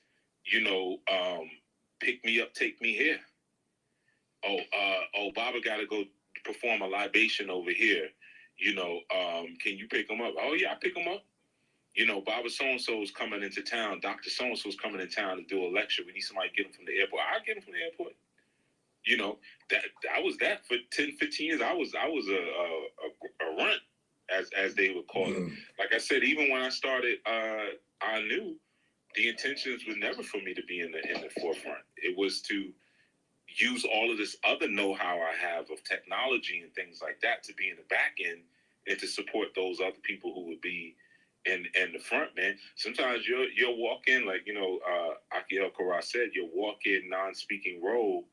pick me up, take me here. Baba got to go perform a libation over here. Can you pick him up? Oh, yeah, I pick him up. Baba so-and-so is coming into town. Dr. So-and-so is coming in town to do a lecture. We need somebody to get him from the airport. I'll get him from the airport. I was that for 10, 15 years. I was a runt, as they would call it. Like I said, even when I started, I knew the intentions were never for me to be in the forefront. It was to use all of this other know-how I have of technology and things like that to be in the back end and to support those other people who would be in the front, man. Sometimes you'll walk in, like, Aki El Kara said, you'll walk in non-speaking role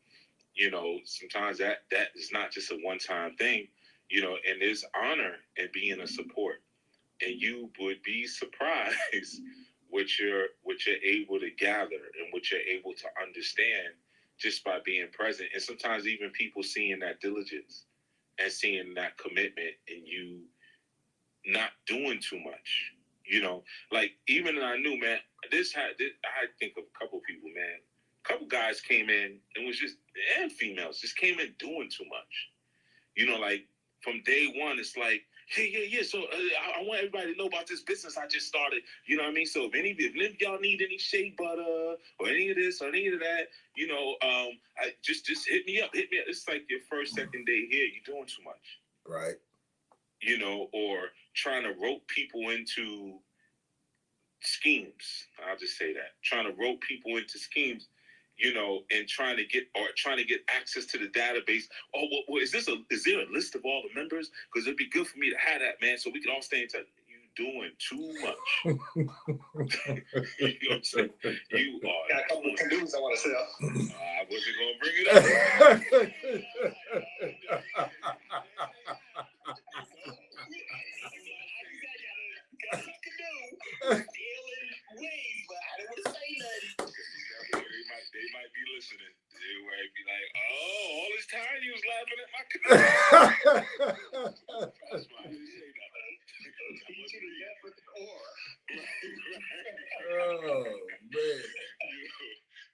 You know, sometimes that is not just a one-time thing, you know, and there's honor in being a support. And you would be surprised what you're able to gather and what you're able to understand just by being present. And sometimes even people seeing that diligence and seeing that commitment and you not doing too much. You know, like even I knew, man, I think of a couple people, man. A couple guys came in and was just, and females just came in doing too much. You know, like from day one, it's like, hey, yeah. So I want everybody to know about this business I just started. You know what I mean? So if any of y'all need any shea butter or any of this or any of that, you know, just hit me up. It's like your first, second day here. You're doing too much. Right. You know, or trying to rope people into schemes. I'll just say that. Trying to rope people into schemes, you know, and trying to get access to the database. Oh, well, is there a list of all the members? Because it'd be good for me to have that, man, so we can all stay in touch. You doing too much. You know what I'm saying? You are. Got a couple of canoes I want to sell. I wasn't gonna bring it up. They might be listening. They might be like, oh, all this time you was laughing at my canoe. That's why I didn't say nothing. Oh man.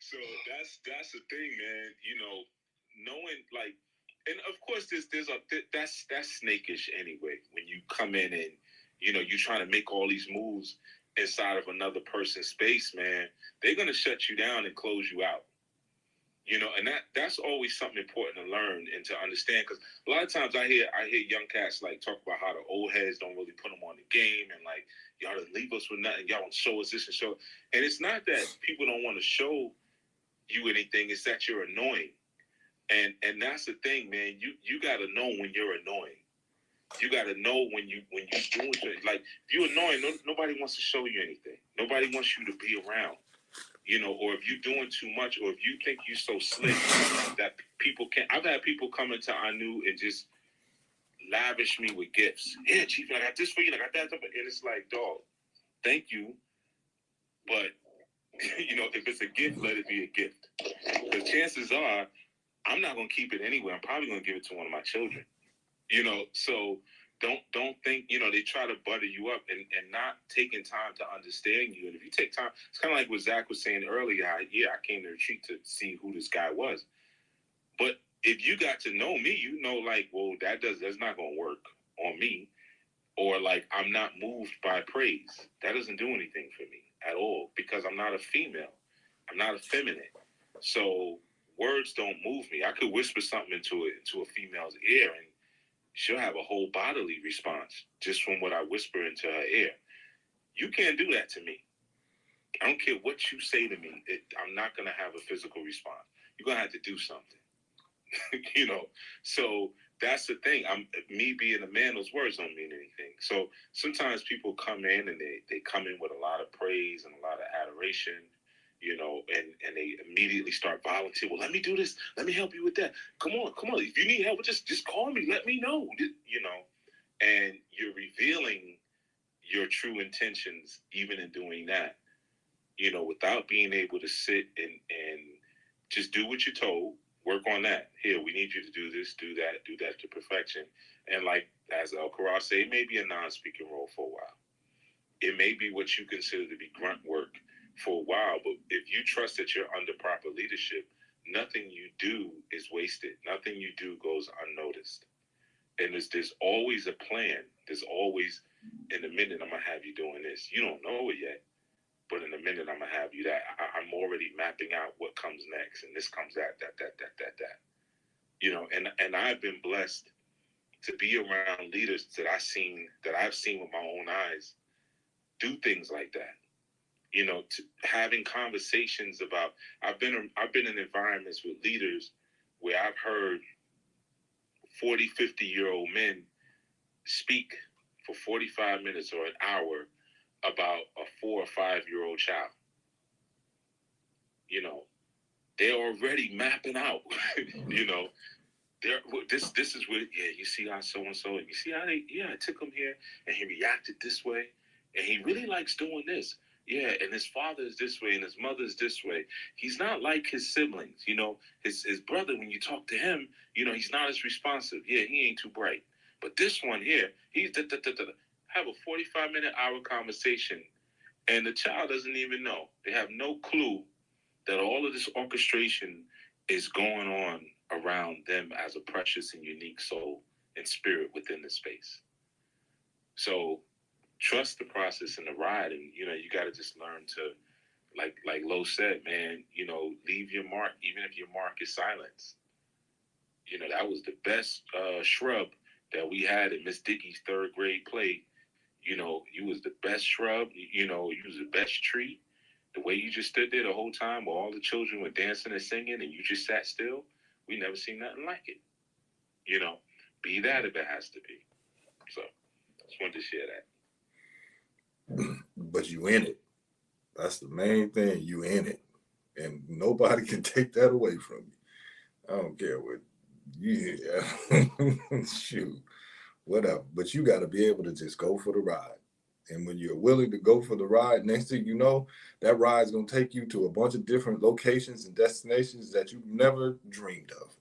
So that's the thing, man. You know, knowing like, and of course that's snakish anyway. When you come in and you know you're trying to make all these moves inside of another person's space, man, they're gonna shut you down and close you out. You know, and that's always something important to learn and to understand, because a lot of times I hear young cats like talk about how the old heads don't really put them on the game and like y'all didn't leave us with nothing, y'all don't show us this and show, and it's not that people don't want to show you anything, it's that you're annoying, and that's the thing, man. You got to know when you're annoying. You got to know when you doing it. Like if you're annoying, nobody wants to show you anything. Nobody wants you to be around. You know, or if you're doing too much, or if you think you're so slick that people can't. I've had people come into Anu and just lavish me with gifts. Yeah, Chief, I got this for you, I got that, and it's like, dog, thank you, but you know, if it's a gift, let it be a gift. Because chances are, I'm not gonna keep it anyway. I'm probably gonna give it to one of my children. You know, so don't think, you know, they try to butter you up and not taking time to understand you. And if you take time, it's kind of like what Zach was saying earlier. I came to retreat to see who this guy was. But if you got to know me, you know, like, well, that's not gonna work on me. Or like, I'm not moved by praise. That doesn't do anything for me at all, because I'm not a female. I'm not effeminate. So words don't move me. I could whisper something into a female's ear and she'll have a whole bodily response just from what I whisper into her ear. You can't do that to me. I don't care what you say to me. I'm not going to have a physical response. You're going to have to do something. You know, so that's the thing. Me being a man, those words don't mean anything. So sometimes people come in and they come in with a lot of praise and a lot of adoration, you know, and they immediately start volunteering. Well, let me do this. Let me help you with that. Come on. If you need help, just call me. Let me know, you know, and you're revealing your true intentions even in doing that, you know, without being able to sit and just do what you're told. Work on that. Here, we need you to do this, do that to perfection. And like, as El Karar say, it may be a non-speaking role for a while. It may be what you consider to be grunt work for a while, but if you trust that you're under proper leadership, nothing you do is wasted. Nothing you do goes unnoticed. And there's always a plan. There's always, in a minute, I'm going to have you doing this. You don't know it yet, but in a minute, I'm going to have you that. I'm already mapping out what comes next, and this comes that. You know, and I've been blessed to be around leaders that I've seen with my own eyes do things like that. You know, having conversations about, I've been in environments with leaders where I've heard 40, 50-year-old men speak for 45 minutes or an hour about a 4 or 5-year-old child. You know, they're already mapping out, you know, this is what, yeah, you see how so-and-so, and you see how I took him here, and he reacted this way, and he really likes doing this. Yeah, and his father is this way, and his mother is this way. He's not like his siblings, you know. His brother, when you talk to him, you know, he's not as responsive. Yeah, he ain't too bright. But this one here, he's have a 45-minute hour conversation, and the child doesn't even know. They have no clue that all of this orchestration is going on around them as a precious and unique soul and spirit within the space. So trust the process and the ride, and you know, you got to just learn to, like Lo said, man, you know, leave your mark, even if your mark is silence. You know, that was the best shrub that we had in Miss Dickey's 3rd grade play. You know, you was the best shrub, you know, you was the best tree. The way you just stood there the whole time while all the children were dancing and singing and you just sat still, we never seen nothing like it. You know, be that if it has to be. So, just wanted to share that. But you in it. That's the main thing. You in it. And nobody can take that away from you. I don't care what you shoot, whatever. But you got to be able to just go for the ride. And when you're willing to go for the ride, next thing you know, that ride's going to take you to a bunch of different locations and destinations that you've never dreamed of.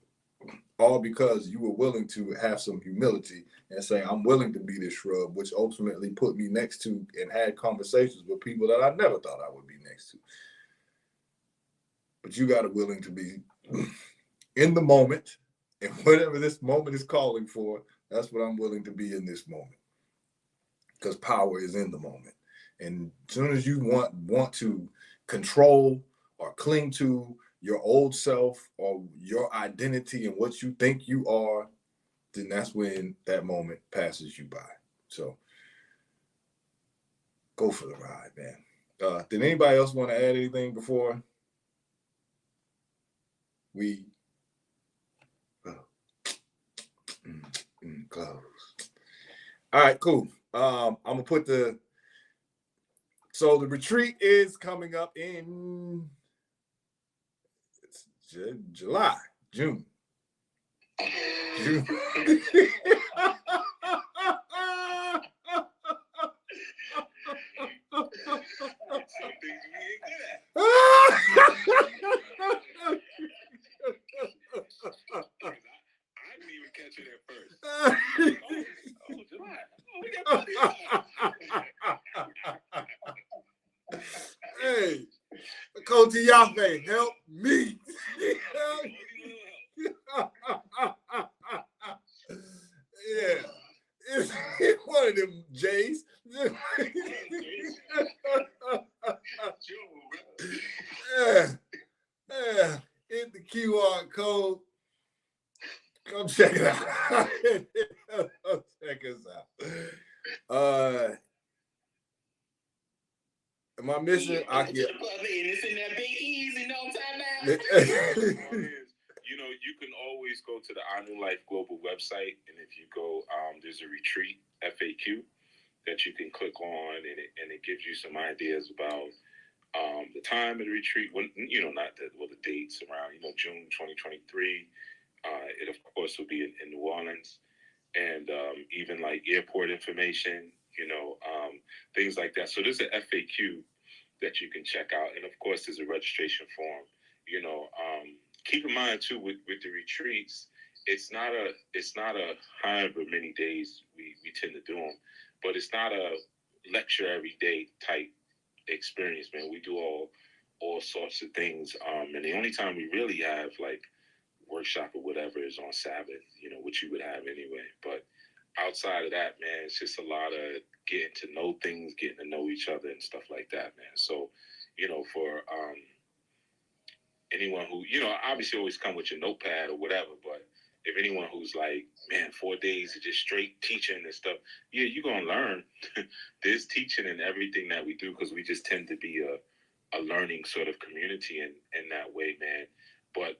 All because you were willing to have some humility and say, I'm willing to be this shrub, which ultimately put me next to and had conversations with people that I never thought I would be next to. But you got to willing to be in the moment, and whatever this moment is calling for, that's what I'm willing to be in this moment. Because power is in the moment. And as soon as you want to control or cling to your old self or your identity and what you think you are, then that's when that moment passes you by. So go for the ride, man. Did anybody else want to add anything before we close? All right, cool. I'm gonna put so the retreat is coming up in July, June. Catch it at first. Hey, Coach Yafe, help me. Yeah, it's one of them J's. Yeah. Hit the QR code. Come check it out. Come check us out. Am I missing? It's in that Big Easy, you know what I'm talking about? You know, you can always go to the Our New Life Global website, and if you go, there's a retreat FAQ that you can click on, and it gives you some ideas about the time of the retreat. When, you know, not the dates around, you know, June 2023. It of course will be in New Orleans, and even like airport information, you know, things like that. So there's an FAQ that you can check out, and of course there's a registration form. You know, keep in mind too with the retreats, it's not a however many days we tend to do them, but it's not a lecture every day type experience, man. We do all sorts of things, and the only time we really have like workshop or whatever is on Sabbath, you know, which you would have anyway. But outside of that, man, it's just a lot of getting to know things, getting to know each other and stuff like that, man. So, you know, for anyone who, you know, obviously always come with your notepad or whatever, but if anyone who's like, man, 4 days of just straight teaching and stuff, yeah, you're going to learn. There's teaching in everything that we do because we just tend to be a learning sort of community in that way, man. But,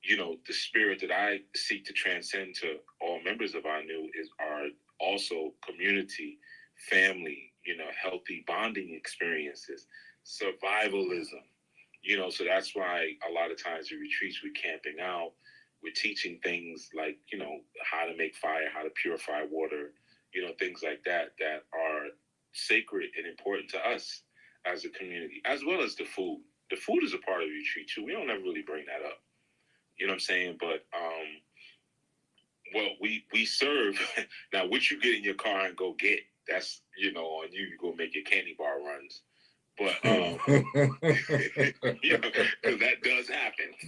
you know, the spirit that I seek to transcend to all members of our new are also community, family, you know, healthy bonding experiences, survivalism, You know, so that's why a lot of times the retreats we're camping out, we're teaching things like, you know, how to make fire, how to purify water, you know, things like that are sacred and important to us as a community, as well as the food. The food is a part of the retreat too. We don't ever really bring that up. You know what I'm saying? But well, we serve. Now, what you get in your car and go get, that's, you know, on you. You go make your candy bar runs. But you know, because that does happen. I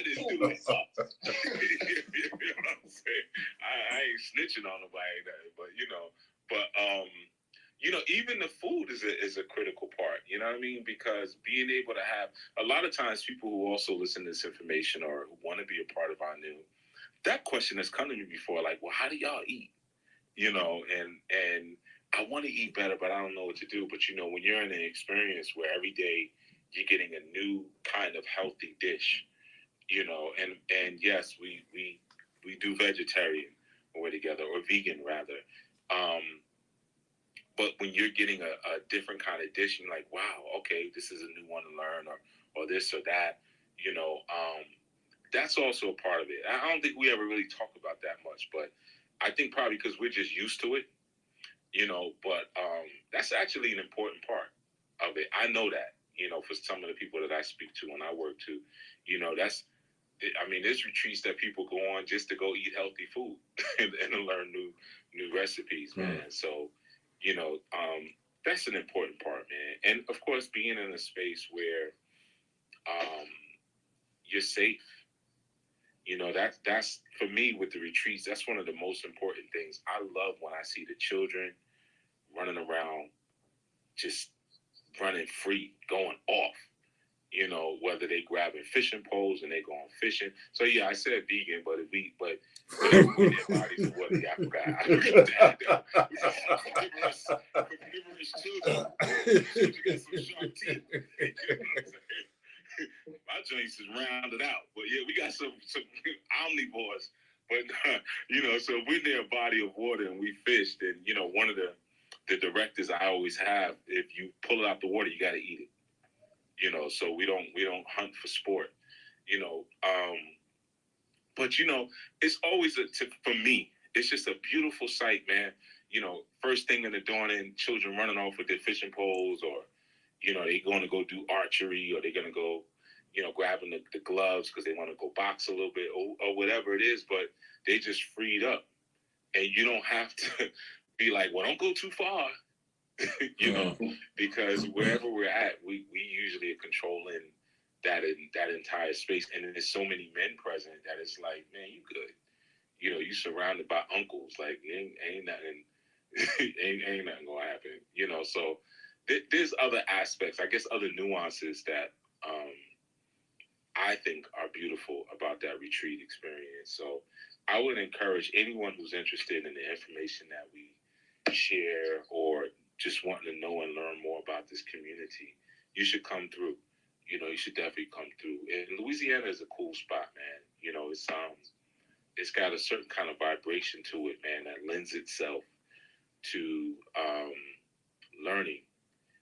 didn't do it. You know what I'm saying? I ain't snitching on nobody, but you know, even the food is a critical part. You know what I mean? Because being able to have a lot of times people who also listen to this information or who want to be a part of our new, that question has come to me before. Like, well, how do y'all eat? You know, and I want to eat better, but I don't know what to do. But, you know, when you're in an experience where every day you're getting a new kind of healthy dish, you know, and yes, we do vegetarian when we're together, or vegan rather. But when you're getting a different kind of dish, you're like, wow, okay, this is a new one to learn, or this or that, you know, that's also a part of it. I don't think we ever really talk about that much, but I think probably because we're just used to it. You know, but that's actually an important part of it. I know that, you know, for some of the people that I speak to and I work to, you know, there's retreats that people go on just to go eat healthy food and to learn new recipes, man. So, you know, that's an important part, man. And of course, being in a space where you're safe. You know, that's for me with the retreats, that's one of the most important things. I love when I see the children running around, just running free, going off, you know, whether they grabbing fishing poles and they going fishing. So yeah, I said vegan, but their bodies of what I forgot that. Carnivorous children get some sharp teeth. My joints is rounded out, but yeah, we got some omnivores. But you know, so if we're near a body of water and we fish, then you know, one of the directives I always have: if you pull it out the water, you got to eat it. You know, so we don't hunt for sport. You know, but you know, it's always for me, it's just a beautiful sight, man. You know, first thing in the dawning, children running off with their fishing poles, or you know, they're going to go do archery, or they're going to go, you know, grabbing the gloves because they want to go box a little bit, or whatever it is. But they just freed up, and you don't have to be like, well, don't go too far, you know, because wherever we're at, we usually are controlling that entire space, and there's so many men present that it's like, man, you good, you know, you surrounded by uncles, like ain't nothing, ain't nothing gonna happen, you know. So there's other aspects, I guess, other nuances that I think are beautiful about that retreat experience. So I would encourage anyone who's interested in the information that we share, or just wanting to know and learn more about this community, you should come through. You know, you should definitely come through. And Louisiana is a cool spot, man. You know, it's got a certain kind of vibration to it, man, that lends itself to learning.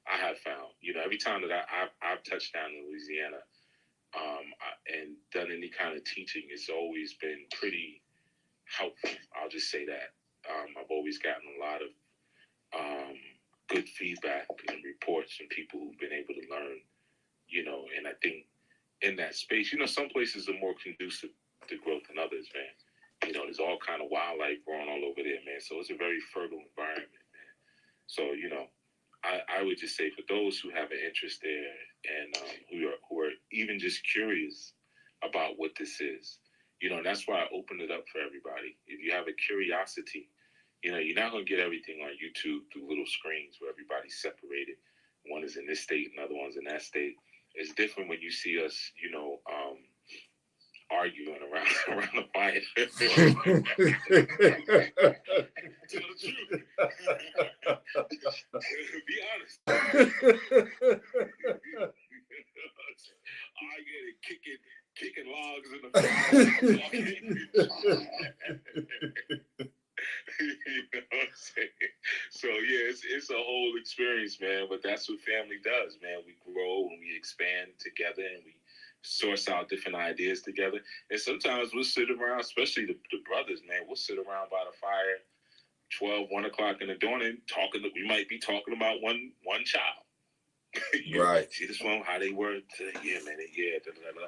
I have found, you know, every time that I've touched down in Louisiana and done any kind of teaching, it's always been pretty helpful. I'll just say that. I've always gotten a lot of good feedback and reports from people who've been able to learn, you know, and I think in that space, you know, some places are more conducive to growth than others, man. You know, there's all kind of wildlife growing all over there, man. So it's a very fertile environment, man. So, you know, I would just say for those who have an interest there and who are even just curious about what this is, you know, and that's why I opened it up for everybody. If you have a curiosity, you know, you're not going to get everything on YouTube through little screens where everybody's separated. One is in this state, and other one's in that state. It's different when you see us, you know, arguing around the fire. Tell the truth. Be honest. Arguing and kicking logs in the fire. You know what I'm saying? So yeah, it's a whole experience, man. But that's what family does, man. We grow and we expand together, and we source out different ideas together. And sometimes we'll sit around, especially the brothers, man. We'll sit around by the fire, 1 o'clock in the morning, talking. We might be talking about one child. Right. See this one, how they were today? Yeah, man. Yeah. Da, da, da.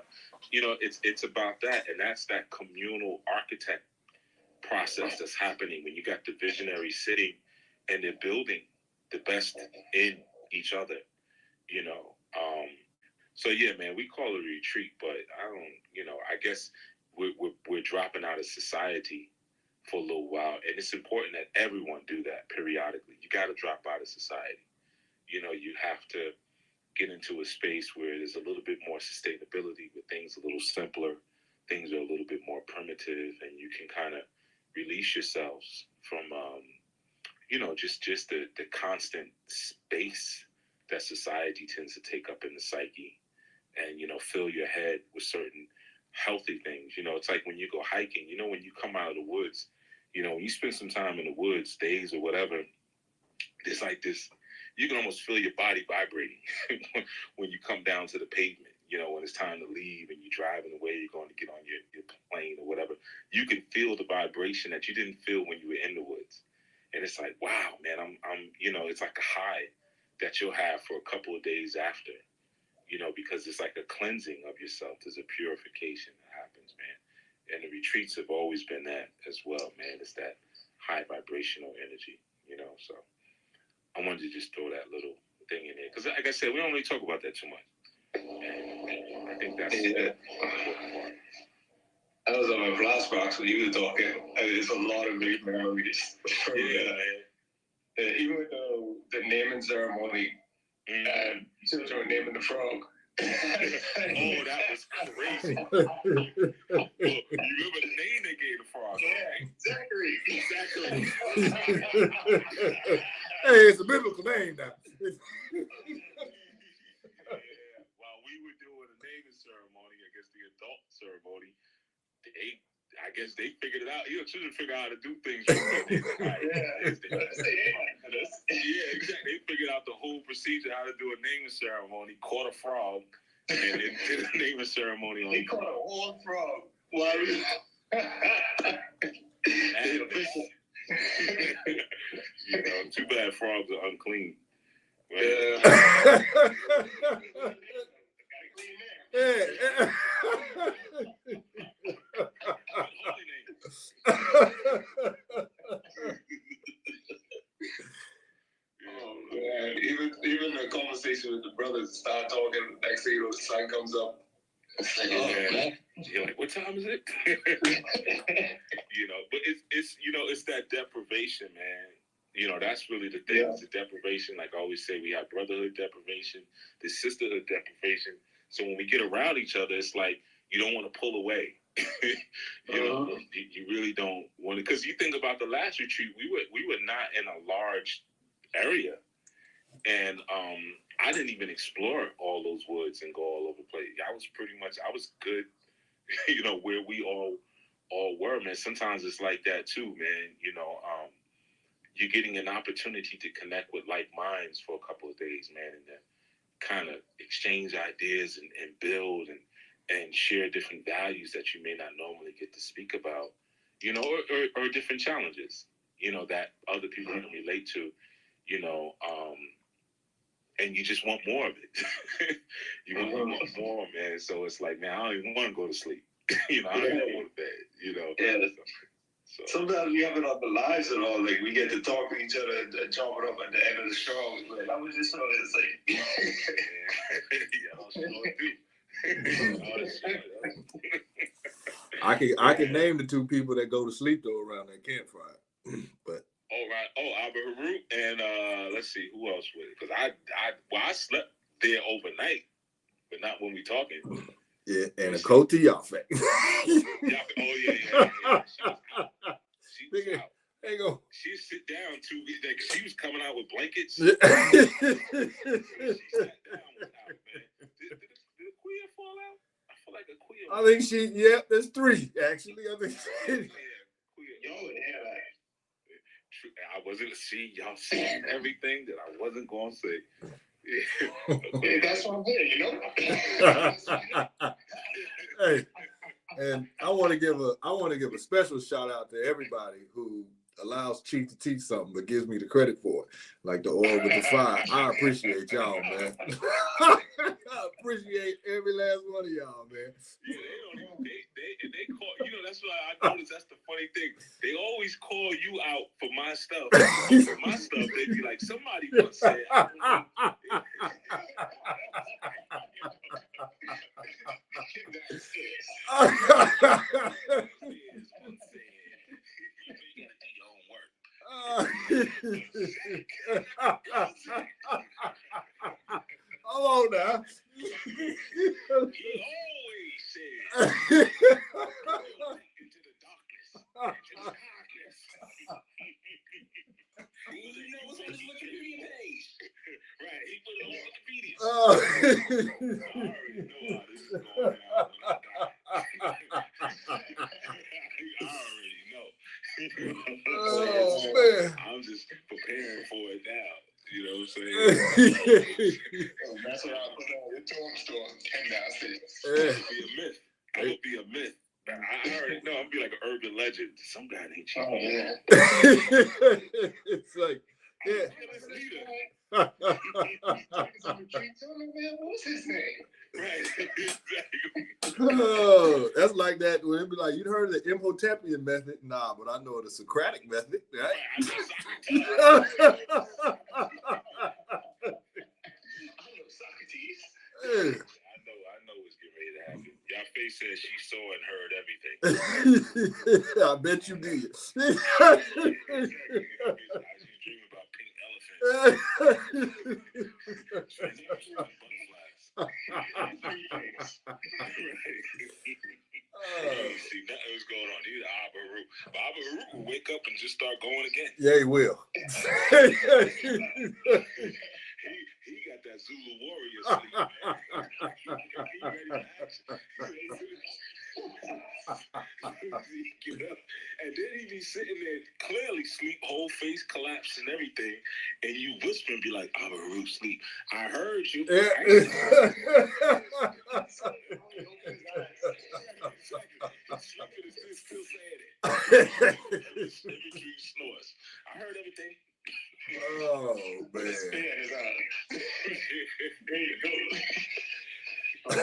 You know, it's about that, and that's that communal architect process that's happening when you got the visionaries sitting and they're building the best in each other. You know. So yeah, man, we call it a retreat, but I don't. You know, I guess we're dropping out of society for a little while, and it's important that everyone do that periodically. You got to drop out of society. You know, you have to get into a space where there's a little bit more sustainability, where things are a little simpler, things are a little bit more primitive, and you can kind of release yourselves from, you know, just the constant space that society tends to take up in the psyche, and, you know, fill your head with certain healthy things. You know, it's like when you go hiking, you know, when you come out of the woods, you know, when you spend some time in the woods, days or whatever, there's like this, you can almost feel your body vibrating when you come down to the pavement, you know, when it's time to leave and you're driving away, you're going to get on your plane or whatever. You can feel the vibration that you didn't feel when you were in the woods. And it's like, wow, man, I'm, you know, it's like a high that you'll have for a couple of days after, you know, because it's like a cleansing of yourself. There's a purification that happens, man. And the retreats have always been that as well, man. It's that high vibrational energy, you know, so I wanted to just throw that little thing in there. Because like I said, we don't really talk about that too much. And I think that's the important part. I was on my flashbacks when you were talking, and there's a lot of great memories from even with the naming ceremony, and children were naming the frog. Oh, that was crazy. Well, you remember the name they gave the frog? Yeah, Zachary. Hey, it's a biblical name now. While we were doing the naming ceremony, I guess the adult ceremony, I guess they figured it out. You know, children figure out how to do things. Yeah, exactly. They figured out the whole procedure, how to do a naming ceremony, caught a frog, and then did a naming ceremony on. They caught a whole frog. Why? You know, too bad frogs are unclean. Even the conversation with the brothers start talking. Next thing you know, the sun comes up. It's like, you're like, what time is it? You know, but it's you know, it's that deprivation, man. You know, that's really the thing. It's the deprivation. Like I always say, we have brotherhood deprivation, the sisterhood deprivation. So when we get around each other, it's like you don't want to pull away. You know, you really don't want to, because you think about the last retreat, we were not in a large area, and I didn't even explore all those woods and go all over the place. I was good, you know, where we all were, man. Sometimes it's like that too, man. You know, you're getting an opportunity to connect with like minds for a couple of days, man, and then kind of exchange ideas and build and share different values that you may not normally get to speak about, you know, or different challenges, you know, that other people can relate to, you know, and you just want more of it. You want more, man. So it's like, man, I don't even want to go to sleep. You know, I don't even want to bed, you know. Yeah. So sometimes we have it on the lives and all, like we get to talk to each other and chop it up at the end of the show. Like, I was just so it's like, I can name the two people that go to sleep though around that campfire, but. Albert Harut and let's see who else would, because I slept there overnight, but not when we talking. Yeah, and a coat to Yaffe. Yeah. She was out. There you go. She sit down too. Like she was coming out with blankets. Yeah. She sat down without, man. Did a queer fall out? I feel like a queer. I think there's three actually. I think. Yeah, queer. Yo, yeah, like. wasn't see y'all saying everything that I wasn't gonna say. Yeah, that's what I'm here, you know. Hey, and I want to give a special shout out to everybody who allows Chief to teach something but gives me the credit for it, like the oil with the fire. I appreciate y'all, man. I appreciate every last one of y'all, man. Yeah, they call, you know, that's why I noticed that's the funny thing. They always call you out for my stuff. For my stuff, they be like, somebody once said, I don't know. Come on now. He always said, into the darkness. You know what's on his Wikipedia page. Right, he put it on Wikipedia. Oh. I already know how this is going out when I die. I already know. Oh, man. I'm just preparing for it now. You know what I'm saying? That's what I put on your tombstone. And that's it. It'll be a myth. I would be a myth. I already know. I'm be like an urban legend. Some guy named Chief. Oh, yeah. It's like, yeah. What's his name? Right. Oh, that's like that. When it be like, you heard of the Imhotepian method? Nah, but I know the Socratic method, right? I know Socrates. I know what's getting ready to happen. Y'all face said she saw and heard everything. I bet you did. She's dreaming about pink elephants. See, nothing was going on. Either Abba Haru. But Abba Haru will wake up and just start going again. Yeah, he will. He got that Zulu warrior sleep, man. He ready to action. Get up. And then he be sitting there, clearly sleep, whole face collapsed and everything, and you whisper and be like, Abba Haru, sleep. I heard you. Still saying it. Snores. I heard everything. Oh, man. There you go. Yeah,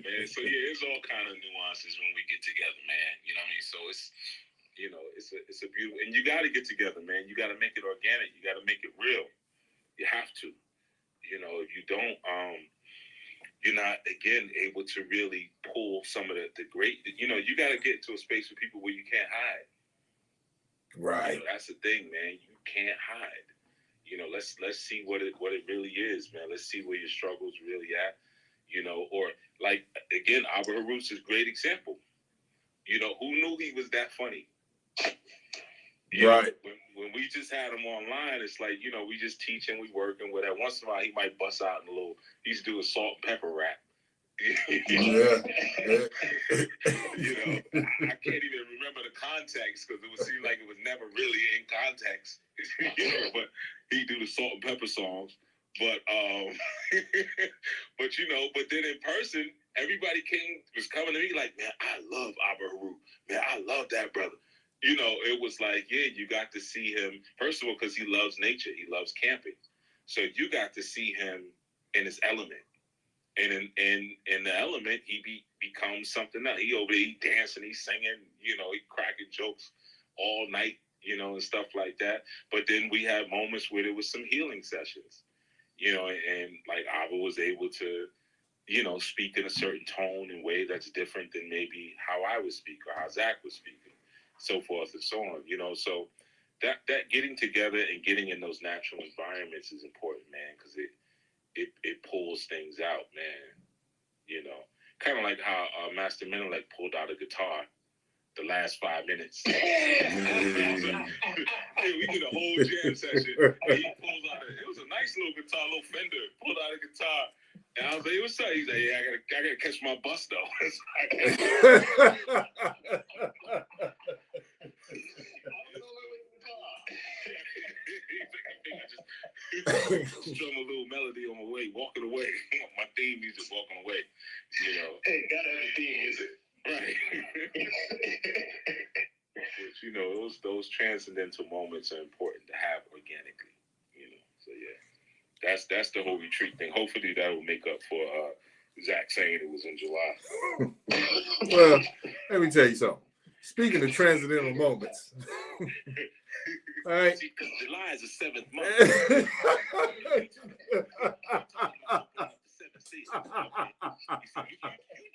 man. So yeah, it's all kind of nuances when we get together, man. You know what I mean? So it's, you know, it's a beautiful, and you got to get together, man. You got to make it organic. You got to make it real. You have to. You know, if you don't, you're not, again, able to really pull some of the great, you know, you got to get to a space with people where you can't hide. Right. You know, that's the thing, man. You can't hide. You know, let's see what it really is, man. Let's see where your struggles really at. You know, or like, again, Abba Haru's is a great example. You know, who knew he was that funny? Right. When we just had him online, it's like, you know, we just teach and we work and whatever. Once in a while, he might bust out in a little, he used to do a salt and pepper rap. Yeah. You know, I can't even remember the context because it would seem like it was never really in context. You know, but he do the salt and pepper songs. But but you know, but then in person, everybody was coming to me like, man, I love Abba Haru. Man, I love that brother. You know, it was like, yeah, you got to see him, first of all, because he loves nature. He loves camping. So you got to see him in his element. And in the element, he becomes something else. He over there, he dancing, he's singing, you know, he cracking jokes all night, you know, and stuff like that. But then we had moments where there was some healing sessions, you know, and like Abba was able to, you know, speak in a certain tone and way that's different than maybe how I would speak or how Zach was speaking, so forth and so on, you know. So that getting together and getting in those natural environments is important, man, because it pulls things out, man. You know, kind of like how Master Menelik pulled out a guitar the last 5 minutes. Hey, we did a whole jam session. And he pulled out it was a nice little guitar, little Fender. Pulled out a guitar, and I was like, "What's up?" He's like, "Yeah, I gotta catch my bus though." strum a little melody on my way, walking away. My theme music, walking away. You know. Hey, gotta have a theme music. Right. Which, you know, those transcendental moments are important to have organically. You know. So yeah, that's the whole retreat thing. Hopefully that will make up for Zach saying it was in July. Well, let me tell you something. Speaking of transcendental moments, all right. See, because July is the 7th month. You're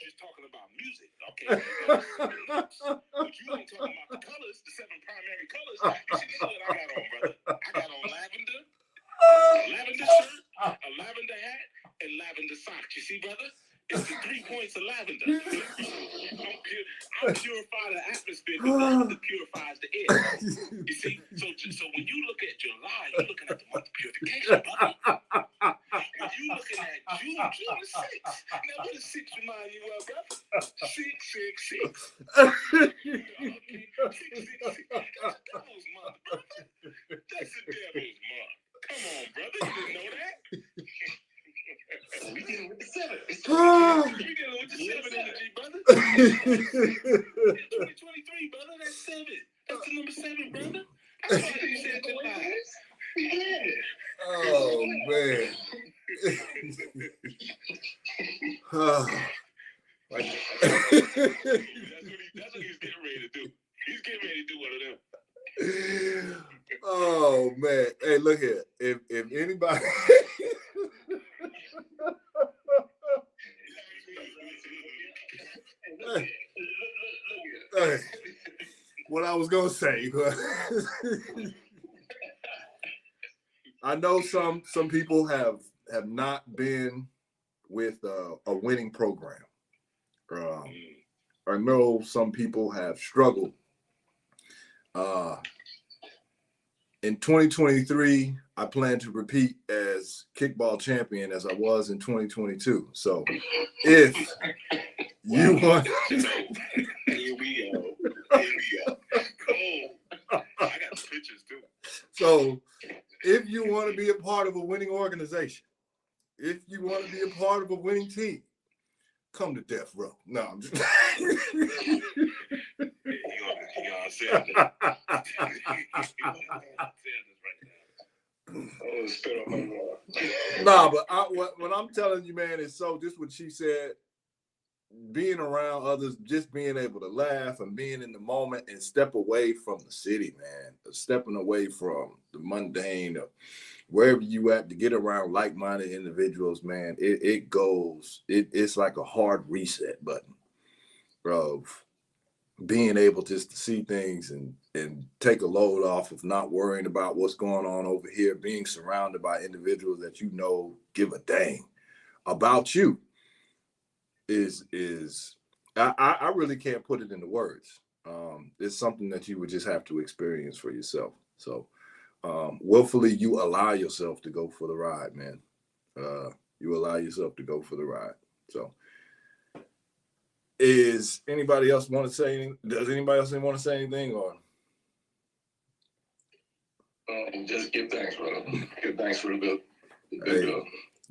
just talking about music, okay? But you ain't talking about the colors, the 7 primary colors. You see what I got on, brother? I got on lavender, a lavender shirt, a lavender hat, and lavender socks. You see, brother? It's the 3 points of lavender. I purify the atmosphere because lavender purifies the air. You see? So when you look at July, you're looking at the month of purification, brother. When you looking at June is 6. Now what does 6 remind you of, brother? 666. Okay, 666. That's the devil's month, brother. That's the devil's month. Come on, brother. You didn't know that? We dealing with the 7. We dealing with the 7 energy, brother. 2023, brother. That's 7. That's the number 7, brother. That's why you said July. Oh man. That's what he's getting ready to do. He's getting ready to do one of them. Oh man. Hey, look here. If anybody hey, what I was gonna say, I know some people have not been with a winning program. I know some people have struggled. In 2023, I plan to repeat as kickball champion as I was in 2022. So if you want, Here we go. Oh, I got the pictures too. So if you want to be a part of a winning organization, if you want to be a part of a winning team, come to Death Row. No, I'm just. Nah, but what I'm telling you, man, is so just what she said, being around others, just being able to laugh and being in the moment and step away from the city, man, stepping away from the mundane of wherever you at to get around like-minded individuals, man, it's like a hard reset button of being able just to see things and take a load off of not worrying about what's going on over here, being surrounded by individuals that you know give a dang about you is I really can't put it into words. It's something that you would just have to experience for yourself. So willfully you allow yourself to go for the ride, man. You allow yourself to go for the ride. So is anybody else want to say anything? Does anybody else want to say anything or? Just give thanks, brother. Give thanks for the good. Hey,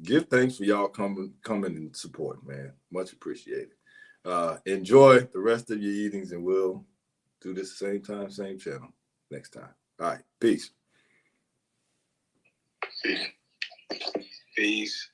give thanks for y'all coming and support, man. Much appreciated. Enjoy the rest of your evenings, and we'll do this same time, same channel next time. All right, peace. Peace.